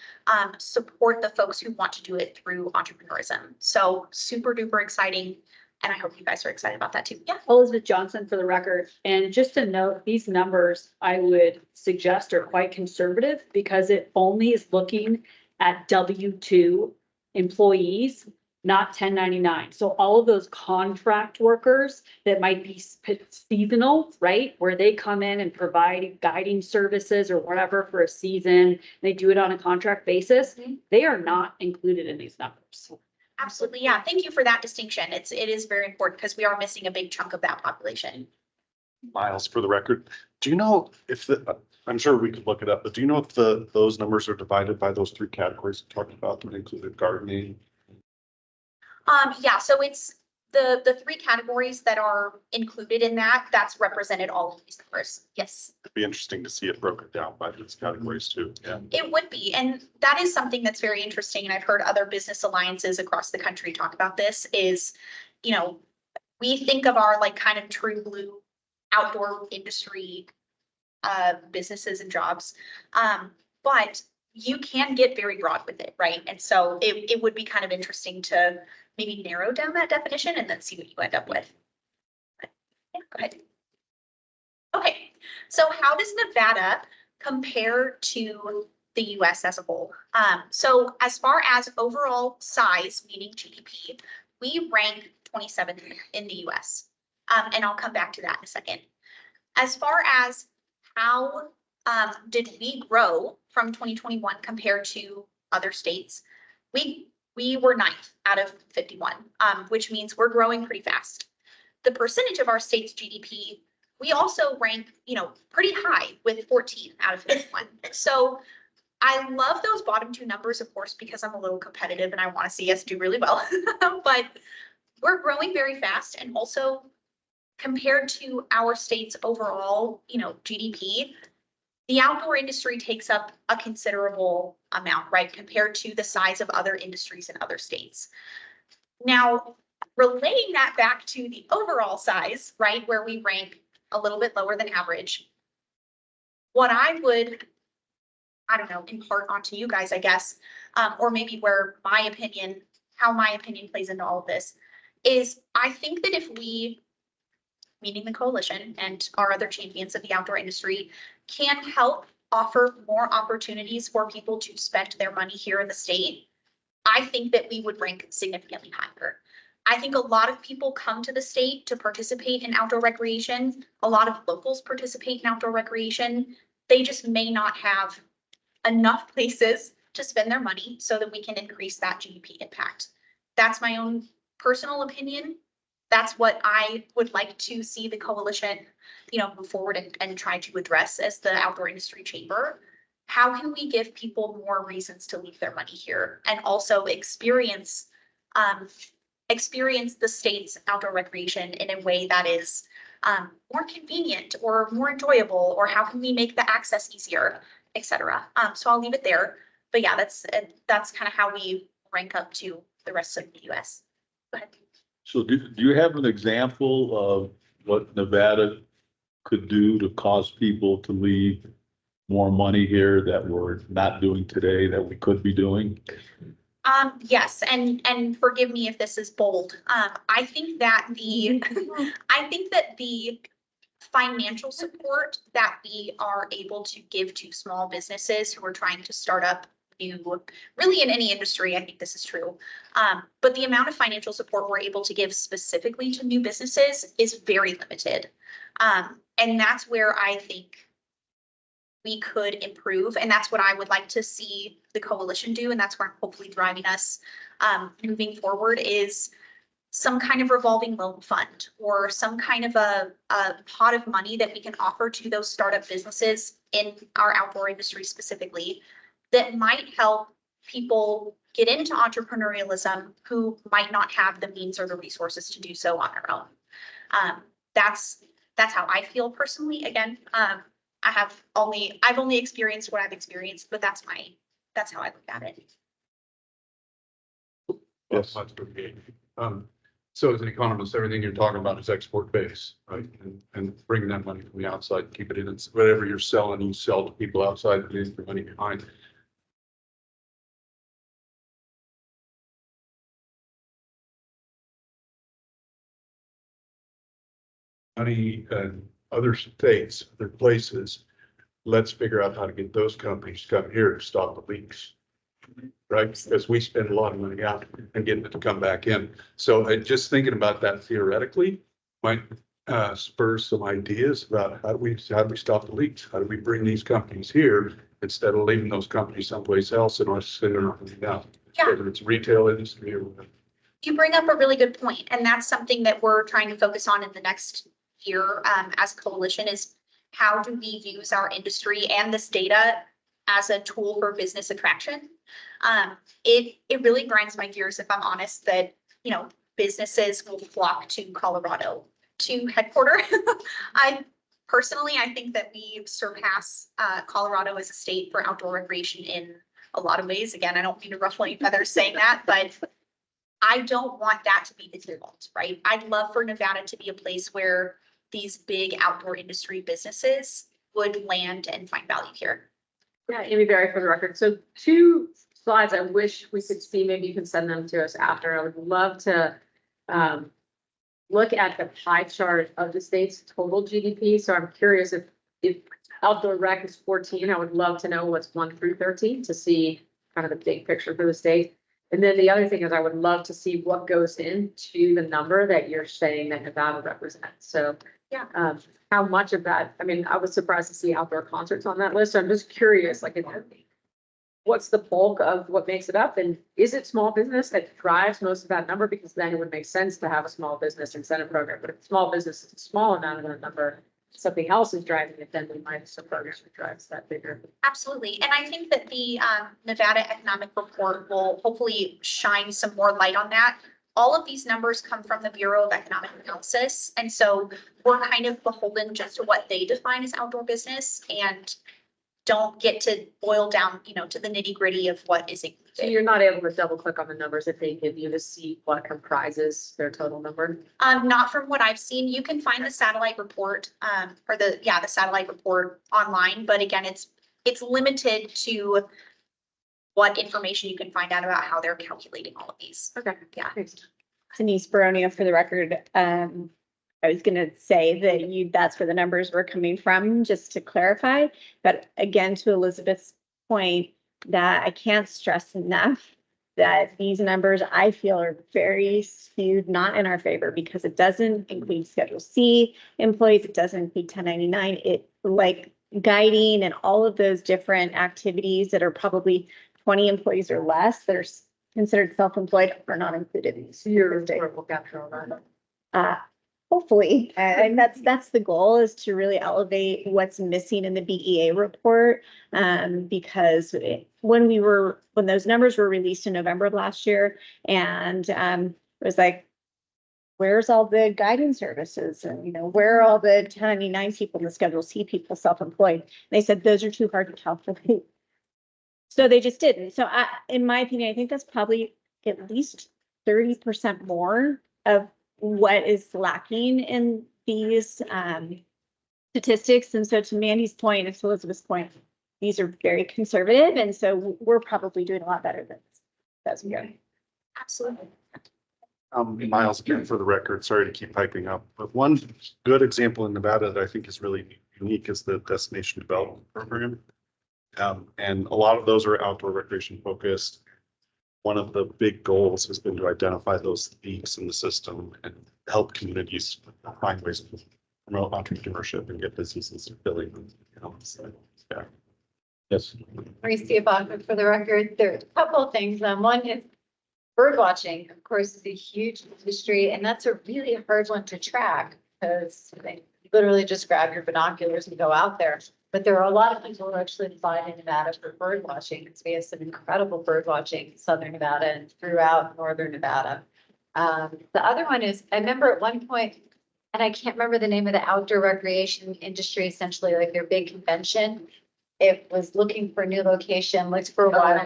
P: support the folks who want to do it through entrepreneurism. So super duper exciting. And I hope you guys are excited about that too. Yeah.
B: Elizabeth Johnson for the record. And just to note, these numbers I would suggest are quite conservative, because it only is looking at W-2 employees, not 1099. So all of those contract workers that might be seasonal, right? Where they come in and provide guiding services or whatever for a season, they do it on a contract basis. They are not included in these numbers.
P: Absolutely. Yeah. Thank you for that distinction. It is very important, because we are missing a big chunk of that population.
O: Miles, for the record, do you know if I'm sure we could look it up, but do you know if those numbers are divided by those three categories we talked about that included gardening?
P: Yeah, so it's the three categories that are included in that, that's represented all of these numbers. Yes.
O: It'd be interesting to see it broken down by these categories too. Yeah.
P: It would be, and that is something that's very interesting. And I've heard other business alliances across the country talk about this is, you know, we think of our like kind of true blue outdoor industry businesses and jobs. But you can get very broad with it, right? And so it would be kind of interesting to maybe narrow down that definition and then see what you end up with. Yeah, go ahead. Okay, so how does Nevada compare to the US as a whole? So as far as overall size, meaning GDP, we rank 27th in the US. And I'll come back to that in a second. As far as how did we grow from 2021 compared to other states, we were 9th out of 51, which means we're growing pretty fast. The percentage of our state's GDP, we also rank, you know, pretty high with 14 out of 51. So I love those bottom two numbers, of course, because I'm a little competitive and I want to see us do really well. But we're growing very fast, and also compared to our state's overall, you know, GDP, the outdoor industry takes up a considerable amount, right, compared to the size of other industries in other states. Now, relating that back to the overall size, right, where we rank a little bit lower than average, what I would, I don't know, impart onto you guys, I guess, or maybe where my opinion, how my opinion plays into all of this, is I think that if we, meaning the coalition and our other champions of the outdoor industry, can help offer more opportunities for people to spend their money here in the state, I think that we would rank significantly higher. I think a lot of people come to the state to participate in outdoor recreation. A lot of locals participate in outdoor recreation. They just may not have enough places to spend their money so that we can increase that GDP impact. That's my own personal opinion. That's what I would like to see the coalition, you know, move forward and try to address as the outdoor industry chamber. How can we give people more reasons to leave their money here and also experience the state's outdoor recreation in a way that is more convenient or more enjoyable, or how can we make the access easier, etc. So I'll leave it there. But yeah, that's kind of how we rank up to the rest of the US. Go ahead.
C: So do you have an example of what Nevada could do to cause people to leave more money here that we're not doing today that we could be doing?
P: Yes, and forgive me if this is bold. I think that the financial support that we are able to give to small businesses who are trying to start up new, really in any industry, I think this is true. But the amount of financial support we're able to give specifically to new businesses is very limited. And that's where I think we could improve. And that's what I would like to see the coalition do. And that's where I'm hopefully driving us moving forward is some kind of revolving loan fund or some kind of a pot of money that we can offer to those startup businesses in our outdoor industry specifically that might help people get into entrepreneurialism who might not have the means or the resources to do so on their own. That's how I feel personally. Again, I've only experienced what I've experienced, but that's how I look at it.
C: Yes.
G: So as an economist, everything you're talking about is export base, right? And bringing that money from the outside, keep it in, it's whatever you're selling, you sell to people outside, and leave the money behind. Money and other states, other places, let's figure out how to get those companies to come here to stop the leaks. Right, because we spend a lot of money out and getting it to come back in. So just thinking about that theoretically might spur some ideas about how do we stop the leaks? How do we bring these companies here instead of leaving those companies someplace else and us sitting around down?
P: Yeah.
G: Whether it's retail industry or whatever.
P: You bring up a really good point, and that's something that we're trying to focus on in the next year as a coalition is how do we use our industry and this data as a tool for business attraction. It really grinds my gears, if I'm honest, that, businesses will flock to Colorado to headquarter. I think that we surpass Colorado as a state for outdoor recreation in a lot of ways. Again, I don't mean to ruffle any feathers saying that, but I don't want that to be the default, right? I'd love for Nevada to be a place where these big outdoor industry businesses would land and find value here.
Q: Yeah, Amy Berry for the record. So 2 slides I wish we could see. Maybe you can send them to us after. I would love to look at the pie chart of the state's total GDP. So I'm curious if outdoor rec is 14, I would love to know what's 1 through 13 to see kind of the big picture for the state. And then the other thing is I would love to see what goes into the number that you're saying that Nevada represents. So
P: yeah,
Q: how much of that, I mean, I was surprised to see outdoor concerts on that list. So I'm just curious, like, what's the bulk of what makes it up? And is it small business that drives most of that number? Because then it would make sense to have a small business incentive program. But if small business is a small amount of that number, something else is driving it, then we might have some program that drives that bigger.
P: Absolutely. And I think that the Nevada Economic Report will hopefully shine some more light on that. All of these numbers come from the Bureau of Economic Analysis. And so we're kind of beholden just to what they define as outdoor business and don't get to boil down, to the nitty gritty of what is included.
Q: So you're not able to double click on the numbers that they give you to see what comprises their total number?
P: Not from what I've seen. You can find the satellite report, the satellite report online, but again, it's limited to what information you can find out about how they're calculating all of these.
Q: Okay.
P: Yeah.
A: Denise Baronio for the record. I was gonna say that that's where the numbers were coming from, just to clarify. But again, to Elizabeth's point, that I can't stress enough that these numbers I feel are very skewed, not in our favor, because it doesn't include Schedule C employees, it doesn't include 1099. It like guiding and all of those different activities that are probably 20 employees or less that are considered self-employed are not included in these.
Q: Will capture all that.
A: Hopefully, and that's the goal, is to really elevate what's missing in the BEA report. Because when those numbers were released in November of last year, and it was like, where's all the guiding services, and where are all the 1099 people and the Schedule C people self-employed? They said those are too hard to calculate, so they just didn't. So in my opinion, I think that's probably at least 30% more of what is lacking in these statistics. And so to Mandy's point and to Elizabeth's point, these are very conservative. And so we're probably doing a lot better than this. That's good.
P: Absolutely.
O: Miles again for the record, sorry to keep piping up, but one good example in Nevada that I think is really unique is the Destination Development Program. And a lot of those are outdoor recreation focused. One of the big goals has been to identify those leaks in the system and help communities find ways to promote entrepreneurship and get businesses filling. So, yeah. Yes.
M: Marcia Baca for the record. There are a couple of things. One is bird watching, of course, is a huge industry, and that's a really hard one to track because they literally just grab your binoculars and go out there. But there are a lot of people who actually fly to Nevada for bird watching because we have some incredible bird watching in southern Nevada and throughout northern Nevada. The other one is, I remember at one point, and I can't remember the name of the outdoor recreation industry, essentially like their big convention. It was looking for a new location, looked for a while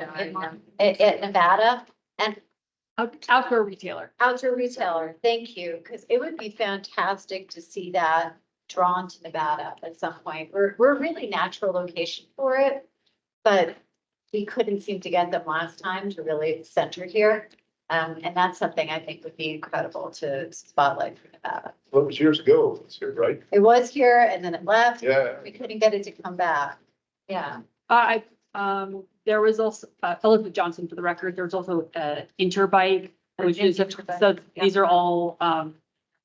M: at Nevada and
B: Outdoor retailer.
M: outdoor retailer. Thank you, because it would be fantastic to see that drawn to Nevada at some point. We're a really natural location for it, but we couldn't seem to get them last time to really center here. And that's something I think would be incredible to spotlight for Nevada.
N: Well, it was years ago, it was here, right?
M: It was here and then it left.
N: Yeah.
M: We couldn't get it to come back. Yeah.
B: There was also, Elizabeth Johnson for the record, there's also Interbike, which is, so these are all,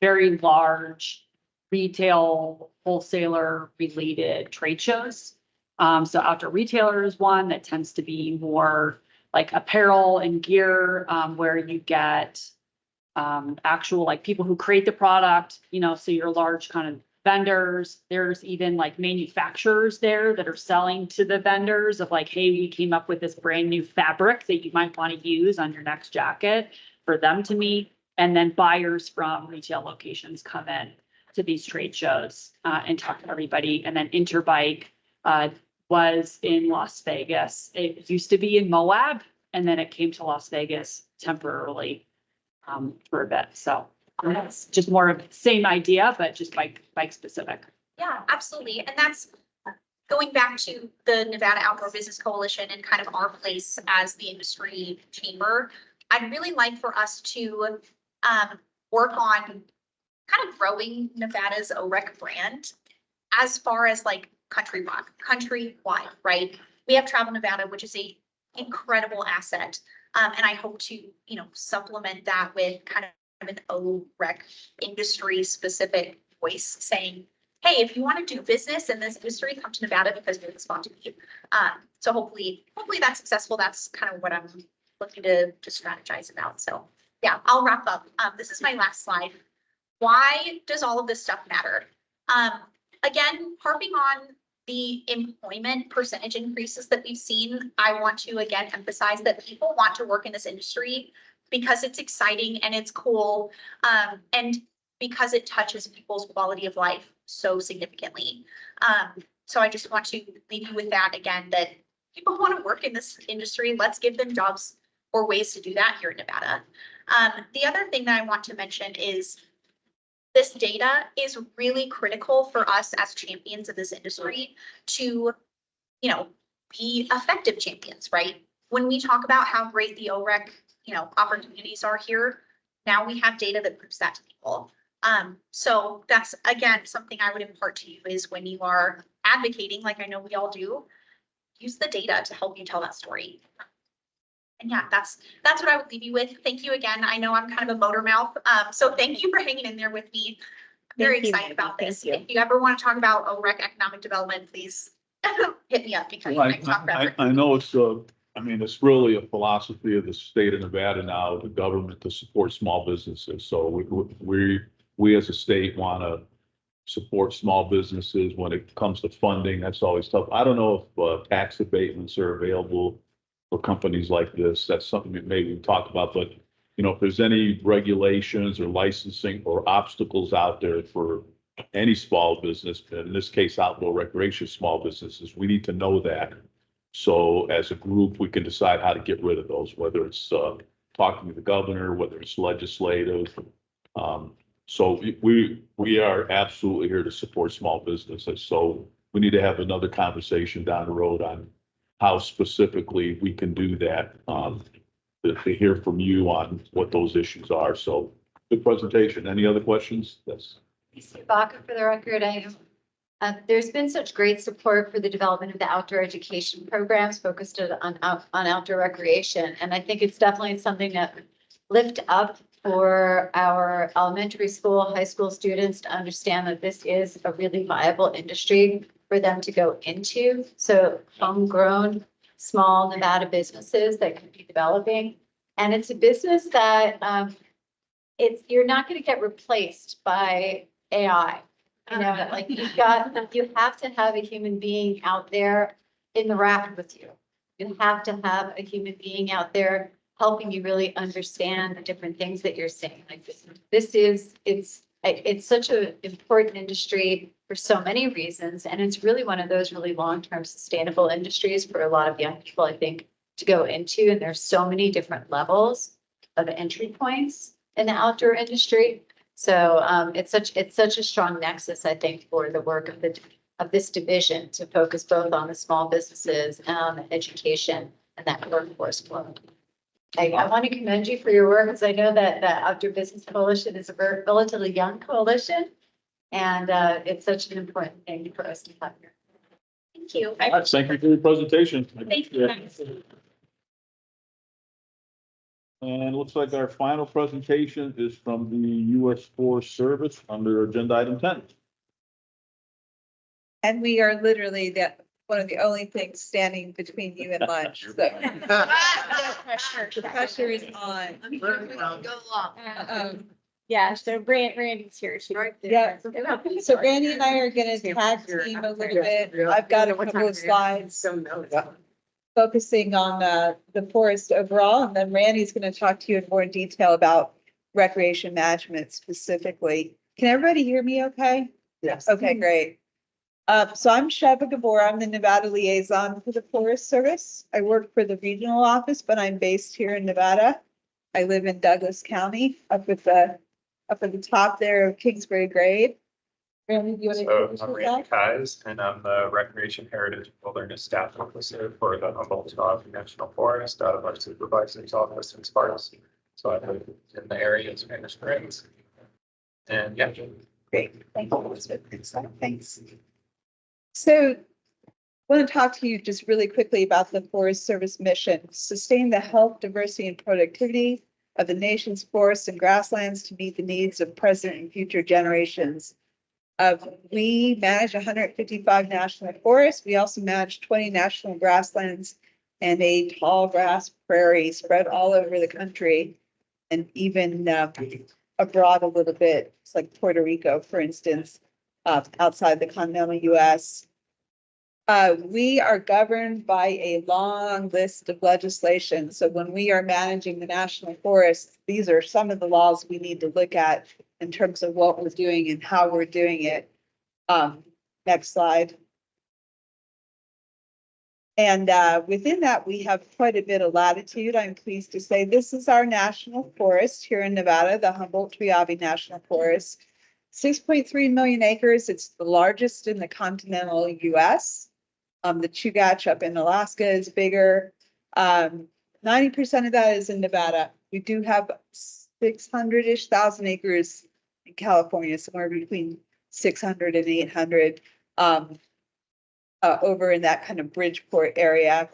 B: very large retail wholesaler related trade shows. So outdoor retailer is one that tends to be more like apparel and gear, where you get, actual like people who create the product, so your large kind of vendors. There's even like manufacturers there that are selling to the vendors of like, hey, we came up with this brand new fabric that you might want to use on your next jacket for them to meet. And then buyers from retail locations come in to these trade shows and talk to everybody. And then Interbike was in Las Vegas. It used to be in Moab, and then it came to Las Vegas temporarily for a bit. So that's just more of the same idea, but just bike specific.
P: Yeah, absolutely. And that's going back to the Nevada Outdoor Business Coalition and kind of our place as the industry chamber. I'd really like for us to work on kind of growing Nevada's OREC brand as far as like countrywide, right? We have Travel Nevada, which is a incredible asset. And I hope to, supplement that with kind of an OREC industry specific voice saying, hey, if you want to do business in this industry, come to Nevada because we're the spot to be. So hopefully that's successful. That's kind of what I'm looking to strategize about. So yeah, I'll wrap up. This is my last slide. Why does all of this stuff matter? Again, harping on the employment percentage increases that we've seen, I want to again emphasize that people want to work in this industry because it's exciting and it's cool, and because it touches people's quality of life so significantly. So I just want to leave you with that again, that people want to work in this industry. Let's give them jobs or ways to do that here in Nevada. The other thing that I want to mention is this data is really critical for us as champions of this industry to, be effective champions, right? When we talk about how great the OREC, opportunities are here, now we have data that proves that to people. So that's, again, something I would impart to you is when you are advocating, like I know we all do, use the data to help you tell that story. And yeah, that's what I would leave you with. Thank you again. I know I'm kind of a motor mouth. So thank you for hanging in there with me. I'm very excited about this. If you ever want to talk about OREC economic development, please hit me up because I can talk forever.
C: I know it's it's really a philosophy of the state of Nevada now, the government, to support small businesses. So we as a state want to support small businesses when it comes to funding. That's always tough. I don't know if tax abatements are available for companies like this. That's something that maybe we talked about, but if there's any regulations or licensing or obstacles out there for any small business, in this case, outdoor recreation small businesses, we need to know that. So as a group, we can decide how to get rid of those, whether it's talking to the governor, whether it's legislative. So we are absolutely here to support small businesses. So we need to have another conversation down the road on how specifically we can do that. to hear from you on what those issues are. So good presentation. Any other questions? Yes.
M: Lisa Baca for the record. There's been such great support for the development of the outdoor education programs focused on outdoor recreation. And I think it's definitely something that lift up for our elementary school, high school students to understand that this is a really viable industry for them to go into. So homegrown, small Nevada businesses that can be developing. And it's a business that you're not going to get replaced by AI. You know, like you have to have a human being out there in the raft with you. You have to have a human being out there helping you really understand the different things that you're saying. Like it's such an important industry for so many reasons. And it's really one of those really long-term sustainable industries for a lot of young people, I think, to go into. And there's so many different levels of entry points in the outdoor industry. So it's such a strong nexus, I think, for the work of this division to focus both on the small businesses and on the education and that workforce flow. I want to commend you for your work, because I know that the Outdoor Business Coalition is a relatively young coalition, and it's such an important thing for us to have here.
P: Thank you.
C: All right, thank you for your presentation.
P: Thank you.
C: And it looks like our final presentation is from the U.S. Forest Service under agenda item 10.
R: And we are literally one of the only things standing between you and lunch, so. The pressure is on.
A: Yeah, so Randy's here. She right there.
R: Yeah, so Randy and I are gonna tag team a little bit. I've got a couple of slides focusing on the forest overall, and then Randy's gonna talk to you in more detail about recreation management specifically. Can everybody hear me okay?
H: Yes.
R: Okay, great. So I'm Sheva Gabor. I'm the Nevada liaison for the Forest Service. I work for the regional office, but I'm based here in Nevada. I live in Douglas County, up at the top there of Kingsbury Grade. Randy, do you want to?
S: So I'm Randy Kais, and I'm the Recreation Heritage Wilderness Staff Officer for the Humboldt National Forest out of our supervisor's office in Sparks. So I live in the area of Spanish Springs. And yeah.
R: Great, thank you, Elizabeth. Thanks. So I want to talk to you just really quickly about the Forest Service mission: sustain the health, diversity, and productivity of the nation's forests and grasslands to meet the needs of present and future generations. We manage 155 national forests. We also manage 20 national grasslands and a tall grass prairie spread all over the country, and even abroad a little bit. It's like Puerto Rico, for instance, outside the continental US. We are governed by a long list of legislation. So when we are managing the national forests, these are some of the laws we need to look at in terms of what we're doing and how we're doing it. Next slide. And within that, we have quite a bit of latitude. I'm pleased to say this is our national forest here in Nevada, the Humboldt-Triabi National Forest. 6.3 million acres. It's the largest in the continental US. The Chugach up in Alaska is bigger. 90% of that is in Nevada. We do have 600-ish thousand acres in California, somewhere between 600 and 800 over in that kind of Bridgeport area.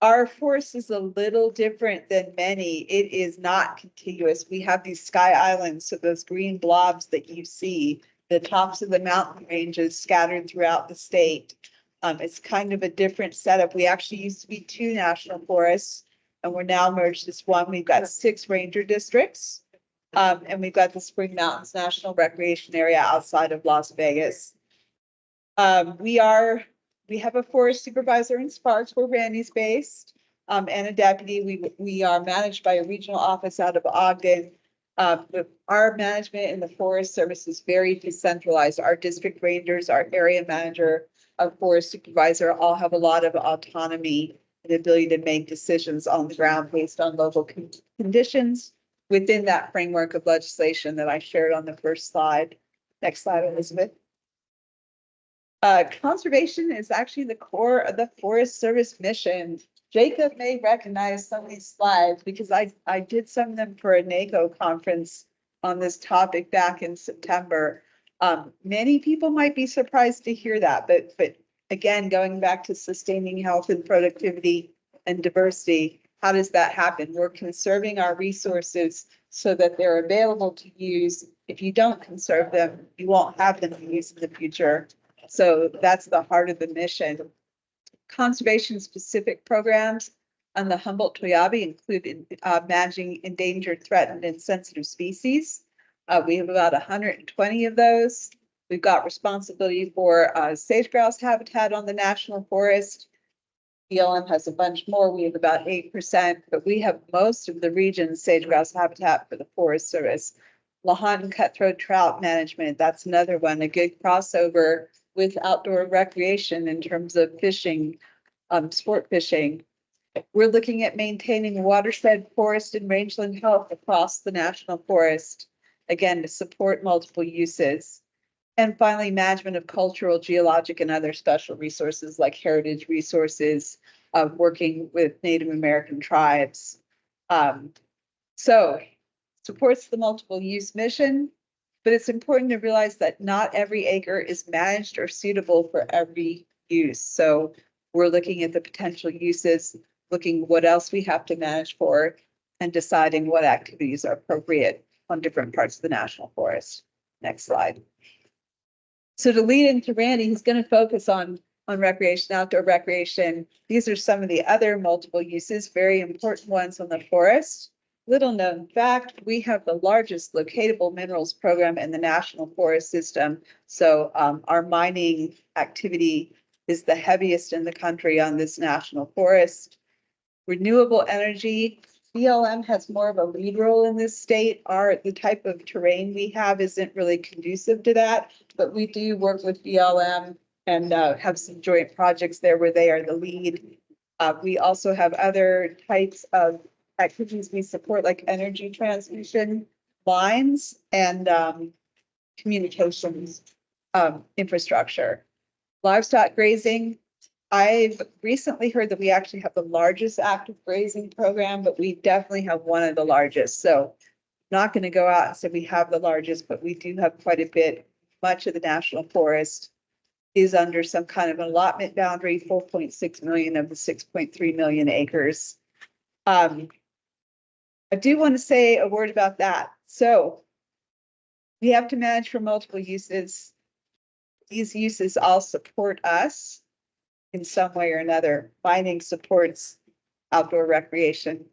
R: Our forest is a little different than many. It is not contiguous. We have these sky islands, so those green blobs that you see, the tops of the mountain ranges scattered throughout the state. It's kind of a different setup. We actually used to be 2 national forests, and we're now merged as one. We've got 6 ranger districts, and we've got the Spring Mountains National Recreation Area outside of Las Vegas. We have a forest supervisor in Sparks where Randy's based, and a deputy. We are managed by a regional office out of Ogden. Our management in the Forest Service is very decentralized. Our district rangers, our area manager, our forest supervisor all have a lot of autonomy and ability to make decisions on the ground based on local conditions within that framework of legislation that I shared on the first slide. Next slide, Elizabeth. Conservation is actually the core of the Forest Service mission. Jacob may recognize some of these slides because I did some of them for a NACO conference on this topic back in September. Many people might be surprised to hear that, but again, going back to sustaining health and productivity and diversity, how does that happen? We're conserving our resources so that they're available to use. If you don't conserve them, you won't have them to use in the future. So that's the heart of the mission. Conservation specific programs on the Humboldt-Toyabe include managing endangered, threatened, and sensitive species. We have about 120 of those. We've got responsibility for sage-grouse habitat on the national forest. BLM has a bunch more. We have about 8%, but we have most of the region's sage-grouse habitat for the Forest Service. Lahontan cutthroat trout management, that's another one, a good crossover with outdoor recreation in terms of fishing, sport fishing. We're looking at maintaining watershed, forest, and rangeland health across the national forest, again, to support multiple uses. And finally, management of cultural, geologic, and other special resources like heritage resources, working with Native American tribes. So supports the multiple use mission, but it's important to realize that not every acre is managed or suitable for every use. So we're looking at the potential uses, looking what else we have to manage for, and deciding what activities are appropriate on different parts of the national forest. Next slide. So to lead into Randy, he's going to focus on recreation, outdoor recreation. These are some of the other multiple uses, very important ones on the forest. Little known fact, we have the largest locatable minerals program in the national forest system. So our mining activity is the heaviest in the country on this national forest. Renewable energy, BLM has more of a lead role in this state. The type of terrain we have isn't really conducive to that, but we do work with BLM and have some joint projects there where they are the lead. We also have other types of activities we support, like energy transmission lines and communications infrastructure. Livestock grazing. I've recently heard that we actually have the largest active grazing program, but we definitely have one of the largest. So not going to go out and say we have the largest, but we do have quite a bit. Much of the national forest is under some kind of allotment boundary, 4.6 million of the 6.3 million acres. I do want to say a word about that. So we have to manage for multiple uses. These uses all support us in some way or another. Mining supports outdoor recreation.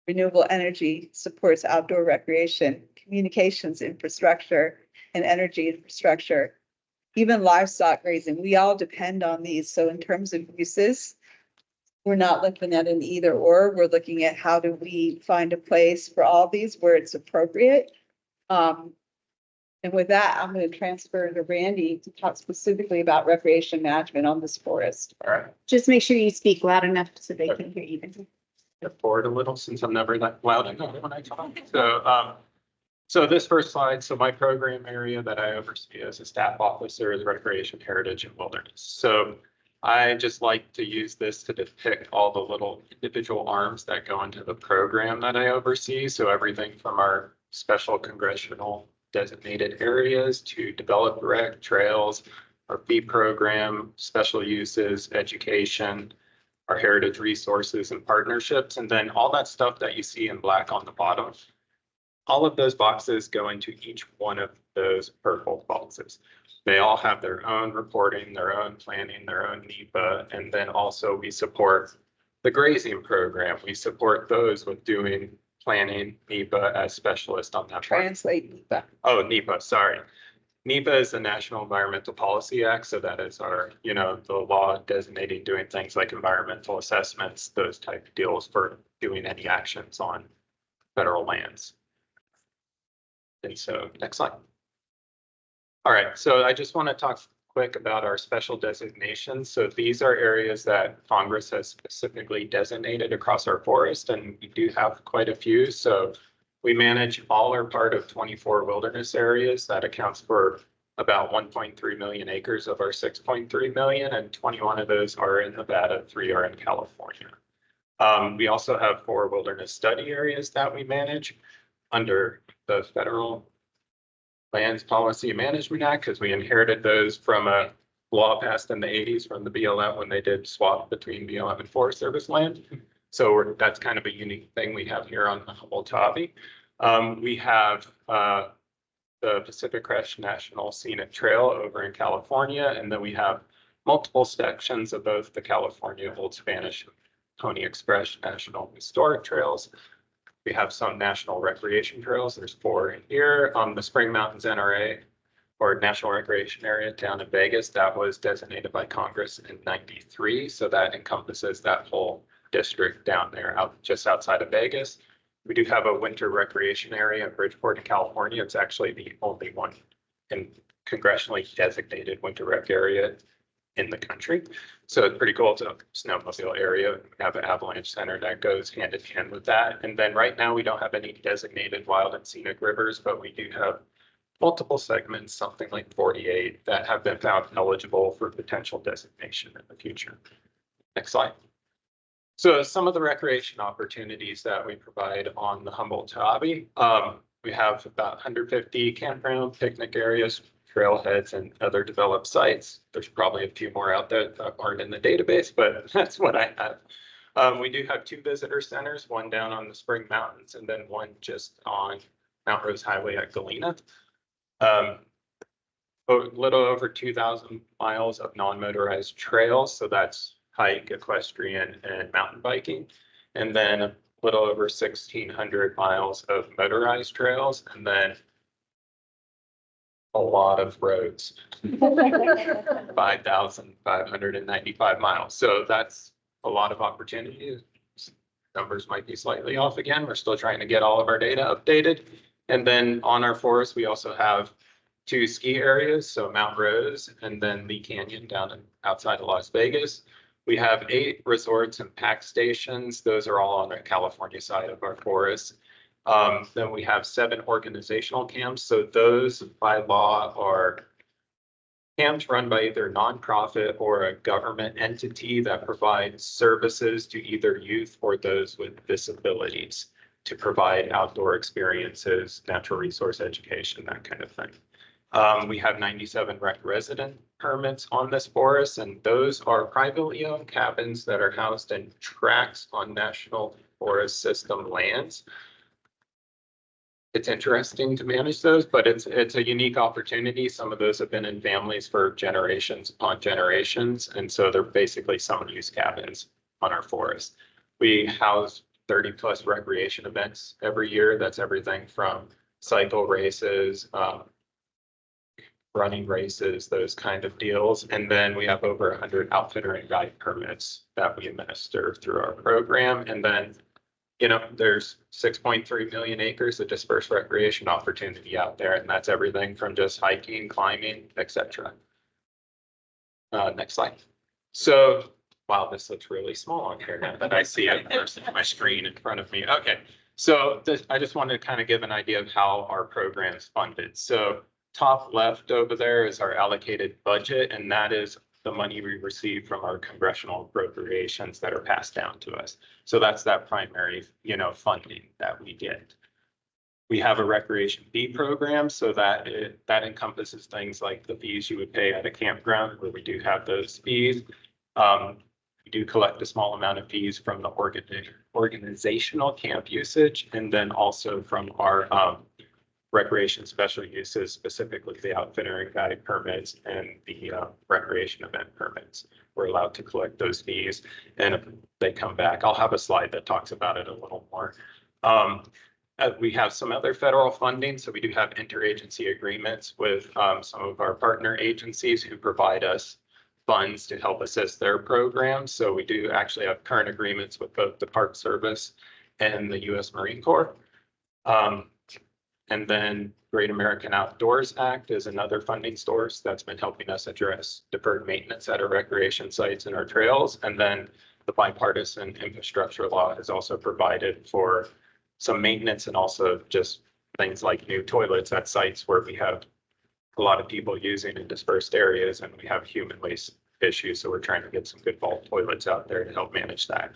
R: Renewable energy supports outdoor recreation. Communications infrastructure and energy infrastructure. Even livestock grazing, we all depend on these. So in terms of uses, we're not looking at an either or. We're looking at how do we find a place for all these where it's appropriate. And with that, I'm going to transfer to Randy to talk specifically about recreation management on this forest.
S: All right.
A: Just make sure you speak loud enough so they can hear you.
S: Step forward a little since I'm never that loud enough when I talk. So this first slide, so my program area that I oversee as a staff officer is recreation, heritage, and wilderness. So I just like to use this to depict all the little individual arms that go into the program that I oversee. So everything from our special congressional designated areas to develop rec trails, our fee program, special uses, education, our heritage resources and partnerships, and then all that stuff that you see in black on the bottom. All of those boxes go into each one of those purple boxes. They all have their own reporting, their own planning, their own NEPA, and then also we support the grazing program. We support those with doing planning, NEPA as specialist on that part.
R: Translate NEPA.
S: Oh, NEPA, sorry. NEPA is the National Environmental Policy Act, so that is our, the law designating doing things like environmental assessments, those type of deals for doing any actions on federal lands. And so, next slide. All right, so I just want to talk quick about our special designations. So these are areas that Congress has specifically designated across our forest, and we do have quite a few. So we manage all or part of 24 wilderness areas. That accounts for about 1.3 million acres of our 6.3 million, and 21 of those are in Nevada, 3 are in California. We also have 4 wilderness study areas that we manage under the Federal Lands Policy Management Act, because we inherited those from a law passed in the 80s from the BLM when they did swap between BLM and Forest Service land. So that's kind of a unique thing we have here on the Humboldt-Tawi. We have the Pacific Crest National Scenic Trail over in California, and then we have multiple sections of both the California Old Spanish Pony Express National Historic Trails. We have some national recreation trails. There's 4 in here. The Spring Mountains NRA or National Recreation Area down in Vegas, that was designated by Congress in '93. So that encompasses that whole district down there just outside of Vegas. We do have a winter recreation area in Bridgeport, California. It's actually the only one in congressionally designated winter rec area in the country. So it's pretty cool. It's a snowmobile area. We have an avalanche center that goes hand in hand with that. And then right now we don't have any designated wild and scenic rivers, but we do have multiple segments, something like 48, that have been found eligible for potential designation in the future. Next slide. So some of the recreation opportunities that we provide on the Humboldt-Tawi, we have about 150 campground picnic areas, trailheads, and other developed sites. There's probably a few more out there that aren't in the database, but that's what I have. We do have 2 visitor centers, one down on the Spring Mountains and then one just on Mount Rose Highway at Galena. A little over 2,000 miles of non-motorized trails. So that's hike, equestrian, and mountain biking. And then a little over 1,600 miles of motorized trails. And then a lot of roads, 5,595 miles. So that's a lot of opportunities. Numbers might be slightly off again. We're still trying to get all of our data updated. And then on our forest, we also have 2 ski areas. So Mount Rose and then Lee Canyon down outside of Las Vegas. We have 8 resorts and pack stations. Those are all on the California side of our forest. Then we have 7 organizational camps. So those by law are camps run by either nonprofit or a government entity that provides services to either youth or those with disabilities to provide outdoor experiences, natural resource education, that kind of thing. We have 97 rec resident permits on this forest, and those are privately owned cabins that are housed in tracts on National Forest System lands. It's interesting to manage those, but it's a unique opportunity. Some of those have been in families for generations upon generations, and so they're basically summer use cabins on our forest. We house 30+ recreation events every year. That's everything from cycle races, running races, those kind of deals. And then we have over 100 outfitter and guide permits that we administer through our program. And then, you know, there's 6.3 million acres of dispersed recreation opportunity out there. And that's everything from just hiking, climbing, etc. Next slide. So, wow, this looks really small on here now that I see it versus my screen in front of me. Okay, so I just wanted to kind of give an idea of how our program's funded. So top left over there is our allocated budget, and that is the money we receive from our congressional appropriations that are passed down to us. So that's that primary, you know, funding that we get. We have a recreation fee program, so that encompasses things like the fees you would pay at a campground, where we do have those fees. We do collect a small amount of fees from the organizational camp usage, and then also from our recreation special uses, specifically the outfitter and guide permits and the recreation event permits. We're allowed to collect those fees, and if they come back, I'll have a slide that talks about it a little more. We have some other federal funding, so we do have interagency agreements with some of our partner agencies who provide us funds to help assist their programs. So we do actually have current agreements with both the Park Service and the U.S. Marine Corps. And then Great American Outdoors Act is another funding source that's been helping us address deferred maintenance at our recreation sites and our trails. And then the bipartisan infrastructure law has also provided for some maintenance and also just things like new toilets at sites where we have a lot of people using in dispersed areas and we have human waste issues. So we're trying to get some good bulk toilets out there to help manage that.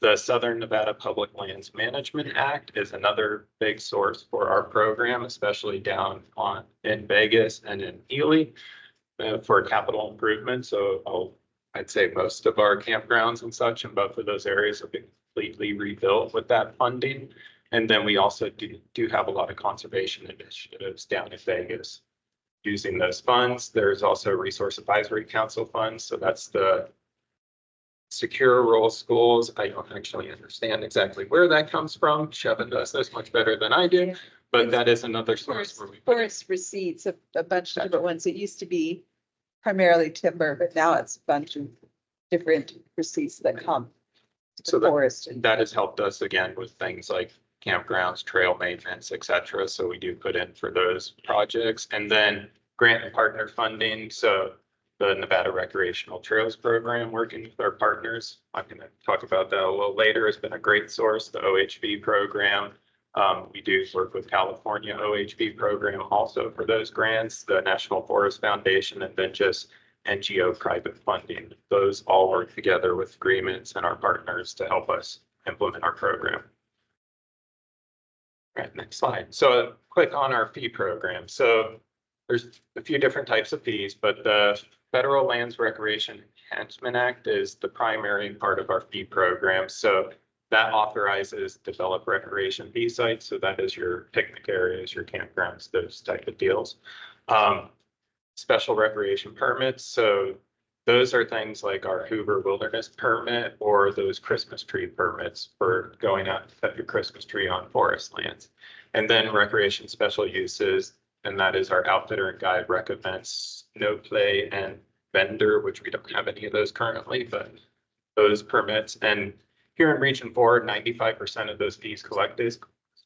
S: The Southern Nevada Public Lands Management Act is another big source for our program, especially down in Vegas and in Ely for capital improvement. So I'd say most of our campgrounds and such in both of those areas have been completely rebuilt with that funding. And then we also do have a lot of conservation initiatives down in Vegas using those funds. There's also Resource Advisory Council funds. So that's the secure rural schools. I don't actually understand exactly where that comes from. Shevin does this much better than I do, but that is another source where we.
R: Forest receipts, a bunch of different ones. It used to be primarily timber, but now it's a bunch of different receipts that come to
S: So
R: the forest.
S: that has helped us again with things like campgrounds, trail maintenance, et cetera. So we do put in for those projects, and then grant and partner funding. So the Nevada Recreational Trails Program, working with our partners. I'm going to talk about that a little later. Has been a great source. The OHV program. We do work with California OHV program also for those grants, the National Forest Foundation, and then just NGO private funding. Those all work together with agreements and our partners to help us implement our program. All right, next slide. So quick on our fee program. So there's a few different types of fees, but the Federal Lands Recreation Enhancement Act is the primary part of our fee program. So that authorizes developed recreation fee sites. So that is your picnic areas, your campgrounds, those type of deals. Special recreation permits. So those are things like our Hoover Wilderness permit or those Christmas tree permits for going out to set your Christmas tree on forest lands. And then recreation special uses, and that is our outfitter and guide recommends no play and vendor, which we don't have any of those currently, but those permits. And here in Region 4, 95% of those fees collected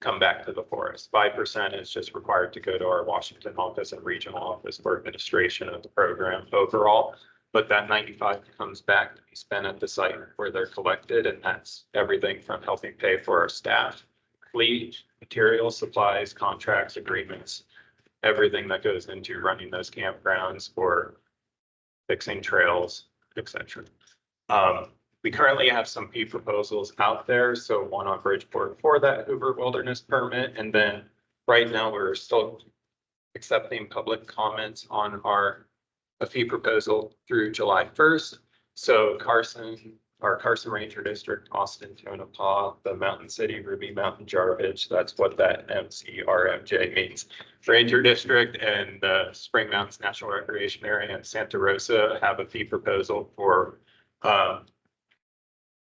S: come back to the forest. 5% is just required to go to our Washington office and regional office for administration of the program overall. But that 95 comes back to be spent at the site where they're collected. And that's everything from helping pay for our staff, fleet, materials, supplies, contracts, agreements, everything that goes into running those campgrounds or fixing trails, etc. We currently have some fee proposals out there. So one on Bridgeport for that Hoover Wilderness permit. And then right now we're still accepting public comments on a fee proposal through July 1st. So our Carson Ranger District, Austin, Tonopah, the Mountain City, Ruby Mountain, Jarvage, that's what that MCRMJ means. Ranger District and the Spring Mountains National Recreation Area and Santa Rosa have a fee proposal for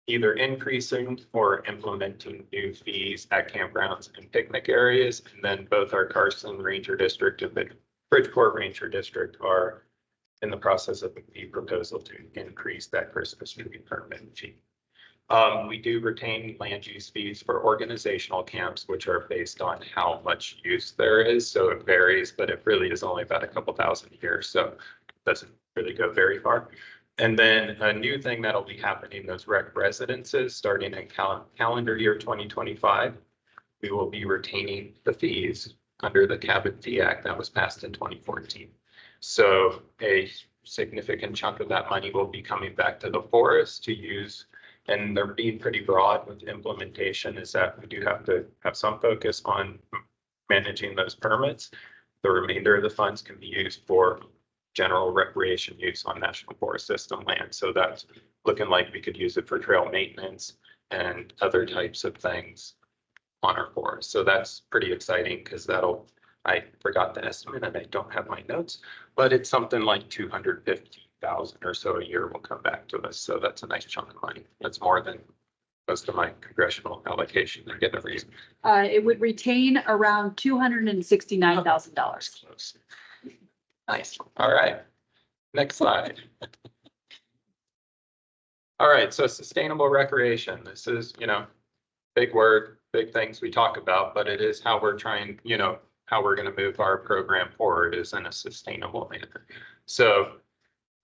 S: either increasing or implementing new fees at campgrounds and picnic areas. And then both our Carson Ranger District and the Bridgeport Ranger District are in the process of a fee proposal to increase that Christmas tree permit fee. We do retain land use fees for organizational camps, which are based on how much use there is. So it varies, but it really is only about a couple thousand a year. So it doesn't really go very far. And then a new thing that'll be happening, those rec residences starting in calendar year 2025, we will be retaining the fees under the Cabin Fee Act that was passed in 2014. So a significant chunk of that money will be coming back to the forest to use, and they're being pretty broad with implementation, is that we do have to have some focus on managing those permits. The remainder of the funds can be used for general recreation use on National Forest System land. So that's looking like we could use it for trail maintenance and other types of things on our forest. So that's pretty exciting because I forgot the estimate and I don't have my notes, but it's something like 250,000 or so a year will come back to us. So that's a nice chunk of money. That's more than most of my congressional allocation I get every year.
B: It would retain around $269,000.
S: Nice. All right. Next slide. All right. So sustainable recreation. This is, big word, big things we talk about, but it is how we're trying, how we're going to move our program forward is in a sustainable manner. So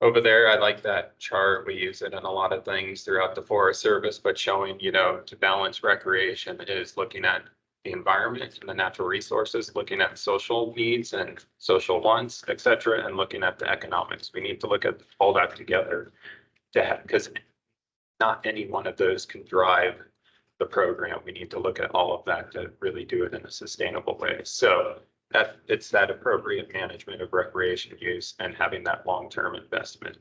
S: over there, I like that chart. We use it in a lot of things throughout the Forest Service, but showing, to balance recreation is looking at the environment and the natural resources, looking at social needs and social wants, et cetera, and looking at the economics. We need to look at all that together to have, because not any one of those can drive the program. We need to look at all of that to really do it in a sustainable way. So it's that appropriate management of recreation use and having that long-term investment.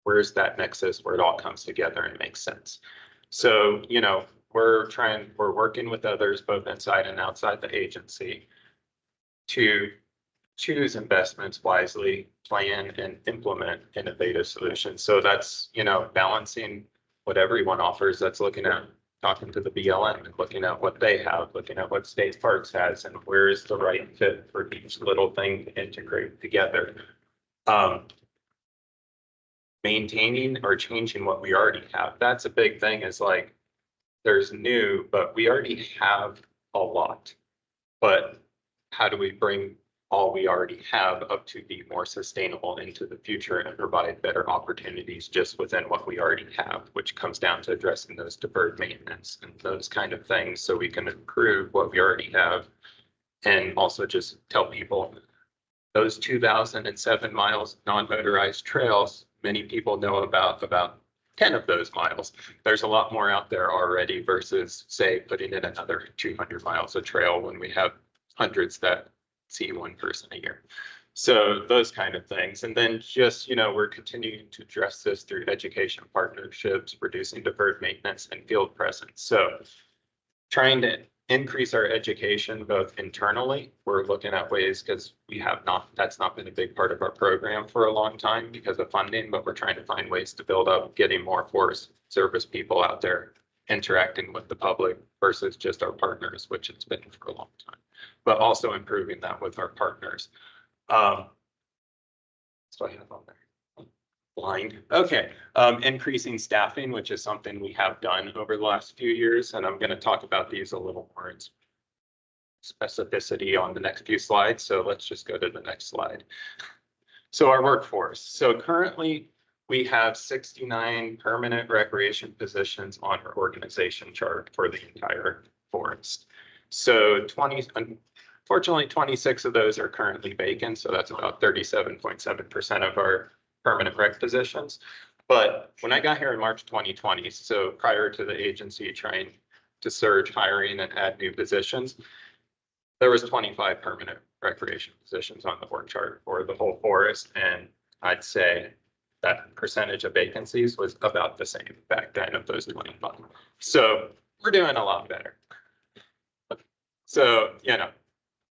S: Where's that nexus where it all comes together and makes sense? So, we're working with others, both inside and outside the agency, to choose investments wisely, plan and implement innovative solutions. So that's, balancing what everyone offers. That's looking at talking to the BLM and looking at what they have, looking at what state parks has, and where is the right fit for each little thing to integrate together. Maintaining or changing what we already have. That's a big thing, is like, there's new, but we already have a lot. But how do we bring all we already have up to be more sustainable into the future and provide better opportunities just within what we already have, which comes down to addressing those deferred maintenance and those kind of things, so we can improve what we already have. And also just tell people those 2,007 miles non-motorized trails, many people know about 10 of those miles. There's a lot more out there already versus, say, putting in another 200 miles of trail when we have hundreds that see one person a year. So those kind of things. And then just, we're continuing to address this through education partnerships, reducing deferred maintenance and field presence. So trying to increase our education both internally. We're looking at ways, because that's not been a big part of our program for a long time because of funding, but we're trying to find ways to build up getting more Forest Service people out there interacting with the public versus just our partners, which it's been for a long time, but also improving that with our partners. So I have on there. Blind. Okay. Increasing staffing, which is something we have done over the last few years. And I'm going to talk about these a little more in specificity on the next few slides. So let's just go to the next slide. So our workforce. So currently we have 69 permanent recreation positions on our organization chart for the entire forest. So unfortunately, 26 of those are currently vacant. So that's about 37.7% of our permanent rec positions. But when I got here in March 2020, so prior to the agency trying to surge hiring and add new positions, there was 25 permanent recreation positions on the org chart for the whole forest. And I'd say that percentage of vacancies was about the same back then of those 25. So we're doing a lot better. So,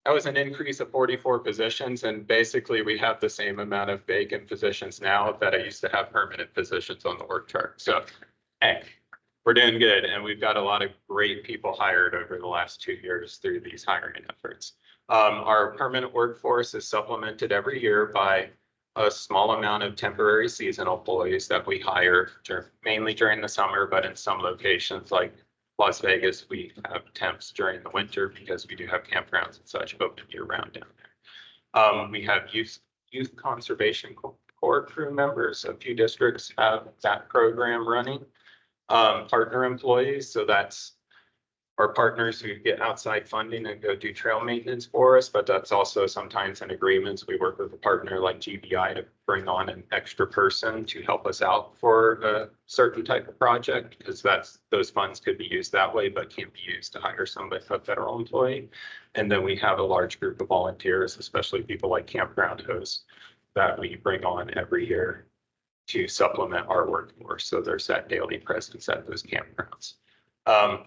S: that was an increase of 44 positions, and basically we have the same amount of vacant positions now that I used to have permanent positions on the org chart. So, hey, we're doing good, and we've got a lot of great people hired over the last 2 years through these hiring efforts. Our permanent workforce is supplemented every year by a small amount of temporary seasonal employees that we hire mainly during the summer, but in some locations like Las Vegas, we have temps during the winter because we do have campgrounds and such open year round down there. We have youth conservation corps crew members. A few districts have that program running. Partner employees, so that's our partners who get outside funding and go do trail maintenance for us, but that's also sometimes in agreements. We work with a partner like GBI to bring on an extra person to help us out for a certain type of project, because those funds could be used that way, but can't be used to hire somebody, a federal employee. And then we have a large group of volunteers, especially people like campground hosts, that we bring on every year to supplement our workforce. So there's that daily presence at those campgrounds.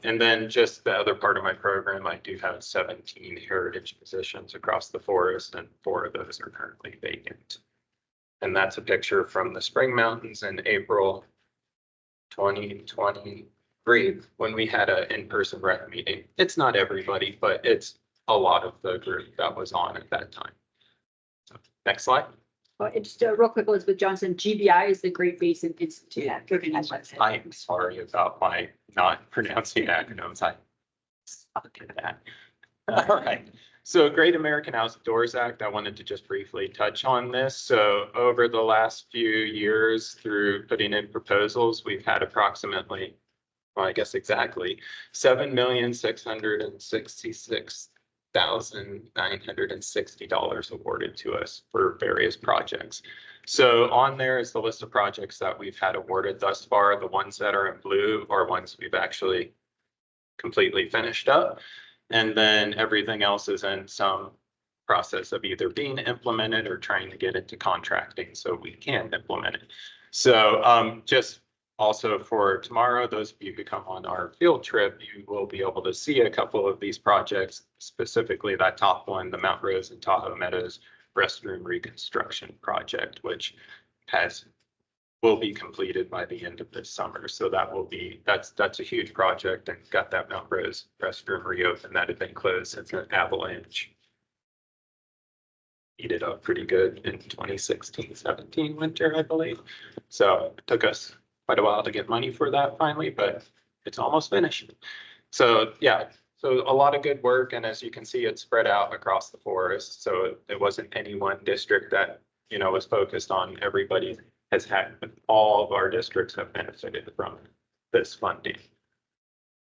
S: And then just the other part of my program, I do have 17 heritage positions across the forest, and 4 of those are currently vacant. And that's a picture from the Spring Mountains in April 2023, when we had an in-person rec meeting. It's not everybody, but it's a lot of the group that was on at that time. So, next slide.
B: Just real quick, Elizabeth Johnson, GBI is the Great Basin Institute.
S: Yeah, I am sorry about my not pronouncing acronyms. I suck at that. All right. So Great American Outdoors Act, I wanted to just briefly touch on this. So over the last few years, through putting in proposals, we've had approximately, well, I guess exactly 7,666,000 $1,960 awarded to us for various projects. So on there is the list of projects that we've had awarded thus far. The ones that are in blue are ones we've actually completely finished up. And then everything else is in some process of either being implemented or trying to get into contracting so we can implement it. So just also for tomorrow, those of you who come on our field trip, you will be able to see a couple of these projects, specifically that top one, the Mount Rose and Tahoe Meadows restroom reconstruction project, which will be completed by the end of this summer. So that's a huge project, and got that Mount Rose restroom reopened that had been closed since an avalanche eat it up pretty good in 2016-17 winter, I believe. So it took us quite a while to get money for that finally, but it's almost finished. So yeah, so a lot of good work. And as you can see, it's spread out across the forest. So it wasn't any one district that, was focused on. Everybody has had, all of our districts have benefited from this funding.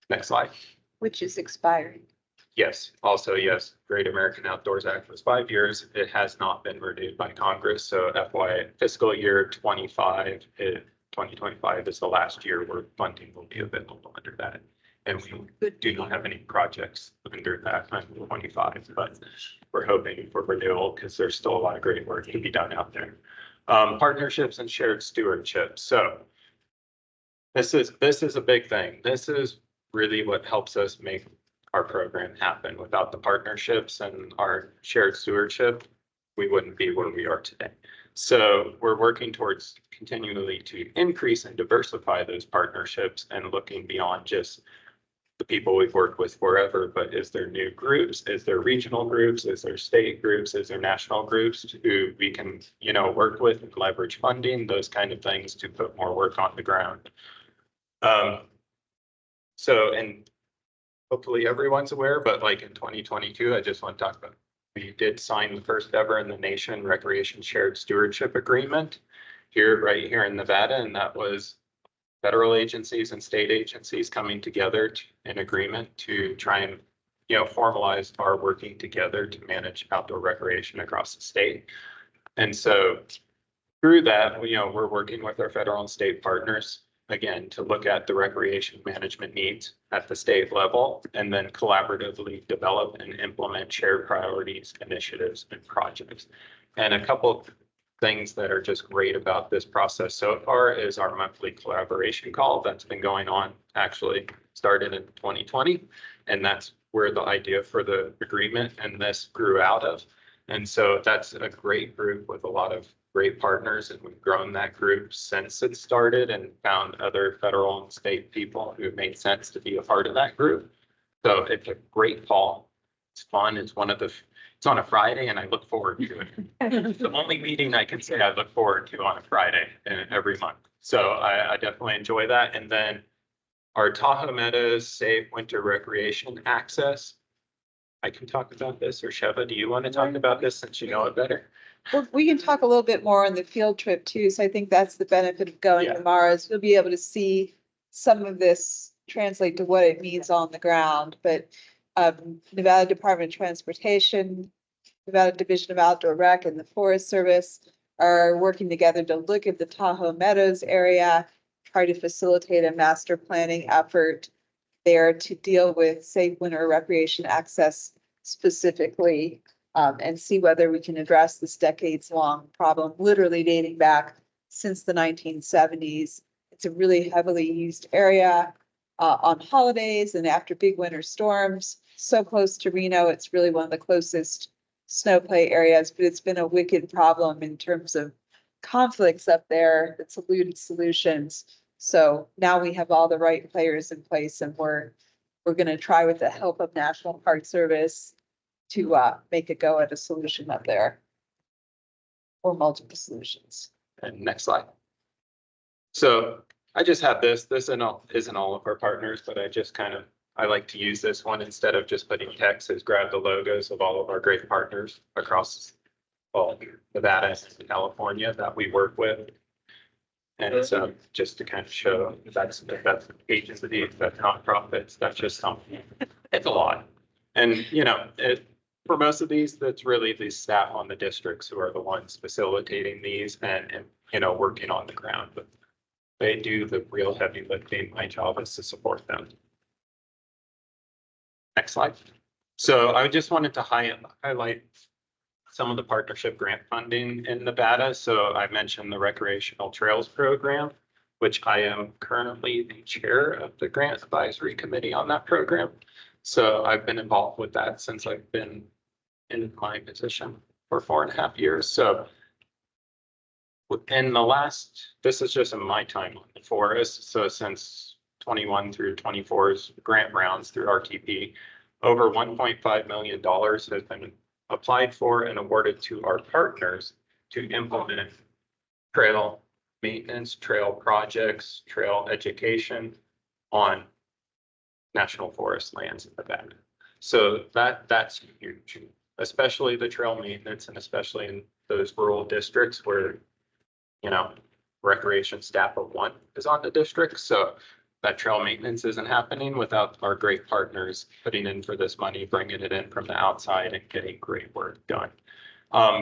S: Next slide.
R: Which is expiring.
S: Yes, also, yes, Great American Outdoors Act was 5 years. It has not been renewed by Congress. So FY fiscal year 2025 is the last year where funding will be available under that. And we do not have any projects under that under 25, but we're hoping for renewal because there's still a lot of great work to be done out there. Partnerships and shared stewardship. So this is a big thing. This is really what helps us make our program happen. Without the partnerships and our shared stewardship, we wouldn't be where we are today. So we're working towards continually to increase and diversify those partnerships and looking beyond just the people we've worked with forever, but is there new groups? Is there regional groups? Is there state groups? Is there national groups who we can, work with and leverage funding, those kind of things to put more work on the ground. And hopefully everyone's aware, but like in 2022, I just want to talk about, we did sign the first ever in the nation recreation shared stewardship agreement right here in Nevada. And that was federal agencies and state agencies coming together in agreement to try and, formalize our working together to manage outdoor recreation across the state. And so through that, we're working with our federal and state partners, again, to look at the recreation management needs at the state level, and then collaboratively develop and implement shared priorities, initiatives, and projects. And a couple of things that are just great about this process so far is our monthly collaboration call that's been going on, actually started in 2020. And that's where the idea for the agreement and this grew out of. And so that's a great group with a lot of great partners, and we've grown that group since it started and found other federal and state people who made sense to be a part of that group. So it's a great call. It's fun. It's on a Friday, and I look forward to it. It's the only meeting I can say I look forward to on a Friday every month. So I definitely enjoy that. And then our Tahoe Meadows Safe Winter Recreation Access. I can talk about this, or Sheva, do you want to talk about this since you know it better?
R: Well, we can talk a little bit more on the field trip too. So I think that's the benefit of going tomorrow, is you'll be able to see some of this translate to what it means on the ground. But Nevada Department of Transportation, Nevada Division of Outdoor Rec, and the Forest Service are working together to look at the Tahoe Meadows area, try to facilitate a master planning effort there to deal with safe winter recreation access specifically, and see whether we can address this decades-long problem, literally dating back since the 1970s. It's a really heavily used area on holidays and after big winter storms. So close to Reno, it's really one of the closest snow play areas, but it's been a wicked problem in terms of conflicts up there that's eluded solutions. So now we have all the right players in place, and we're going to try, with the help of National Park Service, to make a go at a solution up there, or multiple solutions.
S: And next slide. So I just have this isn't all of our partners, but I like to use this one instead of just putting text, is grab the logos of all of our great partners across Nevada and California that we work with. And so just to kind of show that's agencies, that's nonprofits, that's just something, it's a lot. And for most of these, that's really the staff on the districts who are the ones facilitating these and, you know, working on the ground, but they do the real heavy lifting. My job is to support them. Next slide. So I just wanted to highlight some of the partnership grant funding in Nevada. So I mentioned the recreational trails program, which I am currently the chair of the grant advisory committee on that program. So I've been involved with that since I've been in my position for 4.5 years. So within the last, this is just in my time on the forest. So since 21 through 24's grant rounds through RTP, over $1.5 million has been applied for and awarded to our partners to implement trail maintenance, trail projects, trail education on national forest lands in Nevada. So that's huge, especially the trail maintenance and especially in those rural districts where, you know, recreation staff of one is on the district. So that trail maintenance isn't happening without our great partners putting in for this money, bringing it in from the outside and getting great work done.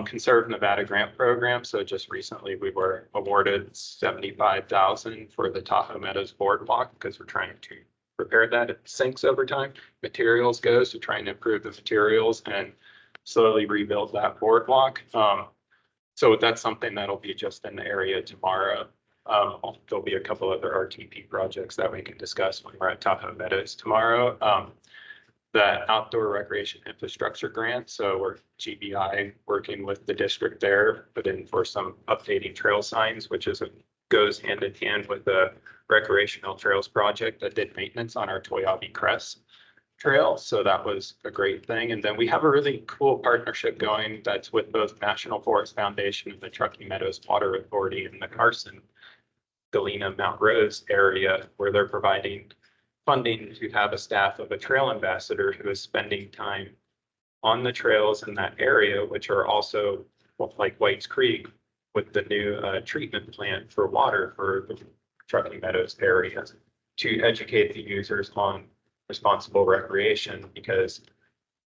S: Conserve Nevada grant program. So just recently we were awarded $75,000 for the Tahoe Meadows boardwalk because we're trying to repair that. It sinks over time. Materials goes to try and improve the materials and slowly rebuild that boardwalk. So that's something that'll be just in the area tomorrow. There'll be a couple other RTP projects that we can discuss when we're at Tahoe Meadows tomorrow. The outdoor recreation infrastructure grant. So we're GBI working with the district there, put in for some updating trail signs, which goes hand in hand with the recreational trails project that did maintenance on our Toyabe Crest trail. So that was a great thing. And then we have a really cool partnership going that's with both National Forest Foundation and the Truckee Meadows Water Authority in the Carson, Galena, Mount Rose area, where they're providing funding to have a staff of a trail ambassador who is spending time on the trails in that area, which are also like White's Creek with the new treatment plant for water for the Truckee Meadows area to educate the users on responsible recreation, because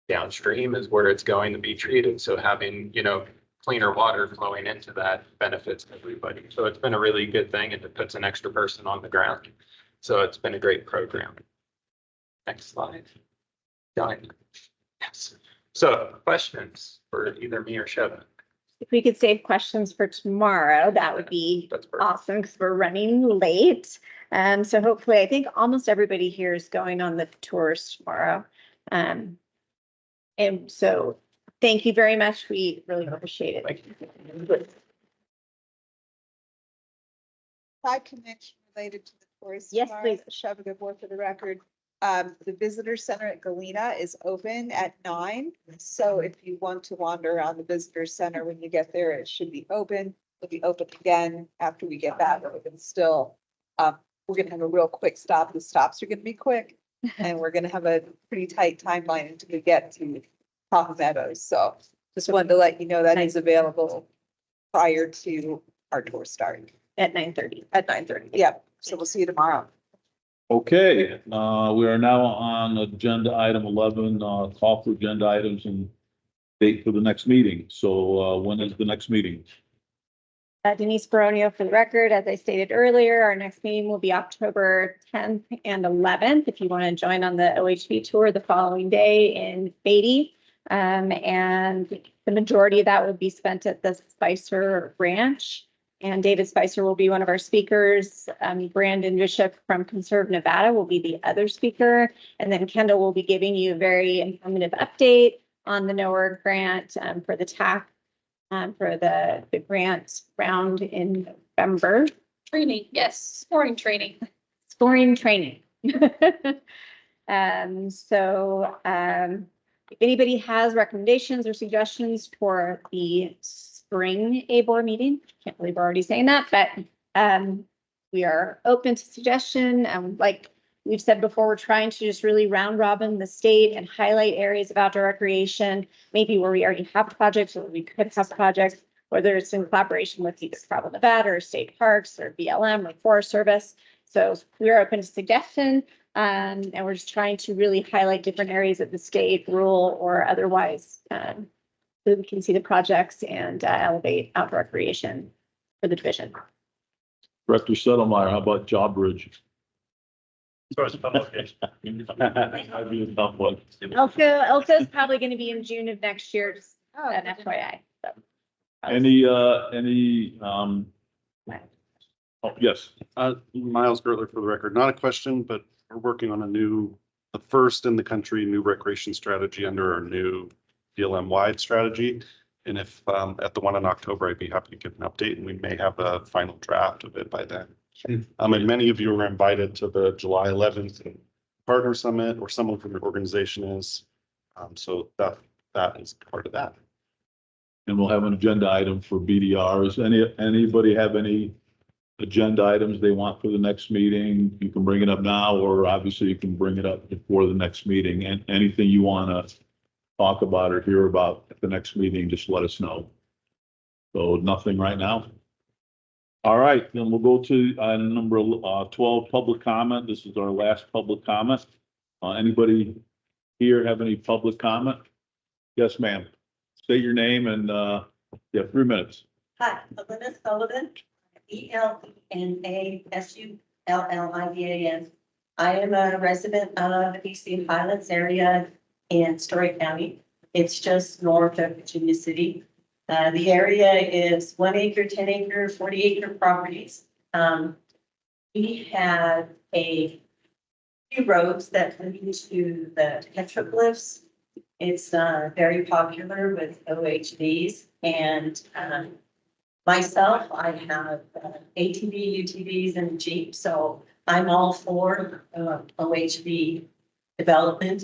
S: downstream is where it's going to be treated. So having, you know, cleaner water flowing into that benefits everybody. So it's been a really good thing and it puts an extra person on the ground. So it's been a great program. Next slide. Done. Yes. So questions for either me or Sheva?
A: If we could save questions for tomorrow, that would be awesome because we're running late. So hopefully, I think almost everybody here is going on the tours tomorrow. And so thank you very much. We really appreciate it.
R: I can mention related to the tours.
A: Yes,
R: tomorrow,
A: please.
R: Shove a good word for the record. The visitor center at Galena is open at 9. So if you want to wander around the visitor center when you get there, it should be open. It'll be open again after we get back. Open still. We're gonna have a real quick stop. The stops are gonna be quick, and we're gonna have a pretty tight timeline until we get to Tahoe Meadows. So just wanted to let you know that is available prior to our tour start
A: At 9:30.
R: at 9:30. Yep. So we'll see you tomorrow.
C: Okay, we are now on agenda item 11, call for agenda items and date for the next meeting. So when is the next meeting?
A: Denise Baronio for the record, as I stated earlier, our next meeting will be October 10th and 11th. If you want to join on the OHV tour the following day in Beatty. And the majority of that will be spent at the Spicer Ranch. And David Spicer will be one of our speakers. Brandon Bishop from Conserve Nevada will be the other speaker. And then Kendall will be giving you a very informative update on the NOAA grant for the TAC, for the grant round in November.
F: Training, yes, scoring training.
A: Scoring training. If anybody has recommendations or suggestions for the spring ABOR meeting, can't believe we're already saying that, but we are open to suggestion. Like we've said before, we're trying to just really round robin the state and highlight areas of outdoor recreation, maybe where we already have projects or we could have projects, whether it's in collaboration with either Travel Nevada or state parks or BLM or Forest Service. So we are open to suggestion. And we're just trying to really highlight different areas of the state, rural or otherwise, so we can see the projects and elevate outdoor recreation for the division.
C: Director Settlemeyer, how about Jawbridge?
I: So it's a fun location.
C: I'd be a tough one.
A: Elko is probably going to be in June of next year, just an FYI. So.
C: Any, oh, yes.
O: Miles Gertler for the record, not a question, but we're working on the first in the country, new recreation strategy under our new DLM wide strategy. And if, at the one in October, I'd be happy to give an update and we may have a final draft of it by then. And many of you are invited to the July 11th partner summit, or someone from your organization is. So that is part of that.
C: And we'll have an agenda item for BDRs. Anybody have any agenda items they want for the next meeting? You can bring it up now, or obviously you can bring it up before the next meeting. And anything you want to talk about or hear about at the next meeting, just let us know. So nothing right now. All right, then we'll go to number 12, public comment. This is our last public comment. Anybody here have any public comment? Yes, ma'am. State your name and you have 3 minutes.
T: Hi, Elena Sullivan, ELENASULLIVAN. I am a resident of the BC Highlands area in Story County. It's just north of Virginia City. The area is 1 acre, 10 acre, 40 acre properties. We have a few roads that lead to the petroglyphs. It's very popular with OHVs, and myself, I have ATV, UTVs, and Jeep, so I'm all for OHV development.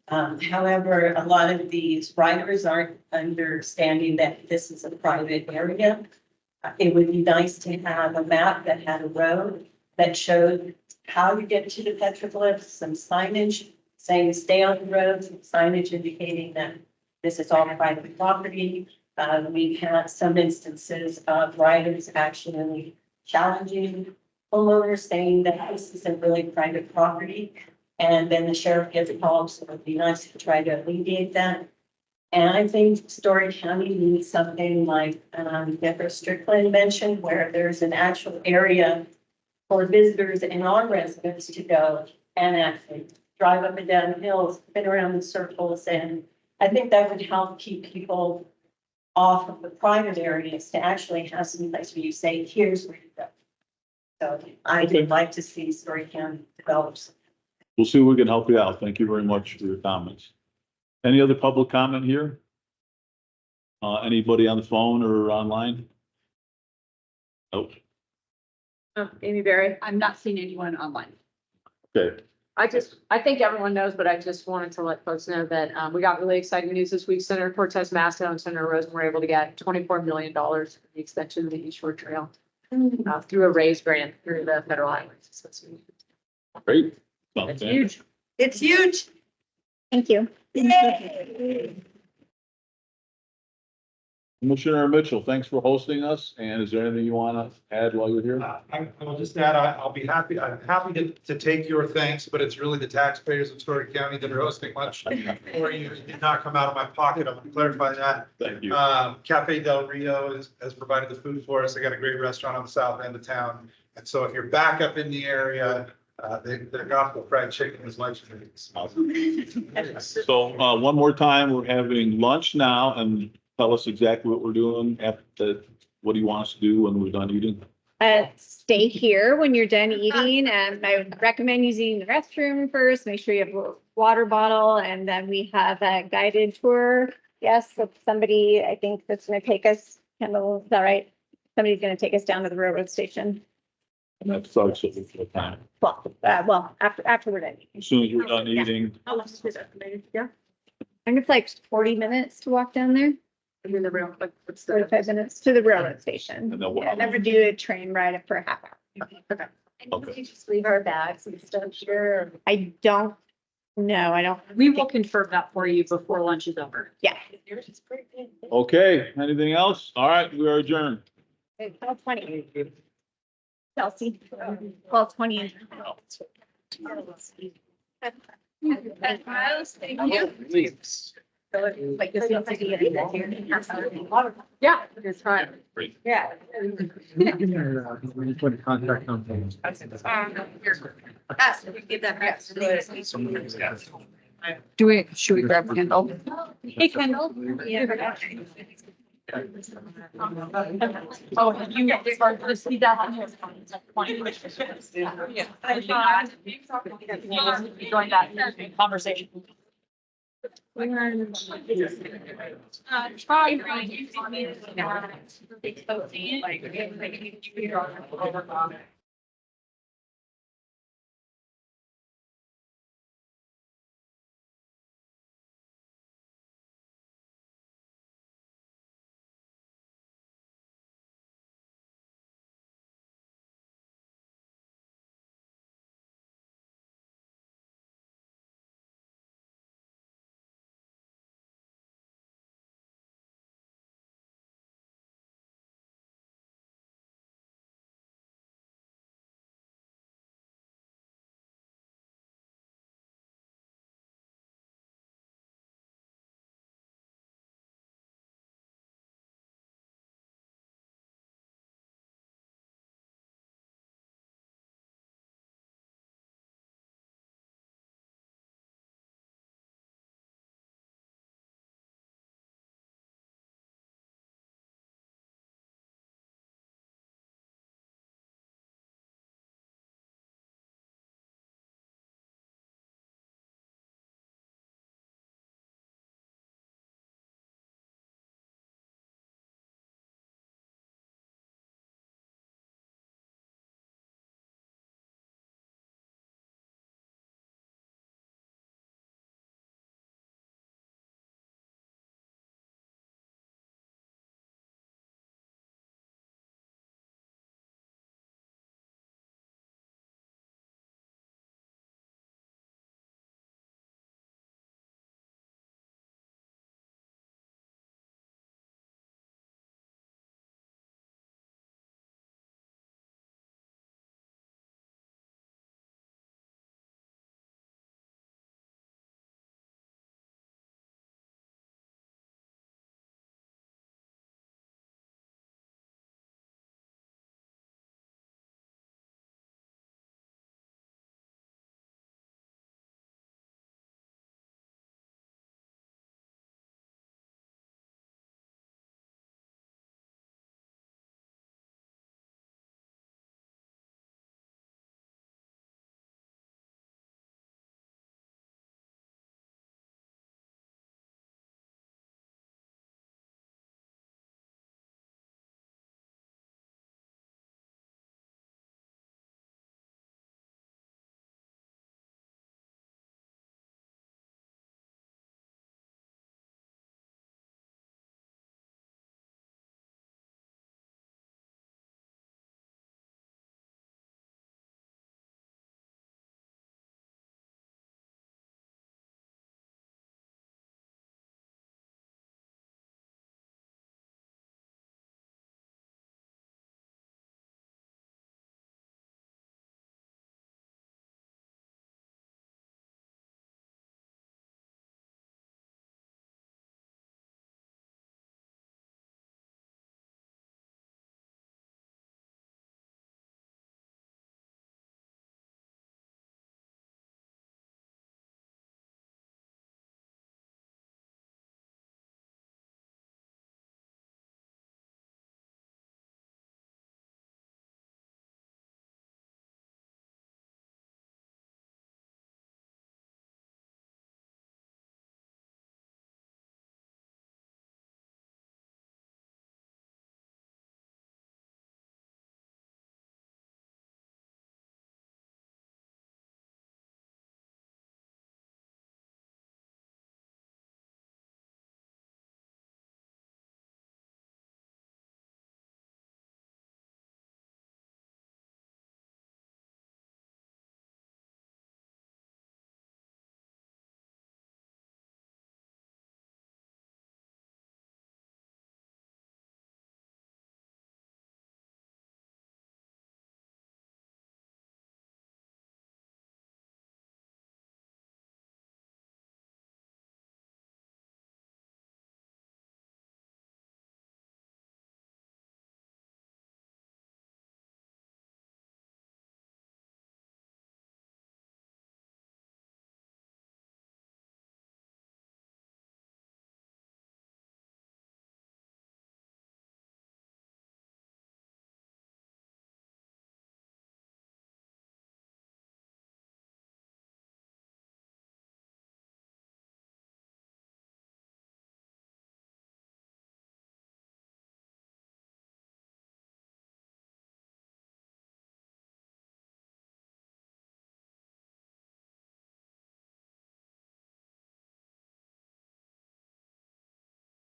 T: However, a lot of these riders aren't understanding that this is a private area. It would be nice to have a map that had a road that showed how you get to the petroglyphs, some signage saying stay on the road, some signage indicating that this is all private property. We've had some instances of riders actually challenging homeowners, saying that this isn't really private property. And then the sheriff gets called, so it'd be nice to try to alleviate that. And I think Story County needs something like Deborah Strickland mentioned, where there's an actual area for visitors and non-residents to go and actually drive up and down hills, spin around in circles. And I think that would help keep people off of the private areas to actually have some place where you say, here's where you go. So I would like to see Story County develop.
C: We'll see if we can help you out. Thank you very much for your comments. Any other public comment here? Anybody on the phone or online? Nope.
Q: Amy Berry.
J: I'm not seeing anyone online.
C: Okay.
Q: I think everyone knows, but I just wanted to let folks know that we got really exciting news this week. Senator Cortez Masto and Senator Rosen were able to get $24 million for the extension of the East Shore Trail through a raised grant through the federal highways. So that's
C: great.
Q: It's huge.
D: It's huge.
A: Thank you.
C: Commissioner Mitchell, thanks for hosting us. And is there anything you want to add while you're here?
U: I will just add, I'm happy to take your thanks, but it's really the taxpayers of Story County that are hosting lunch for you. It did not come out of my pocket. I'm gonna clarify that.
C: Thank you.
U: Cafe Del Rio has provided the food for us. They got a great restaurant on the south end of town. And so if you're back up in the area, their gospel fried chicken is legendary.
C: So one more time, we're having lunch now, and tell us exactly what we're doing after. What do you want us to do when we're done eating?
A: Stay here when you're done eating, and I would recommend using the restroom first. Make sure you have a water bottle, and then we have a guided tour. Yes, with somebody, I think that's going to take us. Kendall, is that right? Somebody's going to take us down to the railroad station.
C: And that starts at what time?
A: Well, after we're done.
C: As soon as we're done eating.
A: How long is that? Yeah. I think it's like 40 minutes to walk down there.
Q: And then the rail, like,
A: 45 minutes to the railroad station.
C: And then
A: Yeah, never do a train ride up for a half hour.
Q: Okay.
M: And we just leave our bags and stuff here.
A: I don't know. I don't.
B: We will confirm that for you before lunch is over.
A: Yeah.
M: Yours is pretty good.
C: Okay, anything else? All right, we are adjourned.
A: 12:20. Chelsea. 12:20.
F: Miles, thank you.
M: Like this looks like
Q: Yeah, it's fine.
M: Yeah.
H: Contract on.
M: Give that back.
J: Should we grab Kendall?
F: Hey, Kendall. Oh, you get this part, just see that on here. Yeah. Join that conversation. Try.